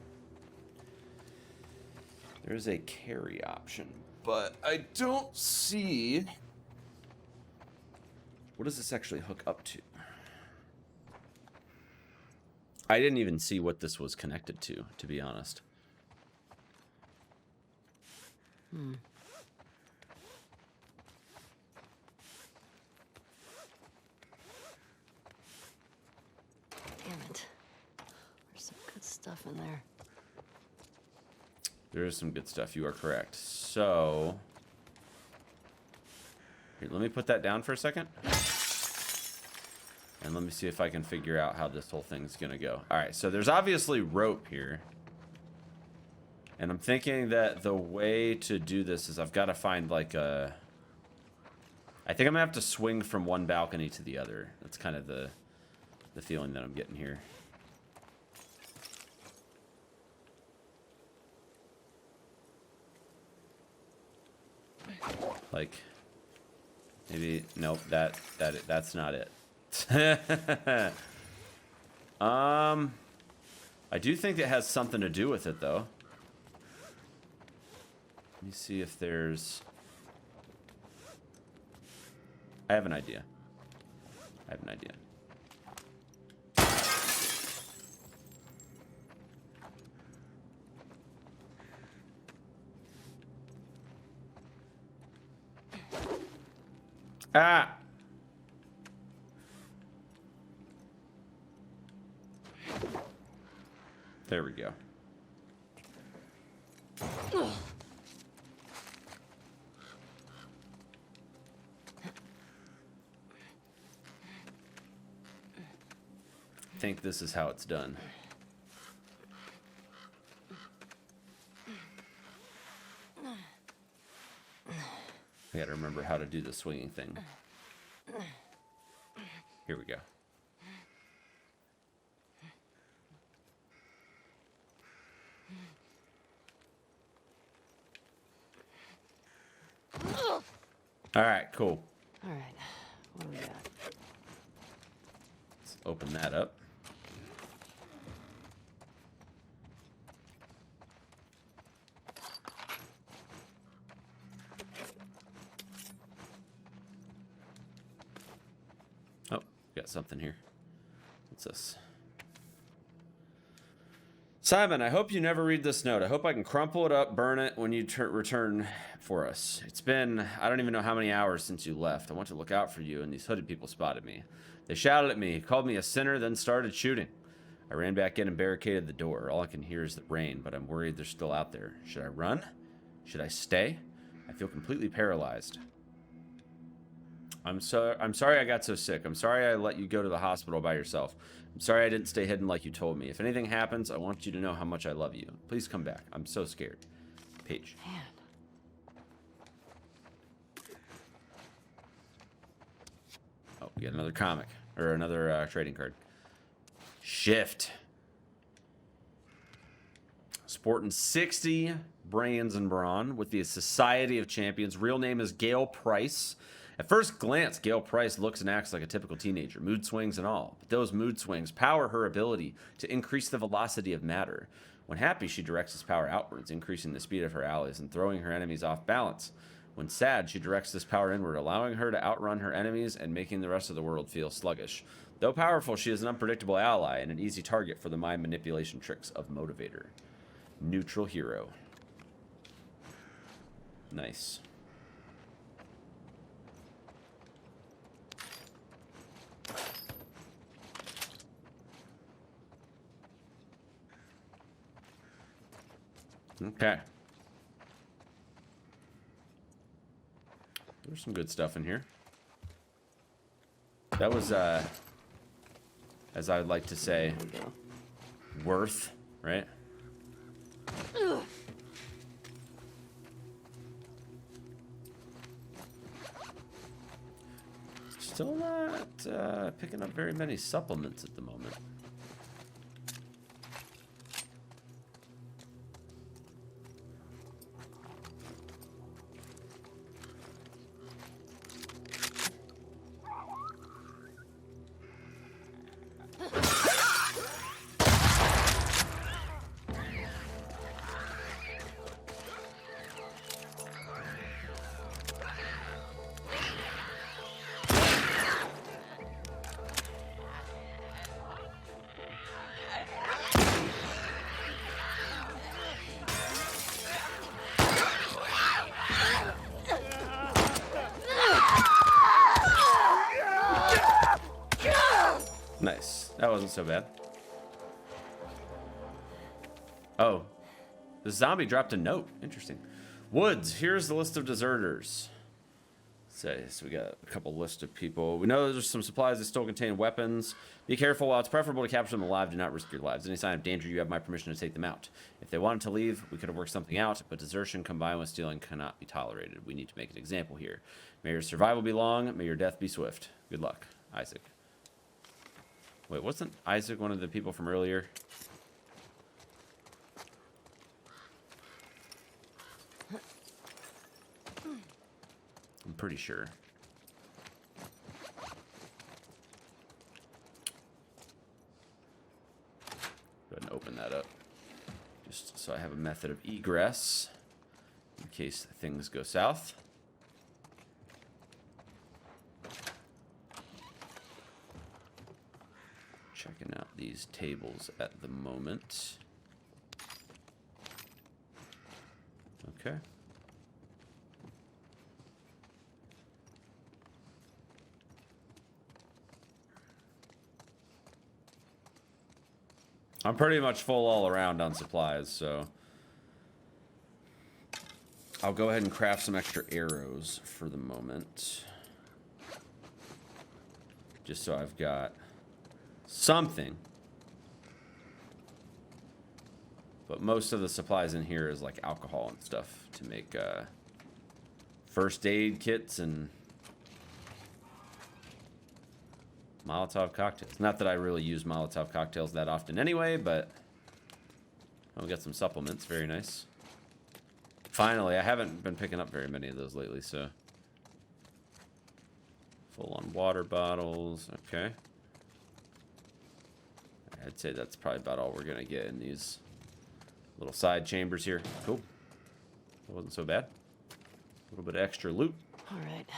There's a carry option, but I don't see... What does this actually hook up to? I didn't even see what this was connected to be honest. Damn it. There's some good stuff in there. There is some good stuff, you are correct. So... Here, let me put that down for a second. And let me see if I can figure out how this whole thing's gonna go. Alright, so there's obviously rope here. And I'm thinking that the way to do this is I've got to find like a... I think I'm gonna have to swing from one balcony to the other. That's kind of the feeling that I'm getting here. Like, maybe nope. That's not it. I do think it has something to do with it, though. Let me see if there's... I have an idea. Ah! There we go. I think this is how it's done. I gotta remember how to do the swinging thing. Here we go. All right, cool. All right, what do we got? Let's open that up. Oh, got something here. What's this? Simon, I hope you never read this note. I hope I can crumple it up, burn it when you return for us. It's been, I don't even know how many hours since you left. I went to look out for you, and these hooded people spotted me. They shouted at me, called me a sinner, then started shooting. I ran back in and barricaded the door. All I can hear is the rain, but I'm worried they're still out there. Should I run? Should I stay? I feel completely paralyzed. I'm sorry I got so sick. I'm sorry I let you go to the hospital by yourself. I'm sorry I didn't stay hidden like you told me. If anything happens, I want you to know how much I love you. Please come back. I'm so scared. Paige. Man. Oh, we got another comic. Or another trading card. Shift. Sporting 60 brains and brawn with the Society of Champions. Real name is Gail Price. At first glance, Gail Price looks and acts like a typical teenager, mood swings and all. But those mood swings power her ability to increase the velocity of matter. When happy, she directs this power outwards, increasing the speed of her allies and throwing her enemies off balance. When sad, she directs this power inward, allowing her to outrun her enemies and making the rest of the world feel sluggish. Though powerful, she is an unpredictable ally and an easy target for the mind manipulation tricks of Motivator. Neutral hero. Nice. Okay. There's some good stuff in here. That was, as I'd like to say, worth, right? Still not picking up very many supplements at the moment. Nice. That wasn't so bad. Oh. The zombie dropped a note. Interesting. Woods, here's the list of deserters. So we got a couple lists of people. We know there's some supplies that still contain weapons. Be careful. While it's preferable to capture them alive, do not risk your lives. Any sign of danger, you have my permission to take them out. If they wanted to leave, we could have worked something out, but desertion combined with stealing cannot be tolerated. We need to make an example here. May your survival be long. May your death be swift. Good luck, Isaac. Wait, wasn't Isaac one of the people from earlier? I'm pretty sure. Go ahead and open that up. Just so I have a method of egress in case things go south. Checking out these tables at the moment. Okay. I'm pretty much full all around on supplies, so I'll go ahead and craft some extra arrows for the moment. Just so I've got something. But most of the supplies in here is like alcohol and stuff to make first aid kits and Molotov cocktails. Not that I really use Molotov cocktails that often anyway, but oh, we got some supplements. Very nice. Finally, I haven't been picking up very many of those lately, so. Full on water bottles. Okay. I'd say that's probably about all we're going to get in these little side chambers here. Cool. That wasn't so bad. A little bit of extra loot. All right.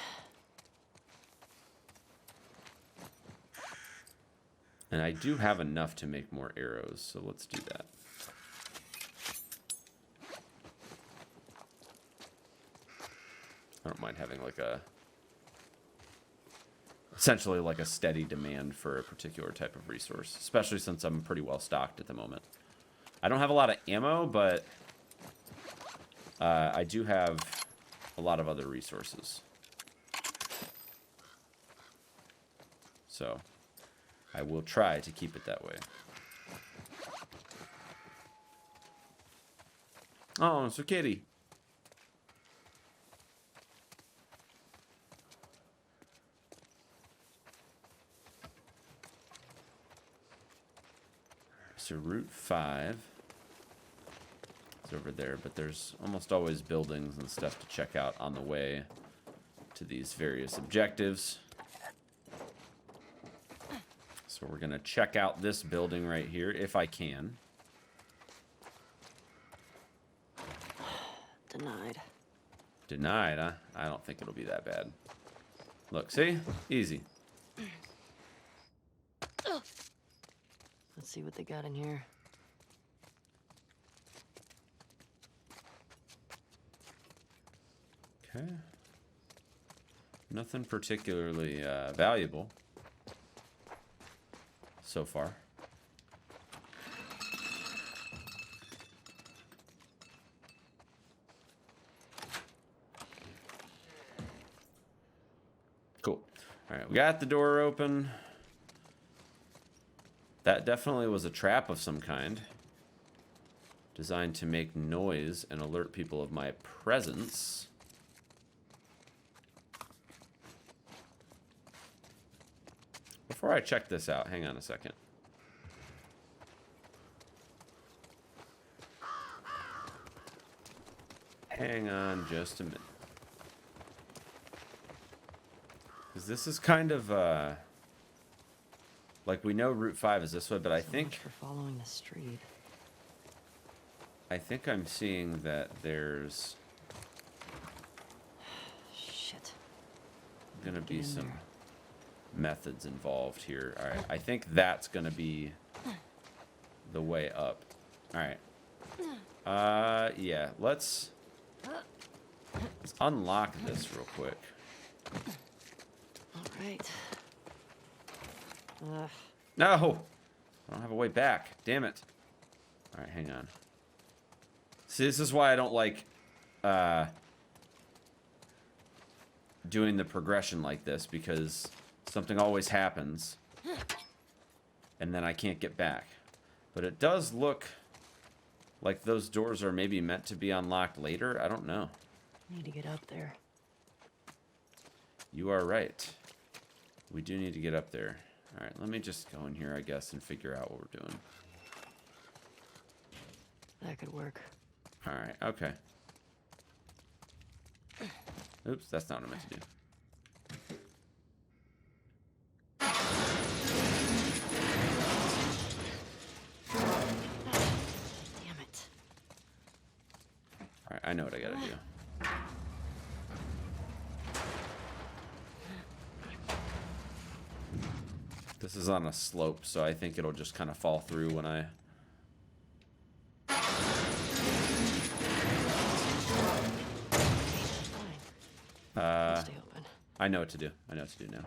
And I do have enough to make more arrows, so let's do that. I don't mind having like a... essentially like a steady demand for a particular type of resource, especially since I'm pretty well stocked at the moment. I don't have a lot of ammo, but I do have a lot of other resources. So I will try to keep it that way. Oh, it's a kitty. So Route 5 is over there, but there's almost always buildings and stuff to check out on the way to these various objectives. So we're going to check out this building right here, if I can. Denied. Denied, huh? I don't think it'll be that bad. Look, see? Easy. Let's see what they got in here. Okay. Nothing particularly valuable so far. Cool. All right, we got the door open. That definitely was a trap of some kind. Designed to make noise and alert people of my presence. Before I check this out, hang on a second. Hang on just a minute. Because this is kind of, like we know Route 5 is this way, but I think... for following the street. I think I'm seeing that there's... Shit. Gonna be some methods involved here. All right, I think that's gonna be the way up. All right. Yeah, let's unlock this real quick. All right. No! I don't have a way back. Damn it. All right, hang on. See, this is why I don't like doing the progression like this, because something always happens and then I can't get back. But it does look like those doors are maybe meant to be unlocked later. I don't know. Need to get up there. You are right. We do need to get up there. All right, let me just go in here, I guess, and figure out what we're doing. That could work. All right, okay. Oops, that's not what I meant to do. Damn it. Alright, I know what I gotta do. This is on a slope, so I think it'll just kind of fall through when I... Stay open. I know what to do. I know what to do now.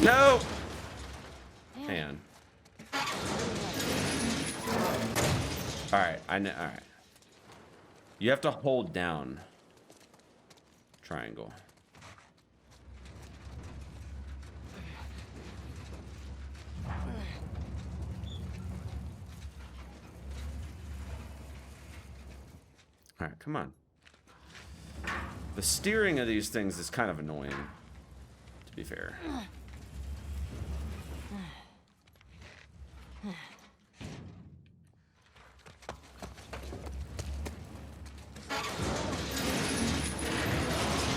No! Man. Alright, I know. Alright. You have to hold down triangle. Alright, come on. The steering of these things is kind of annoying, to be fair.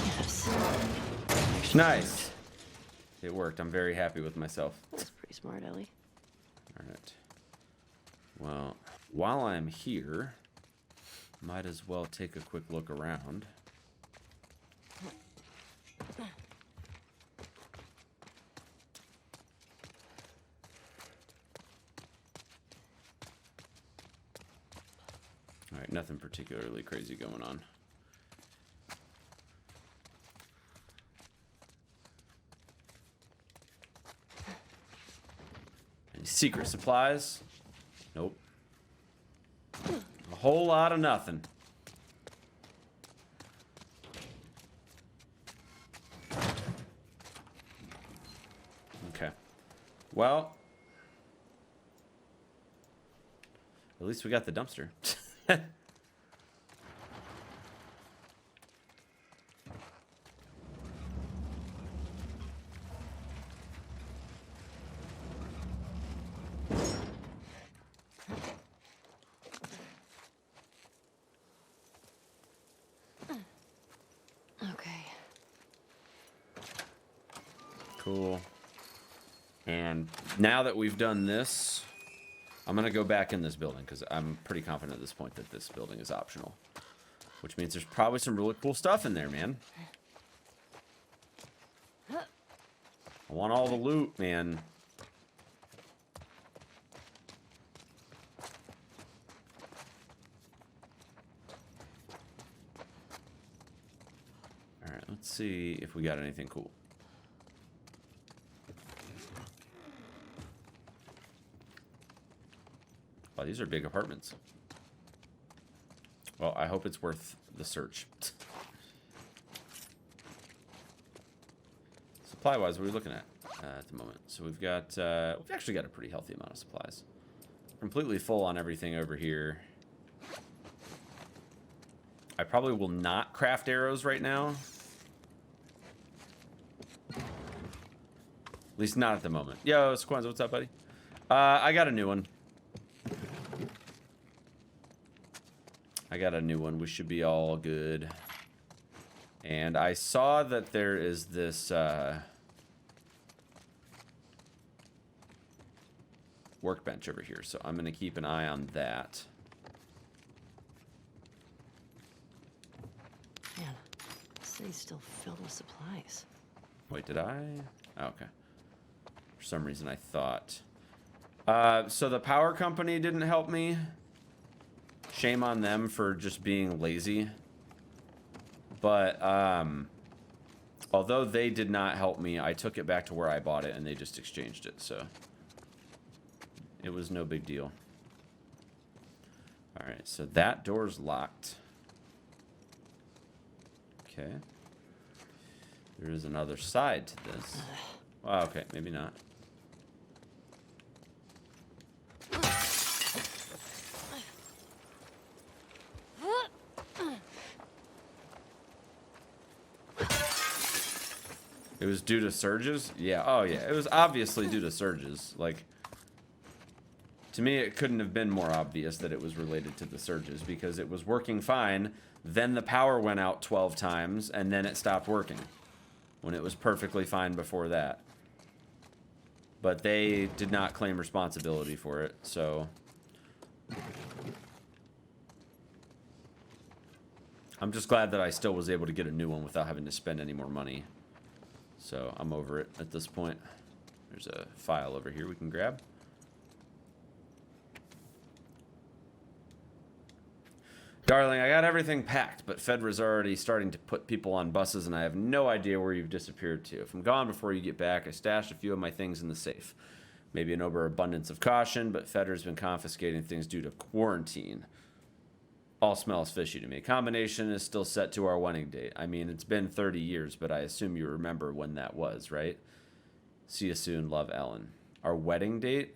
Yes. Nice. It worked. I'm very happy with myself. That's pretty smart, Ellie. Alright. Well, while I'm here, might as well take a quick look around. Alright, nothing particularly crazy going on. Any secret supplies? Nope. A whole lot of nothing. Okay. Well, at least we got the dumpster. Okay. Cool. And now that we've done this, I'm going to go back in this building because I'm pretty confident at this point that this building is optional. Which means there's probably some really cool stuff in there, man. I want all the loot, man. Alright, let's see if we got anything cool. Wow, these are big apartments. Well, I hope it's worth the search. Supply-wise, what are we looking at the moment? So we've got, we've actually got a pretty healthy amount of supplies. Completely full on everything over here. I probably will not craft arrows right now. At least not at the moment. Yo, Squanza, what's up, buddy? I got a new one. We should be all good. And I saw that there is this workbench over here, so I'm going to keep an eye on that. Man, the city's still filled with supplies. Wait, did I? Oh, okay. For some reason I thought. So the power company didn't help me. Shame on them for just being lazy. But, although they did not help me, I took it back to where I bought it and they just exchanged it, so. It was no big deal. Alright, so that door's locked. Okay. There is another side to this. Well, okay, maybe not. It was due to surges? Yeah, oh yeah, it was obviously due to surges. Like, to me, it couldn't have been more obvious that it was related to the surges because it was working fine, then the power went out 12 times, and then it stopped working when it was perfectly fine before that. But they did not claim responsibility for it, so... I'm just glad that I still was able to get a new one without having to spend any more money. So I'm over it at this point. There's a file over here we can grab. Darling, I got everything packed, but Fedra's already starting to put people on buses, and I have no idea where you've disappeared to. If I'm gone before you get back, I stashed a few of my things in the safe. Maybe an overabundance of caution, but Fedra's been confiscating things due to quarantine. All smells fishy to me. Combination is still set to our wedding date. I mean, it's been 30 years, but I assume you remember when that was, right? See you soon. Love, Ellen. Our wedding date?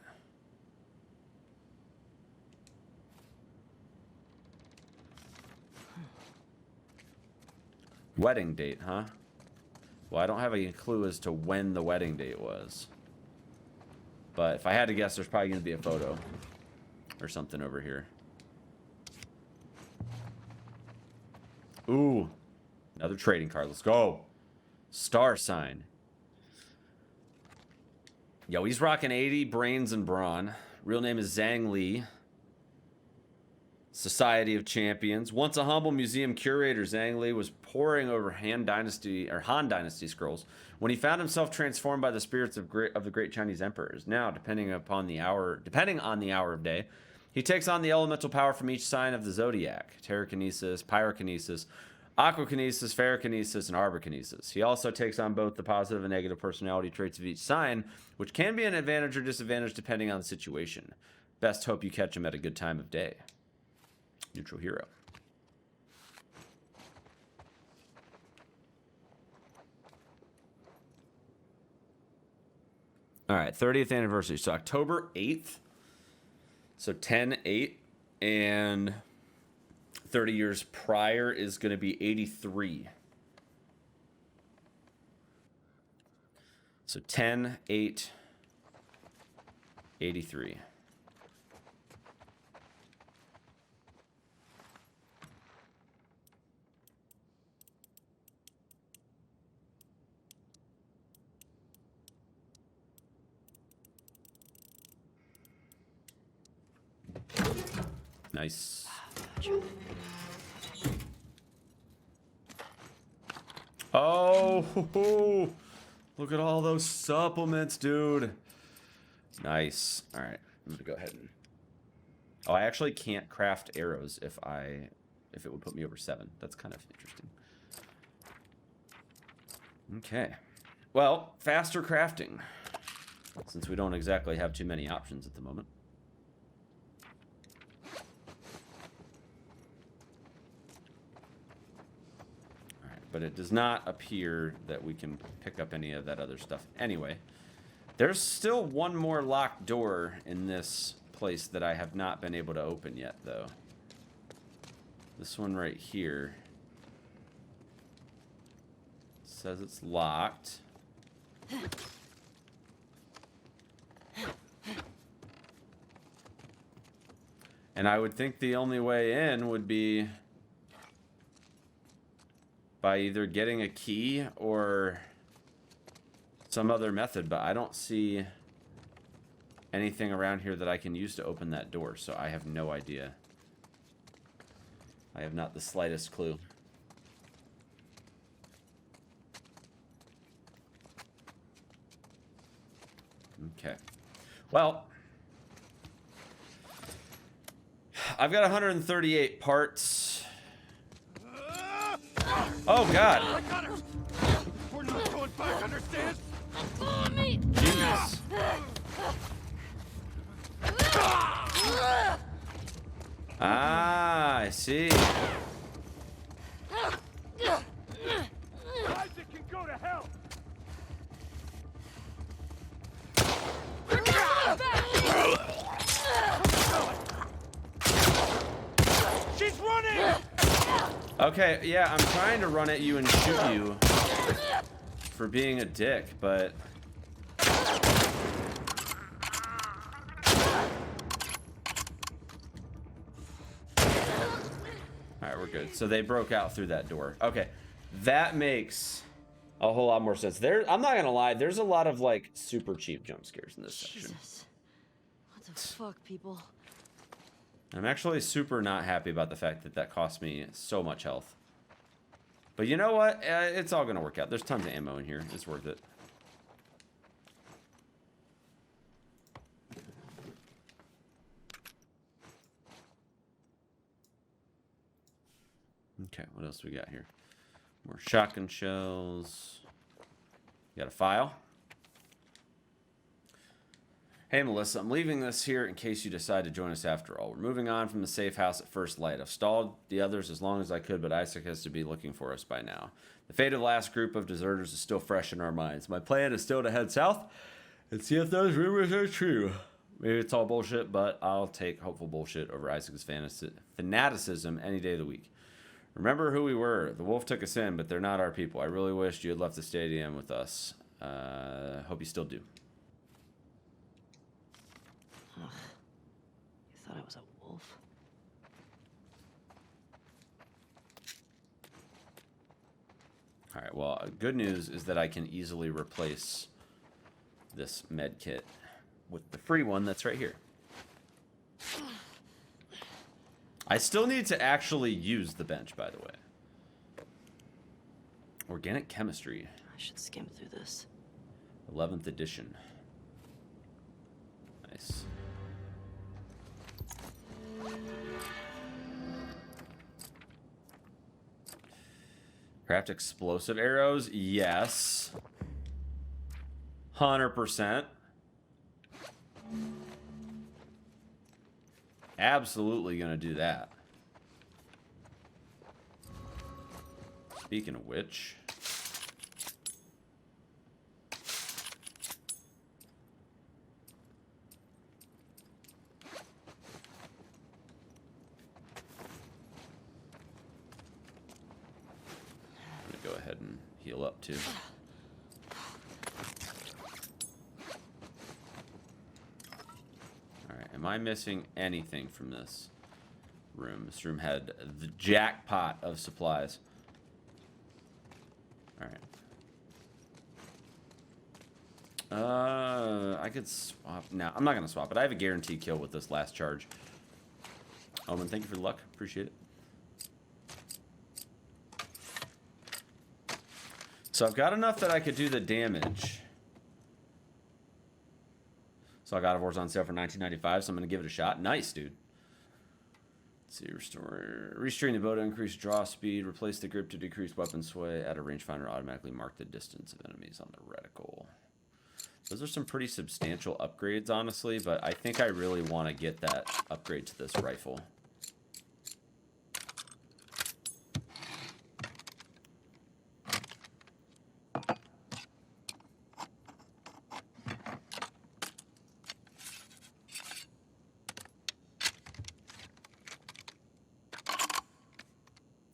Wedding date, huh? Well, I don't have a clue as to when the wedding date was. But if I had to guess, there's probably going to be a photo or something over here. Ooh, another trading card. Let's go. Star sign. Yo, he's rocking 80 brains and brawn. Real name is Zhang Li. Society of Champions. Once a humble museum curator, Zhang Li was poring over Han Dynasty scrolls when he found himself transformed by the spirits of the great Chinese emperors. Now, depending on the hour of day, he takes on the elemental power from each sign of the zodiac: Terrakinesis, Pyrokinesis, Aquakinesis, Ferrokinesis, and Arborkinesis. He also takes on both the positive and negative personality traits of each sign, which can be an advantage or disadvantage depending on the situation. Best hope you catch him at a good time of day. Neutral hero. All right, 30th anniversary. So October 8th. So 10-8. And 30 years prior is going to be 83. So 10-8. 83. Nice. Oh, look at all those supplements, dude. Nice. All right, I'm gonna go ahead and... Oh, I actually can't craft arrows if it would put me over 7. That's kind of interesting. Okay. Well, faster crafting, since we don't exactly have too many options at the moment. But it does not appear that we can pick up any of that other stuff. Anyway, there's still one more locked door in this place that I have not been able to open yet, though. This one right here. It says it's locked. And I would think the only way in would be by either getting a key or some other method, but I don't see anything around here that I can use to open that door, so I have no idea. I have not the slightest clue. Okay. Well, I've got 138 parts. Oh, God. I got her. We're not going back, understand? Follow me! Jeez. Ah, I see. Isaac can go to hell. Okay, yeah, I'm trying to run at you and shoot you for being a dick, but... Alright, we're good. So they broke out through that door. Okay, that makes a whole lot more sense. I'm not gonna lie, there's a lot of, like, super cheap jump scares in this section. What the fuck, people? I'm actually super not happy about the fact that that cost me so much health. But you know what? It's all gonna work out. There's tons of ammo in here. It's worth it. Okay, what else we got here? More shotgun shells. You got a file? Hey, Melissa, I'm leaving this here in case you decide to join us after all. We're moving on from the safe house at first light. I've stalled the others as long as I could, but Isaac has to be looking for us by now. The fate of the last group of deserters is still fresh in our minds. My plan is still to head south and see if those rumors are true. Maybe it's all bullshit, but I'll take hopeful bullshit over Isaac's fanaticism any day of the week. Remember who we were. The wolf took us in, but they're not our people. I really wished you had left the stadium with us. Hope you still do. Ugh. You thought I was a wolf? Alright, well, good news is that I can easily replace this med kit with the free one that's right here. I still need to actually use the bench, by the way. Organic chemistry. I should skim through this. 11th edition. Nice. Craft explosive arrows? Yes. 100%. Absolutely gonna do that. Speaking of which... I'm gonna go ahead and heal up too. Am I missing anything from this room? This room had the jackpot of supplies. Alright. I could swap. No, I'm not going to swap it. I have a guaranteed kill with this last charge. Omen, thank you for the luck. Appreciate it. So I've got enough that I could do the damage. So I got a War's on sale for $19.95, so I'm going to give it a shot. Nice, dude. Let's see, restrain the bow to increase draw speed, replace the grip to decrease weapon sway, add a rangefinder, automatically mark the distance of enemies on the reticle. Those are some pretty substantial upgrades, honestly, but I think I really want to get that upgrade to this rifle.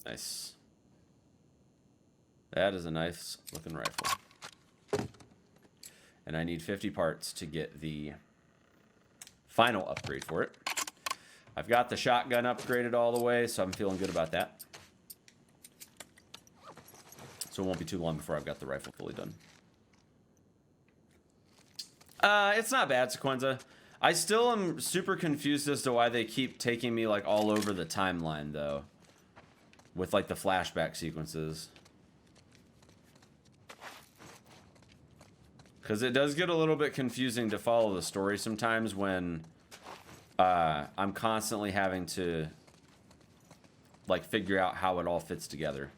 Nice. That is a nice looking rifle. And I need 50 parts to get the final upgrade for it. I've got the shotgun upgraded all the way, so I'm feeling good about that. So it won't be too long before I've got the rifle fully done. It's not bad, Sequenza. I still am super confused as to why they keep taking me like all over the timeline, though. With like the flashback sequences. Because it does get a little bit confusing to follow the story sometimes when I'm constantly having to like figure out how it all fits together.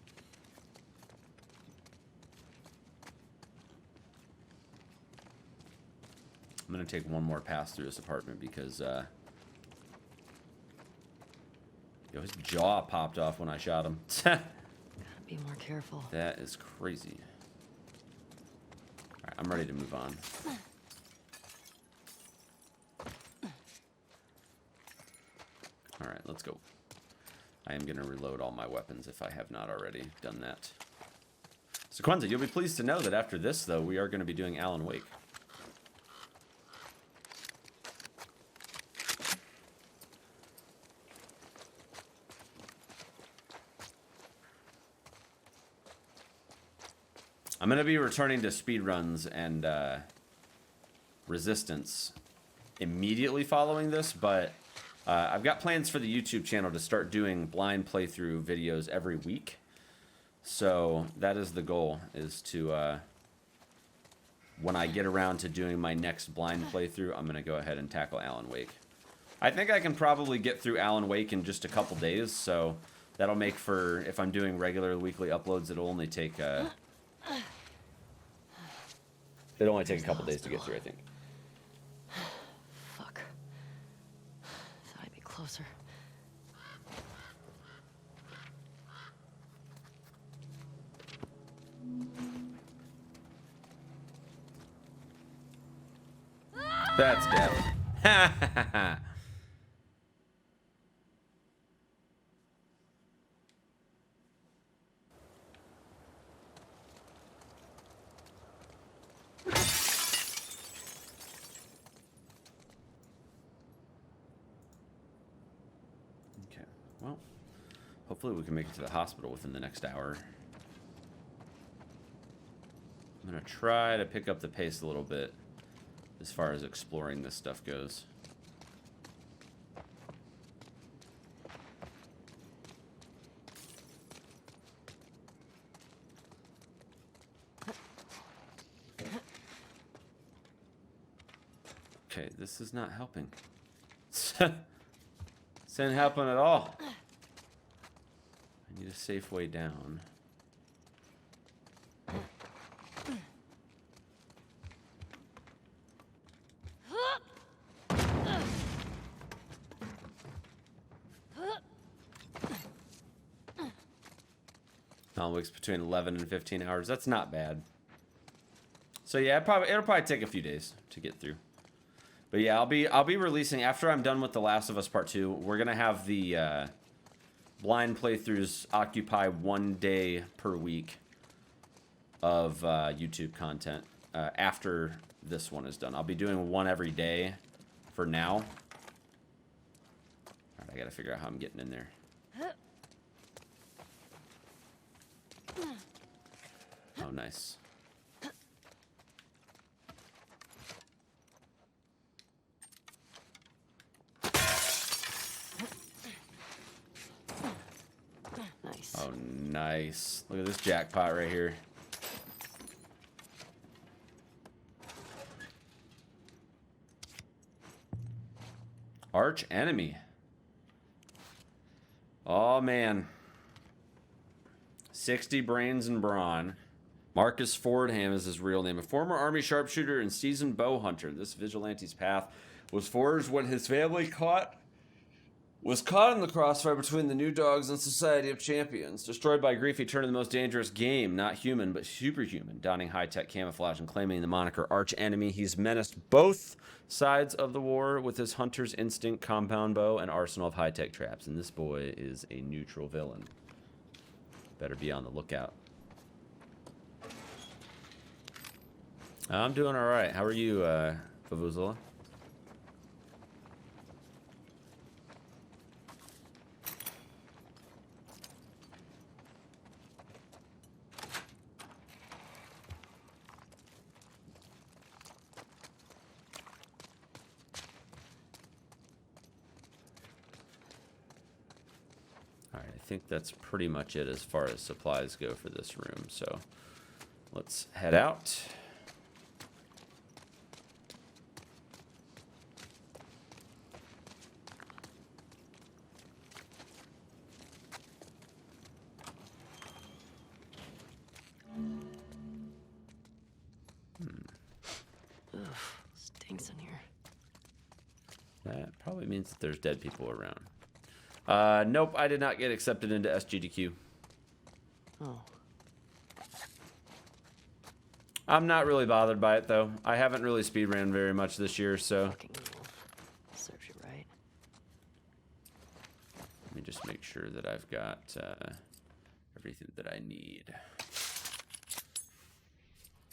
I'm going to take one more pass through this apartment because yo, his jaw popped off when I shot him. Gotta be more careful. That is crazy. Alright, I'm ready to move on. Alright, let's go. I am going to reload all my weapons if I have not already done that. Sequenza, you'll be pleased to know that after this, though, we are going to be doing Alan Wake. I'm going to be returning to speedruns and Resistance immediately following this, but I've got plans for the YouTube channel to start doing blind playthrough videos every week. So that is the goal, is to, when I get around to doing my next blind playthrough, I'm going to go ahead and tackle Alan Wake. I think I can probably get through Alan Wake in just a couple days, so that'll make for, if I'm doing regular weekly uploads, it'll only take, it'll only take a couple days to get through, I think. Fuck. Thought I'd be closer. That's death. Ha ha ha. Okay, well, hopefully we can make it to the hospital within the next hour. I'm gonna try to pick up the pace a little bit as far as exploring this stuff goes. Okay, this is not helping. This ain't helping at all. I need a safe way down. Alan Wake's between 11 and 15 hours. That's not bad. So yeah, it'll probably take a few days to get through. But yeah, I'll be releasing after I'm done with The Last of Us Part 2. We're gonna have the blind playthroughs occupy 1 day per week of YouTube content after this one is done. I'll be doing one every day for now. All right, I gotta figure out how I'm getting in there. Oh, nice. Nice. Oh, nice. Look at this jackpot right here. Arch enemy. Oh, man. 60 brains and brawn. Marcus Fordham is his real name. A former army sharpshooter and seasoned bow hunter. This vigilante's path was forged when his family was caught in the crossfire between the New Dogs and Society of Champions. Destroyed by grief, he turned to the most dangerous game, not human, but superhuman, donning high-tech camouflage and claiming the moniker Arch Enemy. He's menaced both sides of the war with his hunter's instinct, compound bow, and arsenal of high-tech traps. And this boy is a neutral villain. Better be on the lookout. I'm doing all right. How are you, Favuzula? All right, I think that's pretty much it as far as supplies go for this room. So let's head out. Stinks in here. That probably means that there's dead people around. Nope, I did not get accepted into SGDQ. Oh. I'm not really bothered by it, though. I haven't really speedran very much this year, so... Fucking wolf. Serves you right. Let me just make sure. sure that I've got everything that I need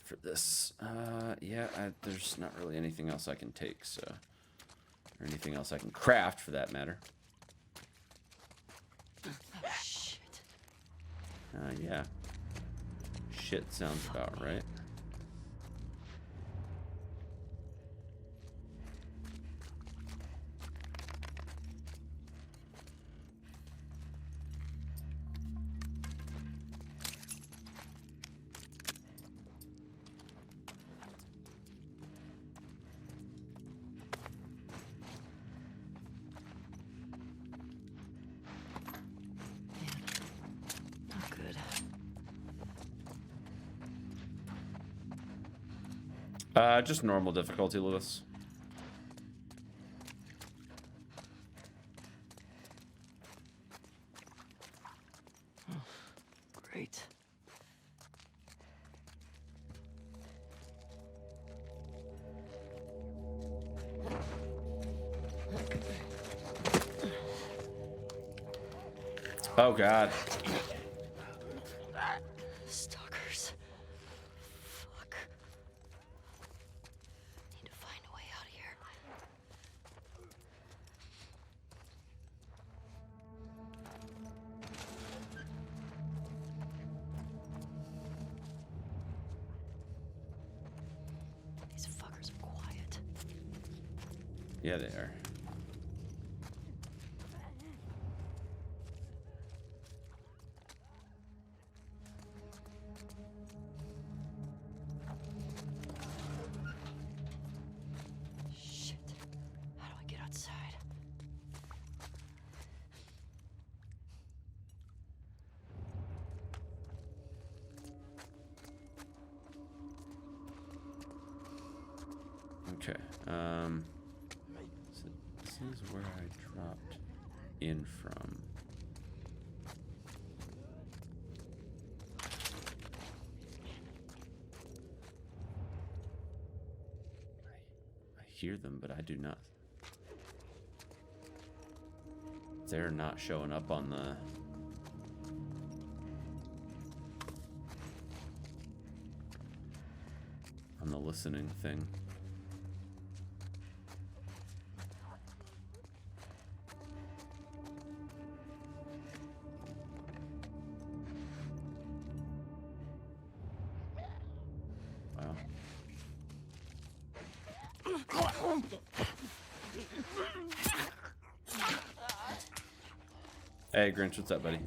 for this. Yeah, there's not really anything else I can take, so, or anything else I can craft for that matter. Oh, shit. Yeah. Shit sounds about right. Not good. Just normal difficulty, Lewis. Great. Oh, God. Stalkers. Fuck. Need to find a way out of here. These fuckers are quiet. Yeah, they are. Shit. How do I get outside? Okay. So this is where I dropped in from. I hear them, but I do not. They're not showing up on the listening thing. Wow. Hey, Grinch, what's up, buddy?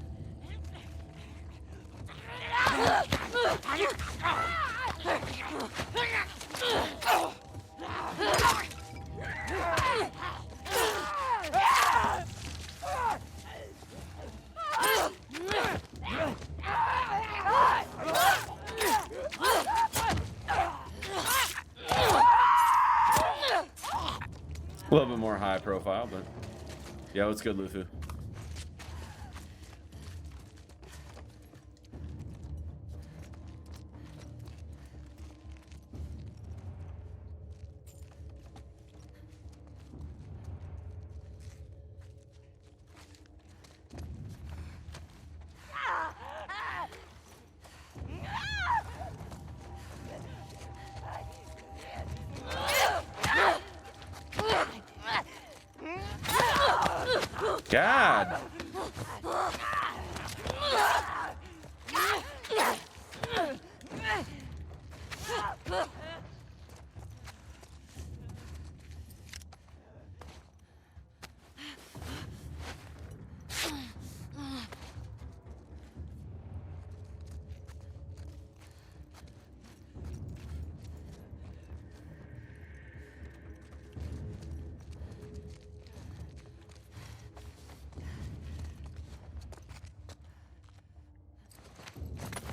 A little bit more high profile, but yeah, what's good, Lufu? God.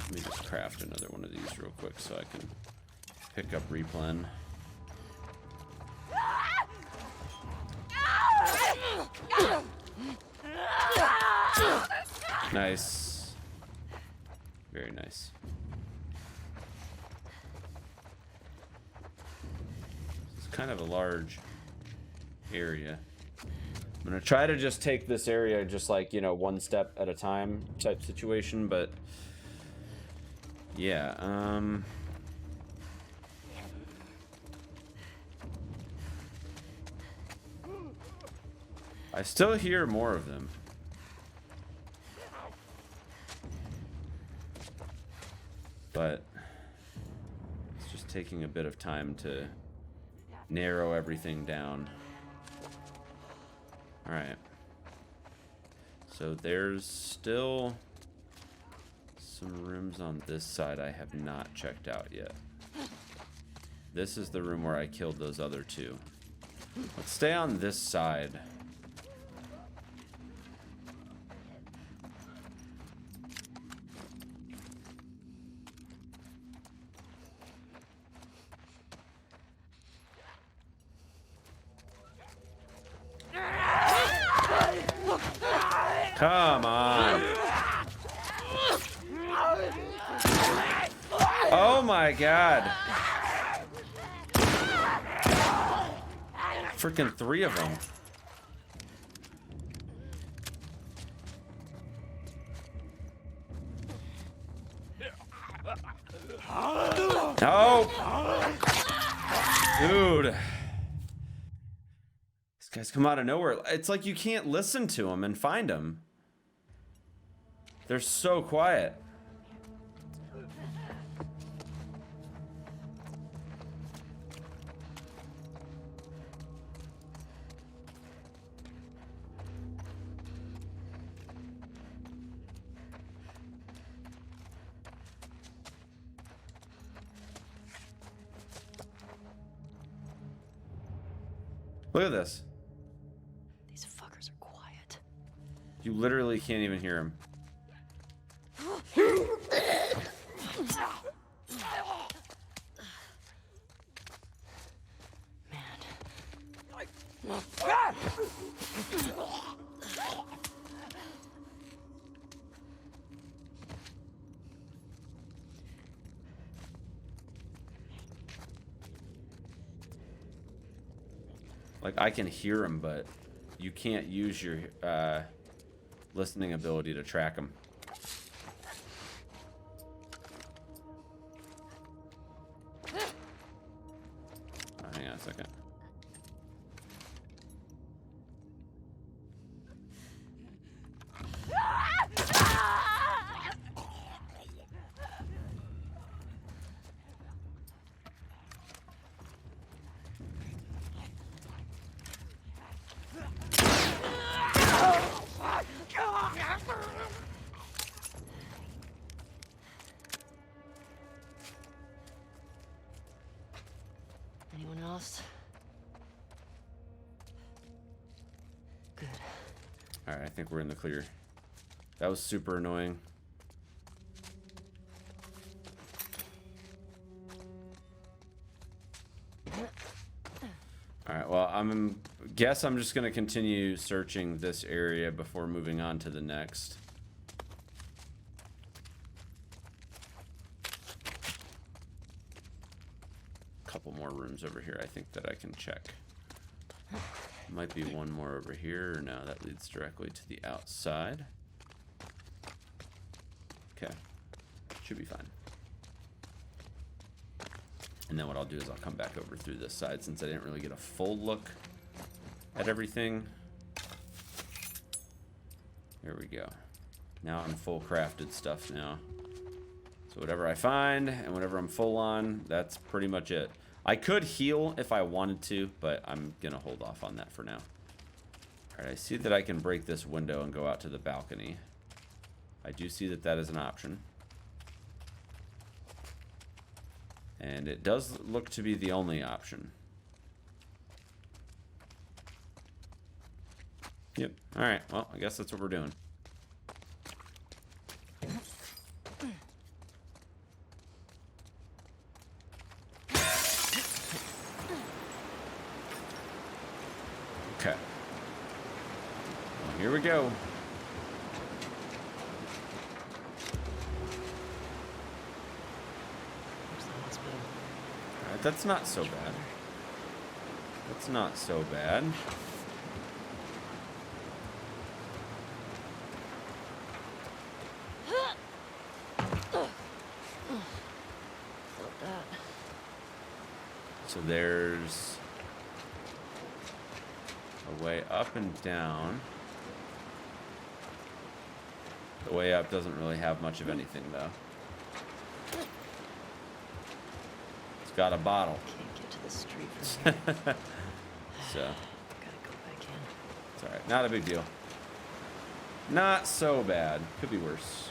Let me just craft another one of these real quick so I can pick up replen. Nice. Very nice. It's kind of a large area. I'm gonna try to just take this area just like, you know, one step at a time type situation, but yeah, I still hear more of them. But it's just taking a bit of time to narrow everything down. All right. So there's still some rooms on this side I have not checked out yet. This is the room where I killed those other two. Let's stay on this side. Come on. Oh my god. Freaking 3 of them. No. Dude. These guys come out of nowhere. It's like you can't listen to them and find them. They're so quiet. Look at this. These fuckers are quiet. You literally can't even hear them. Like, I can hear them, but you can't use your listening ability to track them. Oh, hang on a second. Anyone else? Good. All right, I think we're in the clear. That was super annoying. All right, well, guess I'm just gonna continue searching this area before moving on to the next. Couple more rooms over here I think that I can check. Might be one more over here. No, that leads directly to the outside. Okay, should be fine. And then what I'll do is I'll come back over through this side since I didn't really get a full look at everything. There we go. Now I'm full crafted stuff now. So whatever I find and whatever I'm full on, that's pretty much it. I could heal if I wanted to, but I'm gonna hold off on that for now. All right, I see that I can break this window and go out to the balcony. I do see that that is an option. And it does look to be the only option. Yep. All right. Well, I guess that's what we're doing. Okay. Well, here we go. Alright, that's not so bad. That's not so bad. that. So there's a way up and down. The way up doesn't really have much of anything, though. It's got a bottle. Can't get to the street from here. So, Gotta go back in. it's alright. Not a big deal. Not so bad. Could be worse.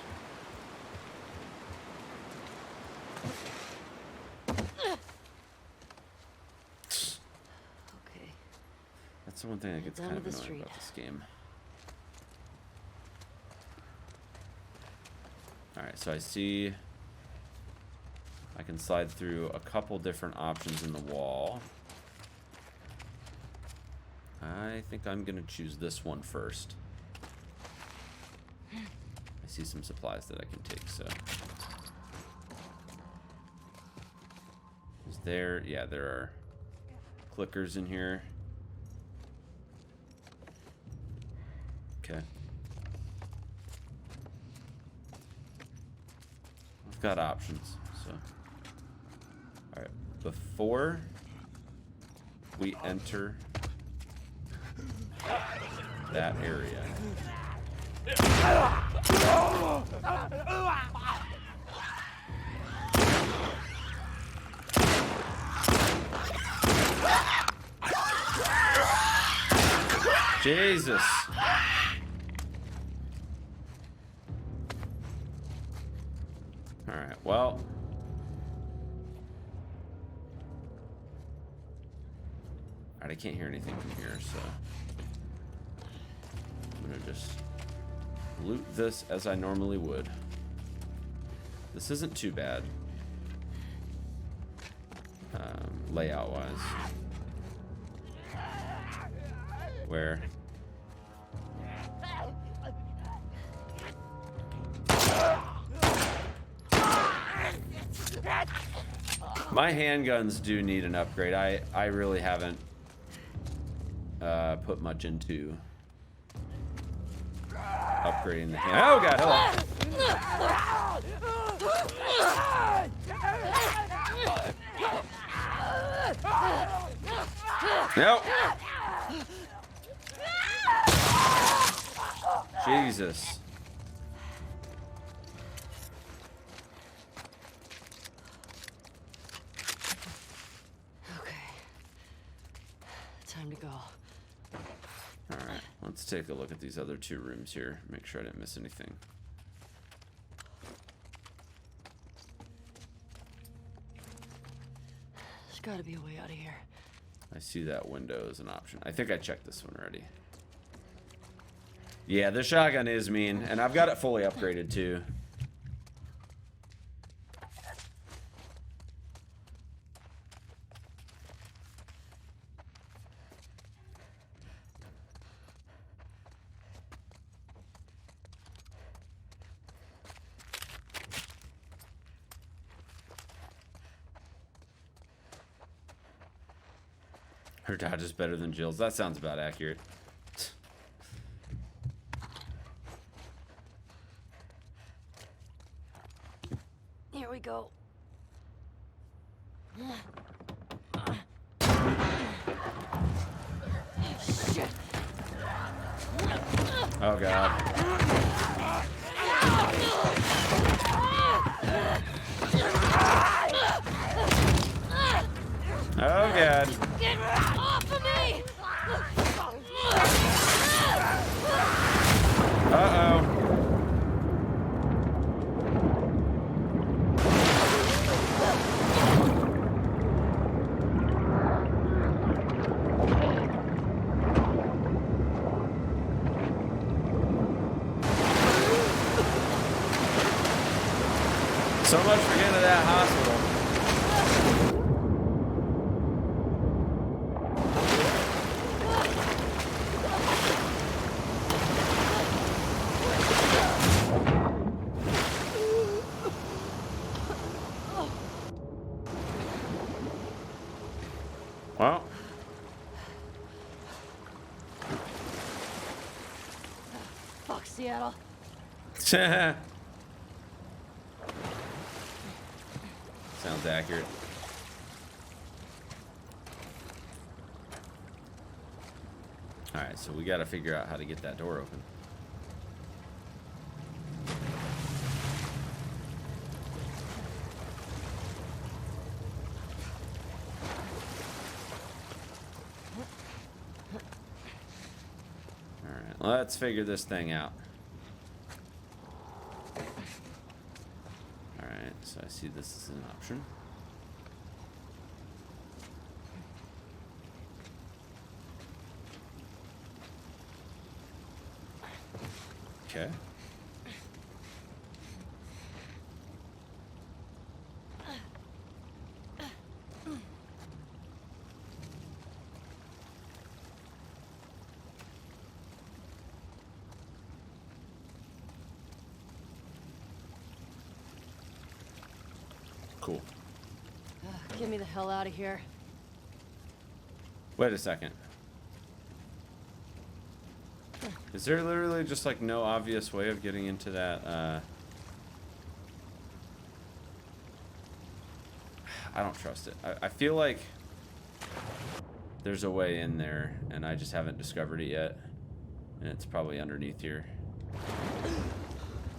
Okay. That's the one thing that gets Down kind to of the annoying street. about this game. Alright, so I see I can slide through a couple different options in the wall. I think I'm gonna choose this one first. I see some supplies that I can take, so. Is there, yeah, there are clickers in here. Okay. I've got options, so. Alright, before we enter that area. Jesus. All right, well. All right, I can't hear anything from here, so I'm gonna just loot this as I normally would. This isn't too bad, layout wise. Where my handguns do need an upgrade. I really haven't put much into upgrading the hand. Oh god, hello. Nope. Jesus. Okay. Time to go. All right, let's take a look at these other two rooms here. Make sure I didn't miss anything. There's gotta be a way out of here. I see that window as an option. I think I checked this one already. Yeah, the shotgun is mean, and I've got it fully upgraded too. Her dodge is better than Jill's. That sounds about accurate. Here we go. Shit. Oh god. Oh god. Get off of me! Uh-oh. So much for getting to that hospital. Well. Fuck Seattle. Sounds accurate. Alright, so we gotta figure out how to get that door open. Alright, let's figure this thing out. Alright, so I see this is an option. Okay. Cool. Get me the hell out of here. Wait a second. Is there literally just like no obvious way of getting into that? I don't trust it. I feel like there's a way in there and I just haven't discovered it yet. And it's probably underneath here.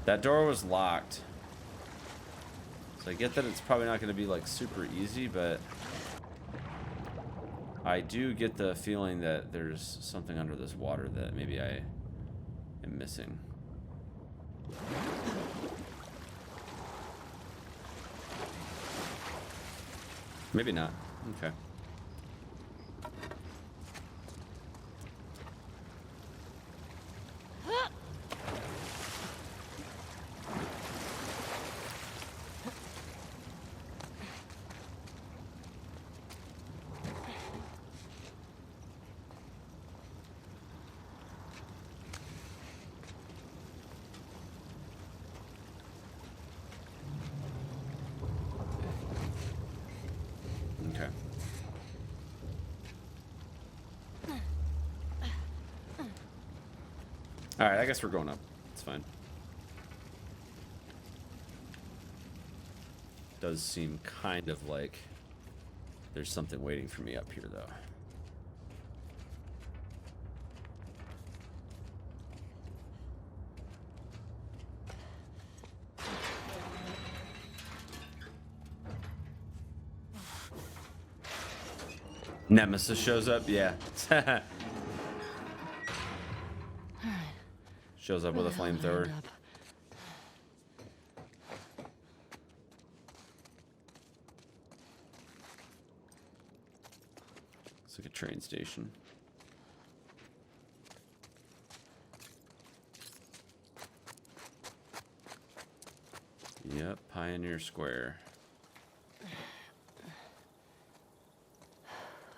That door was locked. So I get that it's probably not going to be like super easy, but I do get the feeling that there's something under this water that maybe I am missing. Maybe not. Okay. Okay. All right, I guess we're going up. It's fine. Does seem kind of like there's something waiting for me up here, though. Nemesis shows up, yeah. Shows up with a flamethrower. It's like a train station. Yep, Pioneer Square.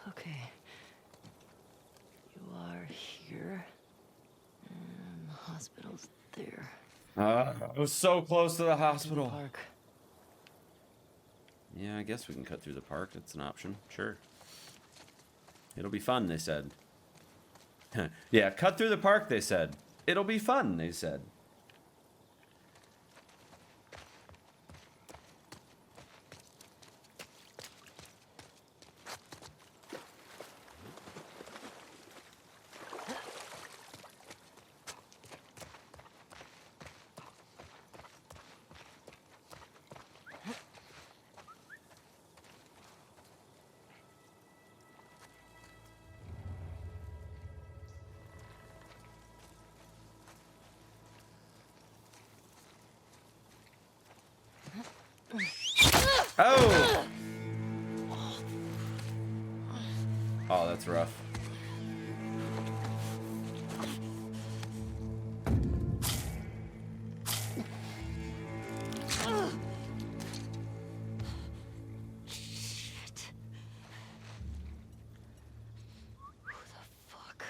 Okay. You are here. And the hospital's there. I was so close to the hospital. Park. Yeah, I guess we can cut through the park. It's an option. Sure. It'll be fun, they said. Yeah, cut through the park, they said. It'll be fun, they said. Oh! Oh, that's rough. Shit. Who the fuck?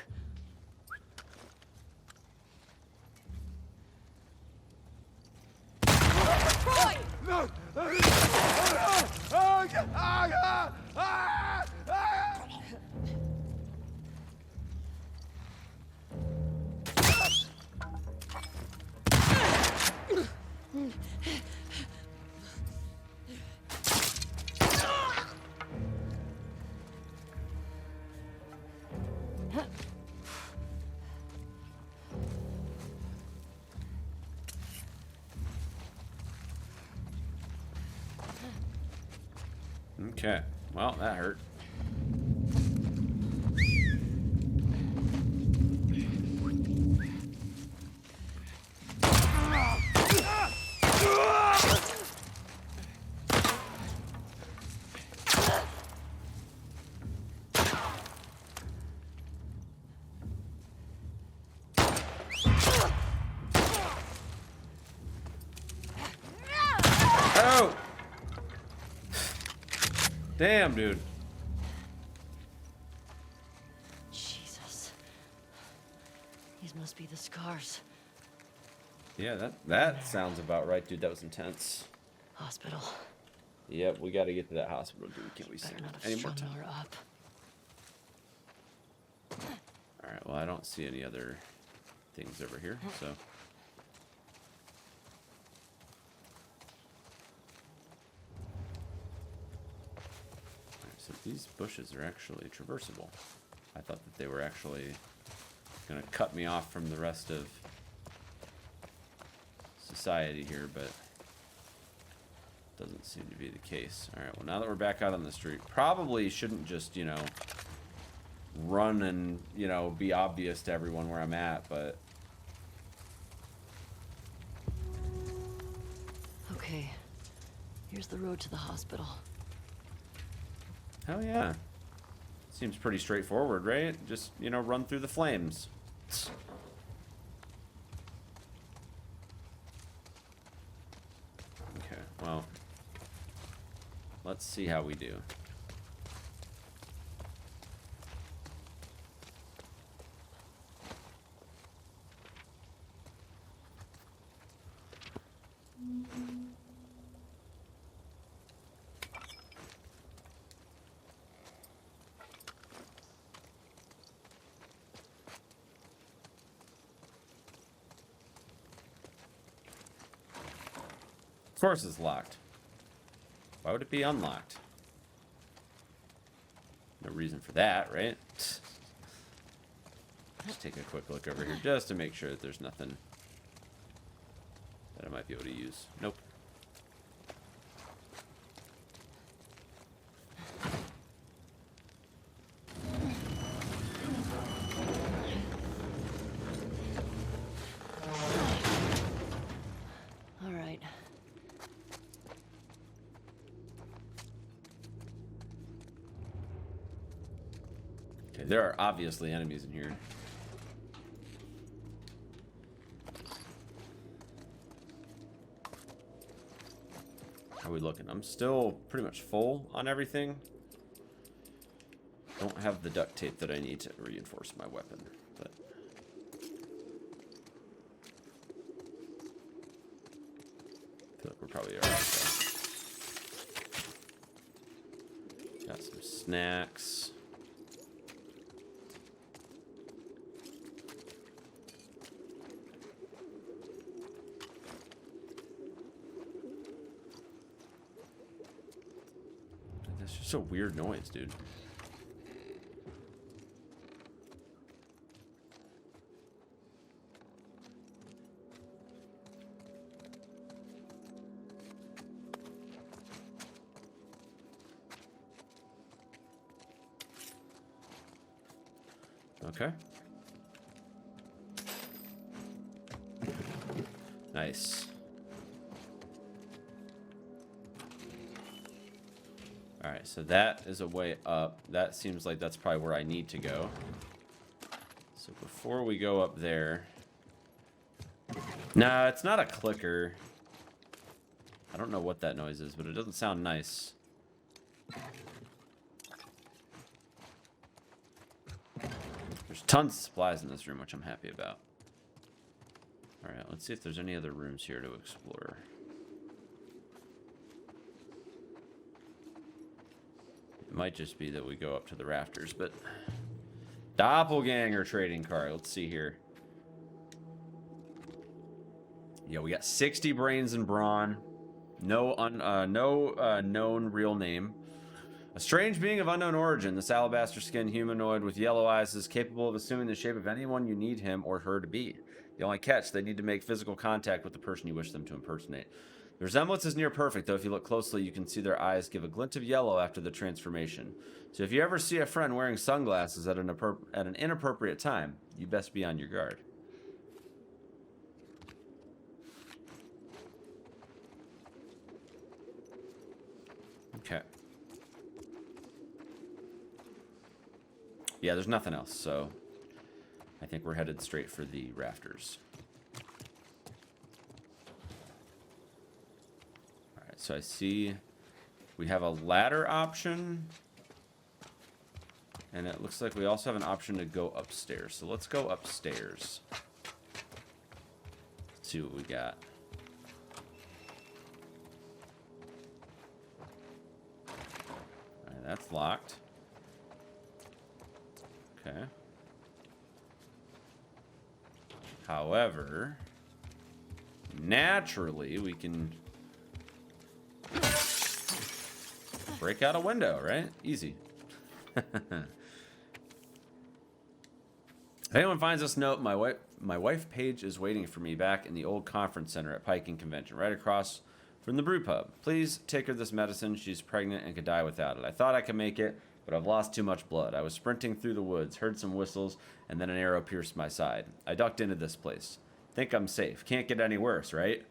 Okay. Well, that hurt. Oh! Damn, dude. Jesus. These must be the scars. Yeah, that sounds about right, dude. That was intense. Hospital. Yep, we got to get to that hospital, dude. Can't we Better not have any more strung time? Nora up. All right. Well, I don't see any other things over here, so. Alright, so these bushes are actually traversable. I thought that they were actually gonna cut me off from the rest of society here, but doesn't seem to be the case. All right, well, now that we're back out on the street, probably shouldn't just, you know, run and, you know, be obvious to everyone where I'm at, but Okay. Here's the road to the hospital. hell yeah. Seems pretty straightforward, right? Just, you know, run through the flames. Okay, well, let's see how we do. Of course it's locked. Why would it be unlocked? No reason for that, right? Just take a quick look over here just to make sure that there's nothing that I might be able to use. Nope. All right. Okay, there are obviously enemies in here. How are we looking? I'm still pretty much full on everything. Don't have the duct tape that I need to reinforce my weapon, but I feel like we're probably alright. Got some snacks. That's just a weird noise, dude. Okay. Nice. Alright, so that is a way up. That seems like that's probably where I need to go. So before we go up there... Nah, it's not a clicker. I don't know what that noise is, but it doesn't sound nice. There's tons of supplies in this room, which I'm happy about. Alright, let's see if there's any other rooms here to explore. It might just be that we go up to the rafters, but... Doppelganger trading card. Let's see here. Yeah, we got 60 brains and brawn. No known real name. A strange being of unknown origin, this alabaster-skinned humanoid with yellow eyes is capable of assuming the shape of anyone you need him or her to be. The only catch, they need to make physical contact with the person you wish them to impersonate. The resemblance is near perfect, though if you look closely, you can see their eyes give a glint of yellow after the transformation. So if you ever see a friend wearing sunglasses at an inappropriate time, you best be on your guard. Okay. Yeah, there's nothing else, so I think we're headed straight for the rafters. Alright, so I see we have a ladder option. And it looks like we also have an option to go upstairs. So let's go upstairs. Let's see what we got. Alright, that's locked. Okay. However, naturally, we can break out a window, right? Easy. If anyone finds this note, my wife Paige is waiting for me back in the old conference center at Piking Convention, right across from the brew pub. Please take her this medicine. She's pregnant and could die without it. I thought I could make it, but I've lost too much blood. I was sprinting through the woods, heard some whistles, and then an arrow pierced my side. I ducked into this place. Think I'm safe. Can't get any worse, right?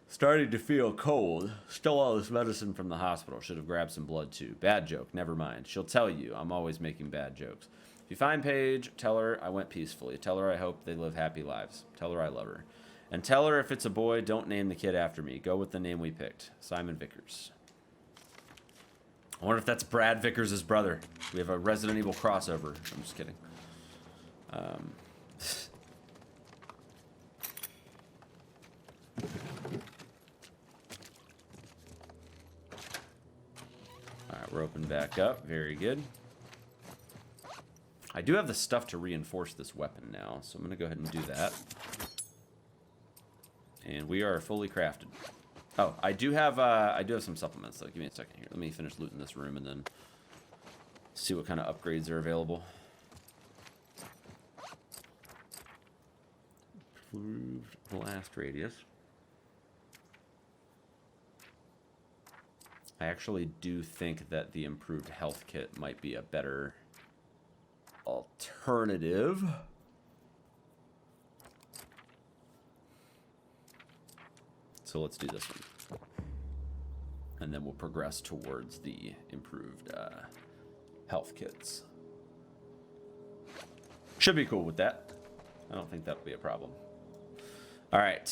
Starting to feel cold. Stole all this medicine from the hospital. Should have grabbed some blood too. Bad joke. Never mind. She'll tell you. I'm always making bad jokes. If you find Paige, tell her I went peacefully. Tell her I hope they live happy lives. Tell her I love her. And tell her if it's a boy, don't name the kid after me. Go with the name we picked. Simon Vickers. I wonder if that's Brad Vickers' brother. We have a Resident Evil crossover. I'm just kidding. Alright, we're open back up. Very good. I do have the stuff to reinforce this weapon now, so I'm going to go ahead and do that. And we are fully crafted. Oh, I do have some supplements, though. Give me a second here. Let me finish looting this room and then see what kind of upgrades are available. Improved blast radius. I actually do think that the improved health kit might be a better alternative. So let's do this one. And then we'll progress towards the improved health kits. Should be cool with that. I don't think that'll be a problem. All right.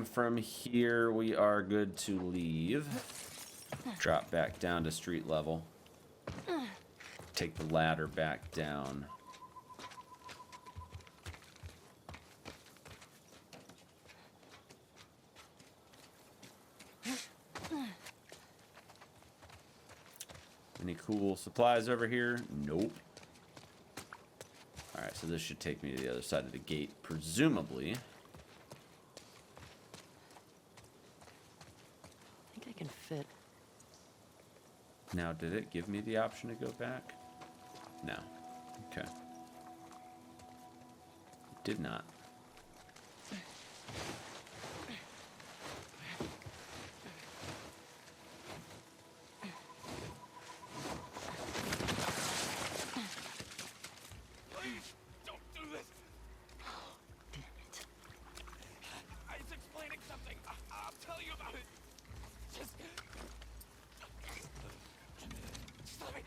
From here, we are good to leave. Drop back down to street level. Take the ladder back down. Any cool supplies over here? Nope. Alright, so this should take me to the other side of the gate, presumably. I think I can fit. Now, did it give me the option to go back? No. Okay. It did not. Please, don't do this. Damn it. I was explaining something. I'll tell you about it. Just let me.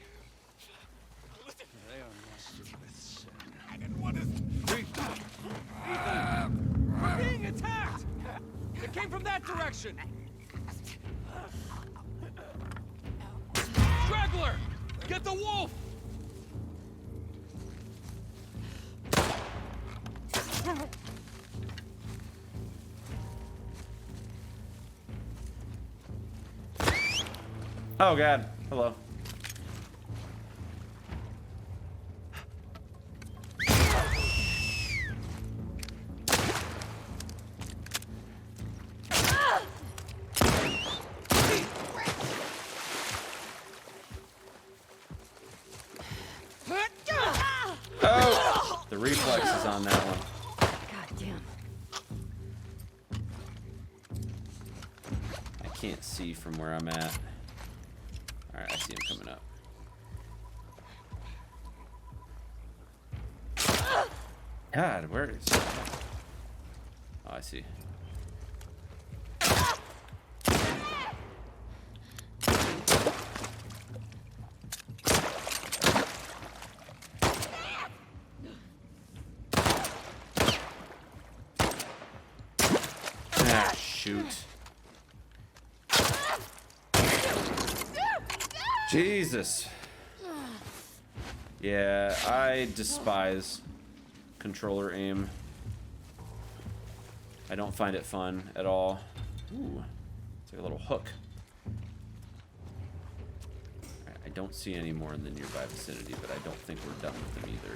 Listen. They are masters with sin. I didn't want to. Ethan! We're being attacked! It came from that direction! Straggler! Get the wolf! Oh god. Hello. Oh! The reflexes on that one. God damn. can't see from where I'm at. Alright, I see him coming up. God, where is he? Oh, I see. Ah, shoot. Jesus. Yeah, I despise controller aim. I don't find it fun at all. Ooh, it's like a little hook. Right, I don't see any more in the nearby vicinity, but I don't think we're done with them either.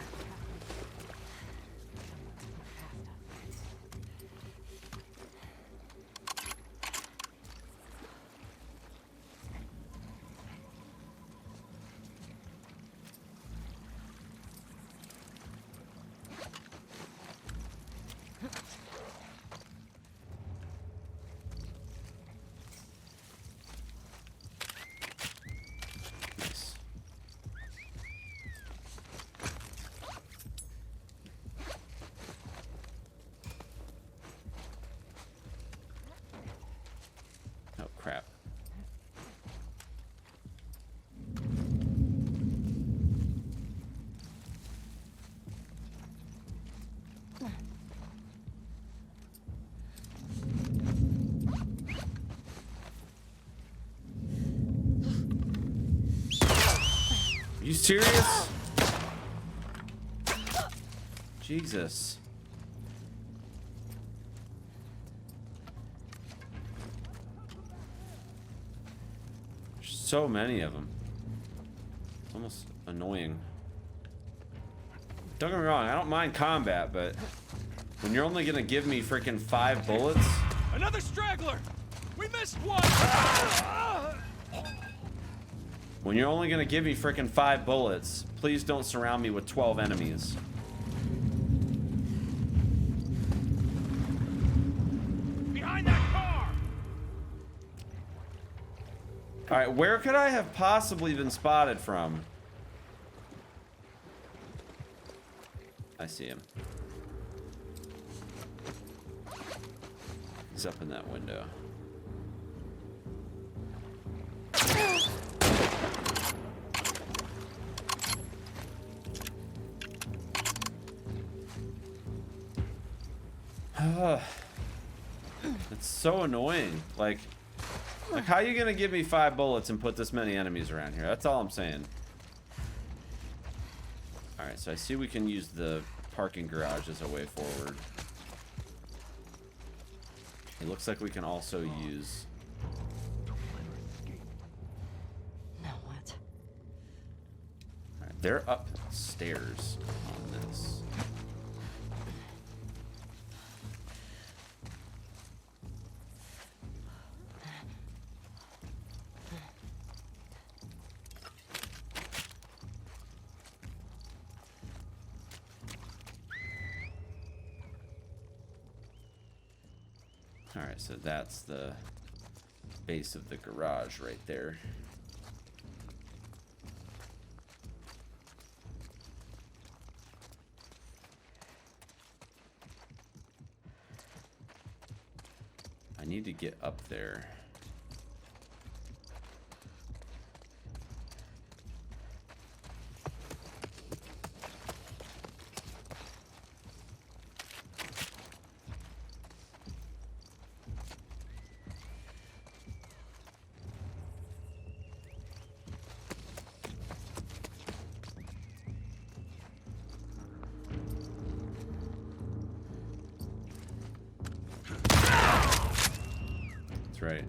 Oh, crap. Are you serious? Jesus. So many of them. It's almost annoying. Don't get me wrong, I don't mind combat, but when you're only gonna give me freaking 5 bullets. Another straggler! We missed one! When you're only gonna give me freaking 5 bullets, please don't surround me with 12 enemies. Behind that car! Alright, where could I have possibly been spotted from? I see him. He's up in that window. It's so annoying. Like how are you gonna give me 5 bullets and put this many enemies around here? That's all I'm saying. Alright, so I see we can use the parking garage as a way forward. It looks like we can also use... Now what? Alright, they're upstairs on this. Alright, so that's the base of the garage right there. I need to get up there. That's right.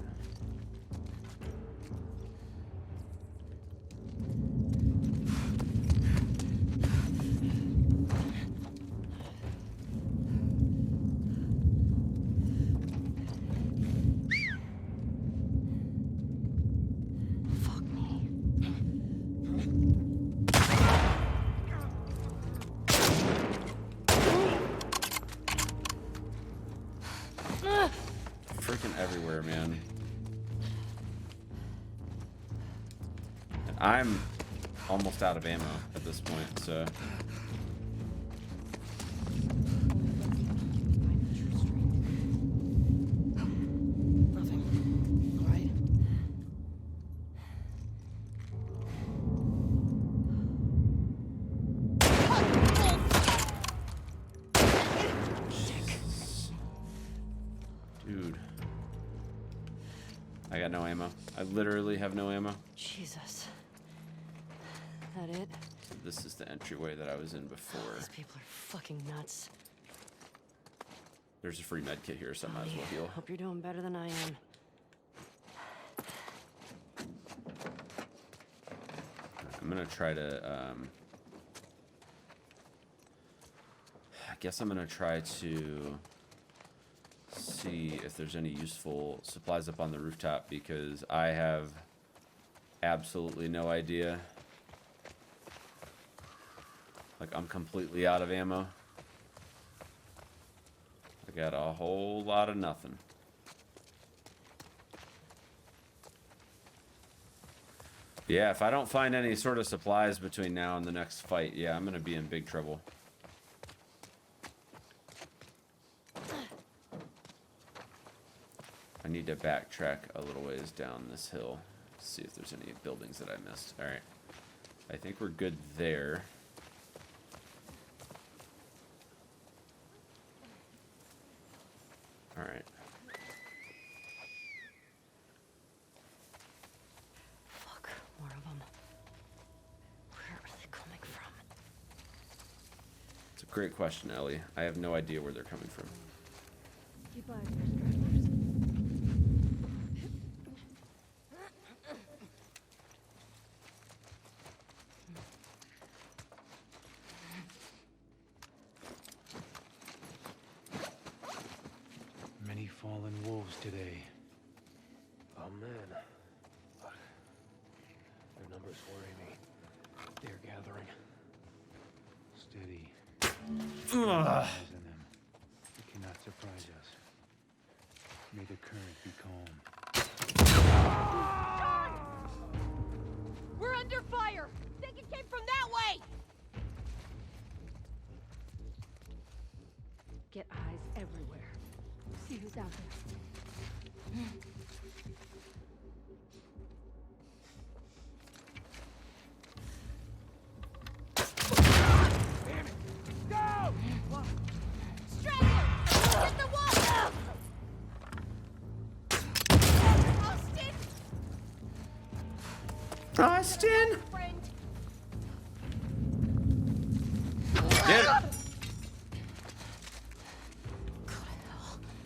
Fuck me. Freaking everywhere, man. I'm almost out of ammo at this point, so. Nothing. All right. Dude. I got no ammo. I literally have no ammo. Jesus. That it? This is the entryway that I was in before. These people are fucking nuts. There's a free med kit here, so I might as well heal. Hope you're doing better than I am. I'm gonna try to, I guess I'm gonna try to see if there's any useful supplies up on the rooftop, because I have absolutely no idea. Like, I'm completely out of ammo. I got a whole lot of nothing. Yeah, if I don't find any sort of supplies between now and the next fight, yeah, I'm gonna be in big trouble. I need to backtrack a little ways down this hill to see if there's any buildings that I missed. Alright. I think we're good there. Alright. Fuck, more of them. Where are they coming from? It's a great question, Ellie. I have no idea where they're coming from. Keep eyes on your stragglers. Many fallen wolves today. Oh, man. Their numbers worry me. They're gathering. Steady. Eyes in them. It cannot surprise us. May the current be calm. We're under fire! Think it came from that way! Get eyes everywhere. See who's out there. Straggler! Hit the wall! Austin! Austin! Friend! Get it!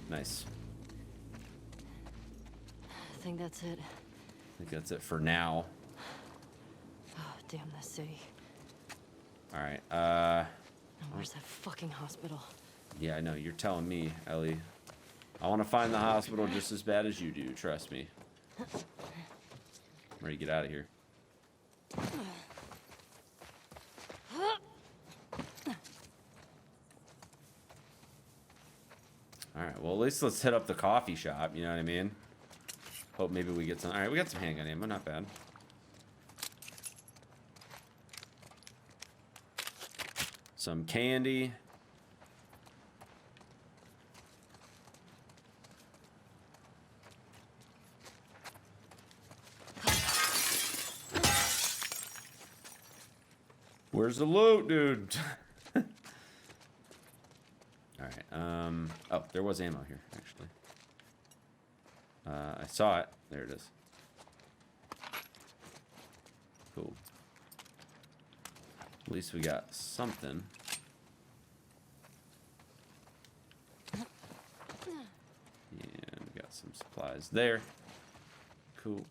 Nice. I think that's it. I think that's it for now. Oh, damn this city. Alright, Now where's that fucking hospital? yeah, I know. You're telling me, Ellie. I want to find the hospital just as bad as you do, trust me. I'm ready to get out of here. Alright, well, at least let's hit up the coffee shop, you know what I mean? Hope maybe we get some... Alright, we got some handgun ammo, not bad. Some candy. Where's the loot, dude? Alright, oh, there was ammo here, actually. I saw it. There it is. Cool. At least we got something. And we got some supplies there. Cool.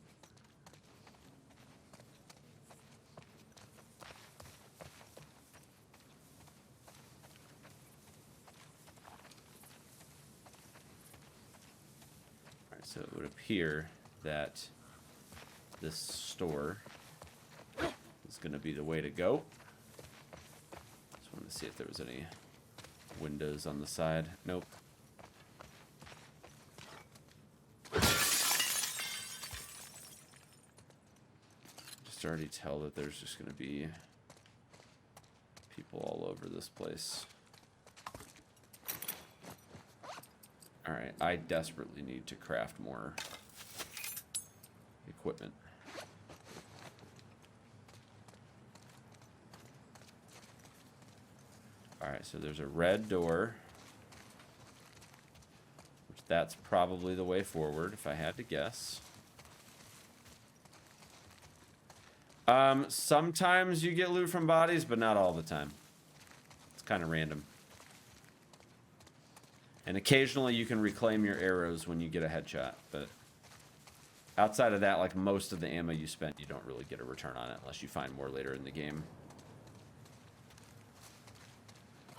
Alright, so it would appear that this store is going to be the way to go. Just wanted to see if there was any windows on the side. Nope. Just just already tell that there's just going to be people all over this place. Alright, I desperately need to craft more equipment. Alright, so there's a red door. Which that's probably the way forward, if I had to guess. Sometimes you get loot from bodies, but not all the time. It's kind of random. And occasionally you can reclaim your arrows when you get a headshot, but outside of that, like most of the ammo you spent, you don't really get a return on it unless you find more later in the game.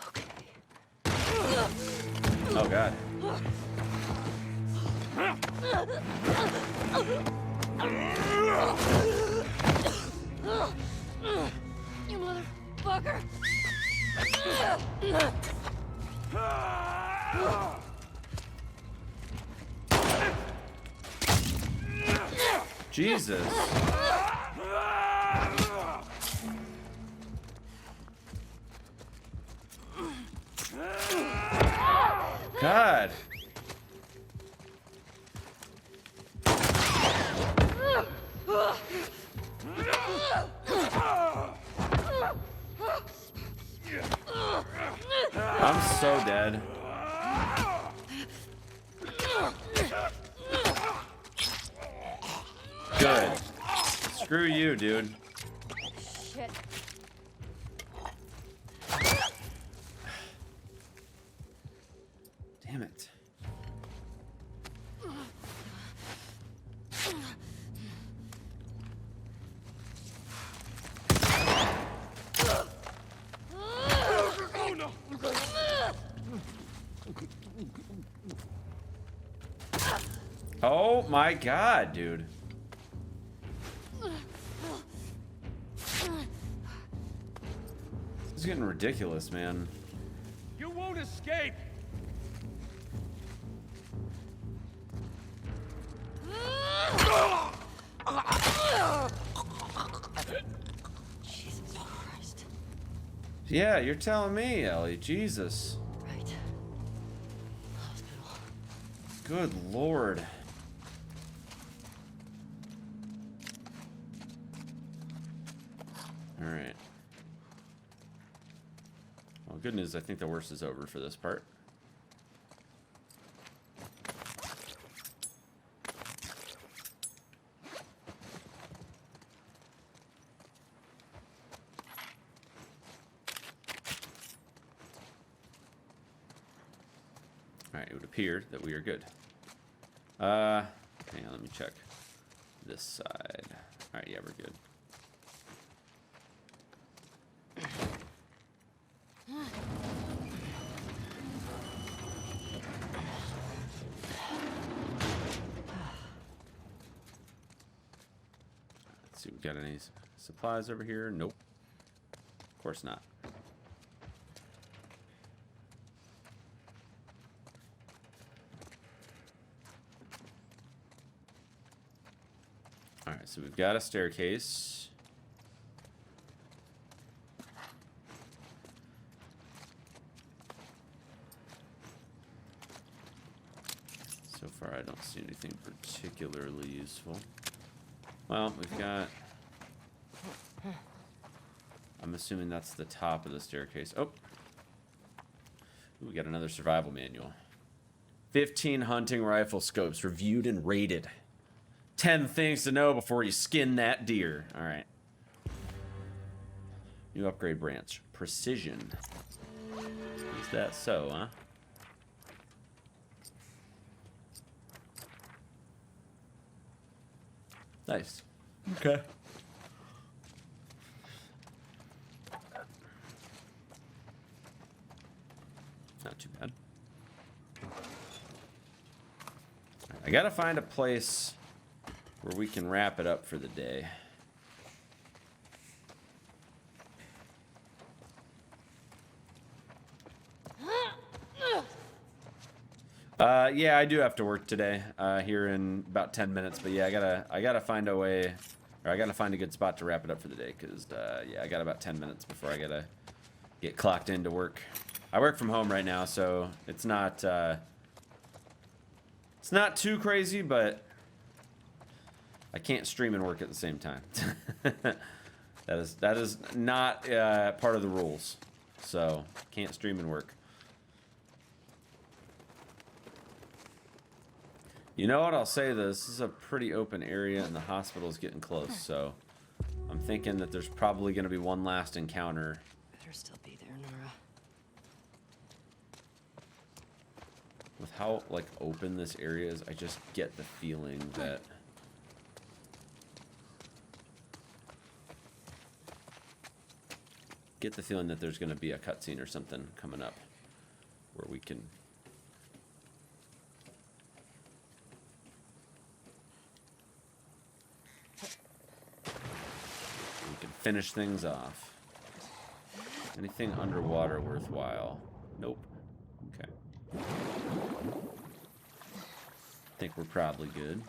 Okay. Oh god. You motherfucker! Jesus. God. I'm so dead. Good. Screw you, dude. Shit. Damn it. Oh my god, dude. This is getting ridiculous, man. You won't escape! Jesus Christ. Yeah, you're telling me, Ellie. Jesus. Right. Hospital. Good lord. Alright. Well, good news, I think the worst is over for this part. Alright, it would appear that we are good. Hang on, let me check this side. Alright, yeah, we're good. Let's see, we got any supplies over here? Nope. Of course not. Alright, so we've got a staircase. So far, I don't see anything particularly useful. Well, we've got... I'm assuming that's the top of the staircase. Oh! Ooh, we got another survival manual. 15 hunting rifle scopes reviewed and rated. 10 things to know before you skin that deer. Alright. New upgrade branch. Precision. Is that so, huh? Nice. Okay. Not too bad. Right, I gotta find a place where we can wrap it up for the day. Yeah, I do have to work today, here in about 10 minutes, but yeah, I gotta find a way Or I gotta find a good spot to wrap it up for the day, because, yeah, I got about 10 minutes before I gotta get clocked into work. I work from home right now, so it's not too crazy, but I can't stream and work at the same time. That is not part of the rules. So, can't stream and work. You know what? I'll say this is a pretty open area, and the hospital's getting close, so I'm thinking that there's probably going to be one last encounter. Better still be there, Nora. With how, like, open this area is, I just get the feeling that... Get the feeling that there's going to be a cutscene or something coming up where we can... finish things off. Anything underwater worthwhile? Nope. Okay. Think we're probably good.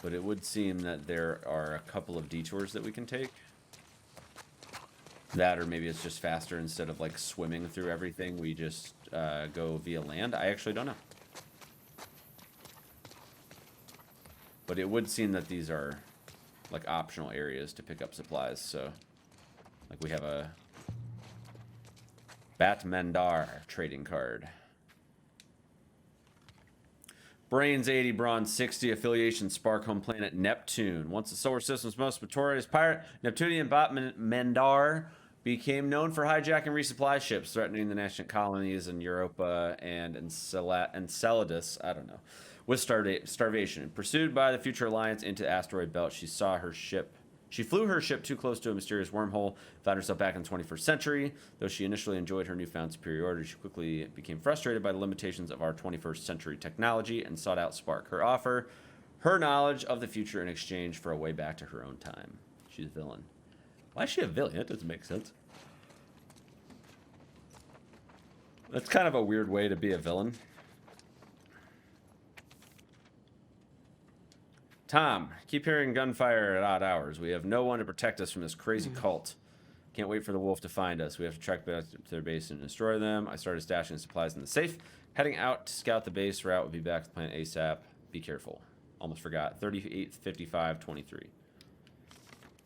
But it would seem that there are a couple of detours that we can take. That, or maybe it's just faster. Instead of like swimming through everything, we just go via land. I actually don't know. But it would seem that these are like optional areas to pick up supplies, so like we have a Batmandar trading card. Brains 80, Bronze 60, affiliation Spark, home planet Neptune. Once the solar system's most notorious pirate, Neptunian Batmandar became known for hijacking resupply ships, threatening the nascent colonies in Europa and Enceladus, I don't know, with starvation. Pursued by the Future Alliance into the asteroid belt, she flew her ship too close to a mysterious wormhole, found herself back in the 21st century. Though she initially enjoyed her newfound superiority, she quickly became frustrated by the limitations of our 21st century technology and sought out Spark. Her offer, her knowledge of the future in exchange for a way back to her own time. She's a villain. Why is she a villain? That doesn't make sense. That's kind of a weird way to be a villain. Tom, keep hearing gunfire at odd hours. We have no one to protect us from this crazy cult. Can't wait for the wolf to find us. We have to track back to their base and destroy them. I started stashing supplies in the safe. Heading out to scout the base route. We'll be back to the planet ASAP. Be careful. Almost forgot. 38, 55, 23.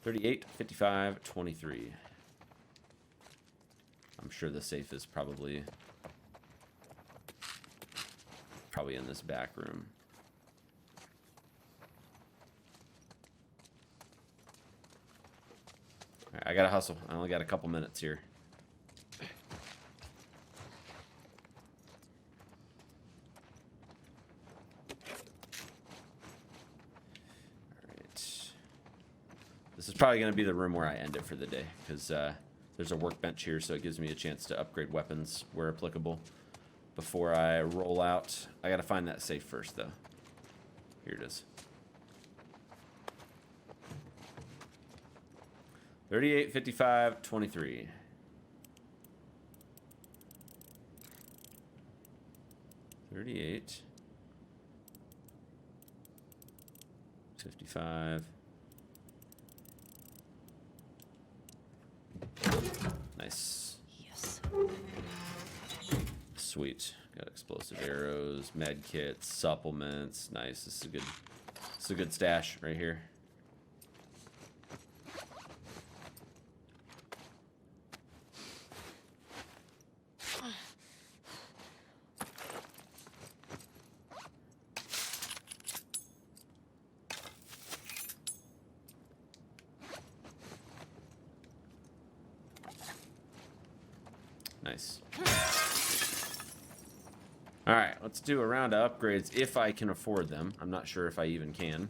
38, 55, 23. I'm sure the safe is probably in this back room. I gotta hustle. I only got a couple minutes here. Alright. This is probably going to be the room where I end it for the day, because there's a workbench here, so it gives me a chance to upgrade weapons where applicable before I roll out. I gotta find that safe first, though. Here it is. 38, 55, 23. 38. 55. Nice. Yes. Sweet. Got explosive arrows, med kits, supplements. Nice. This is a good stash right here. Nice. Alright, let's do a round of upgrades if I can afford them. I'm not sure if I even can.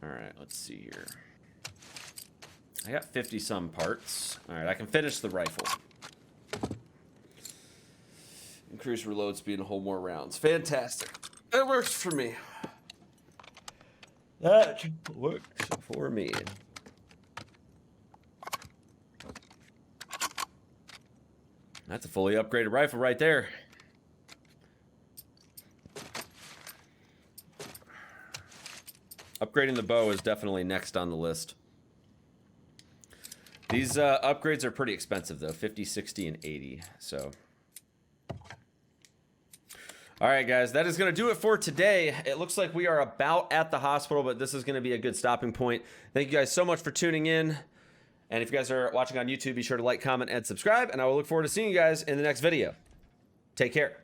Alright, let's see here. I got 50 some parts. Alright, I can finish the rifle. Increase reload speed and hold more rounds. Fantastic. That works for me. That works for me. That's a fully upgraded rifle right there. Upgrading the bow is definitely next on the list. These upgrades are pretty expensive, though. 50, 60, and 80. So, all right, guys. That is going to do it for today. It looks like we are about at the hospital, but this is going to be a good stopping point. Thank you guys so much for tuning in. And if you guys are watching on YouTube, be sure to like, comment, and subscribe. And I will look forward to seeing you guys in the next video. Take care.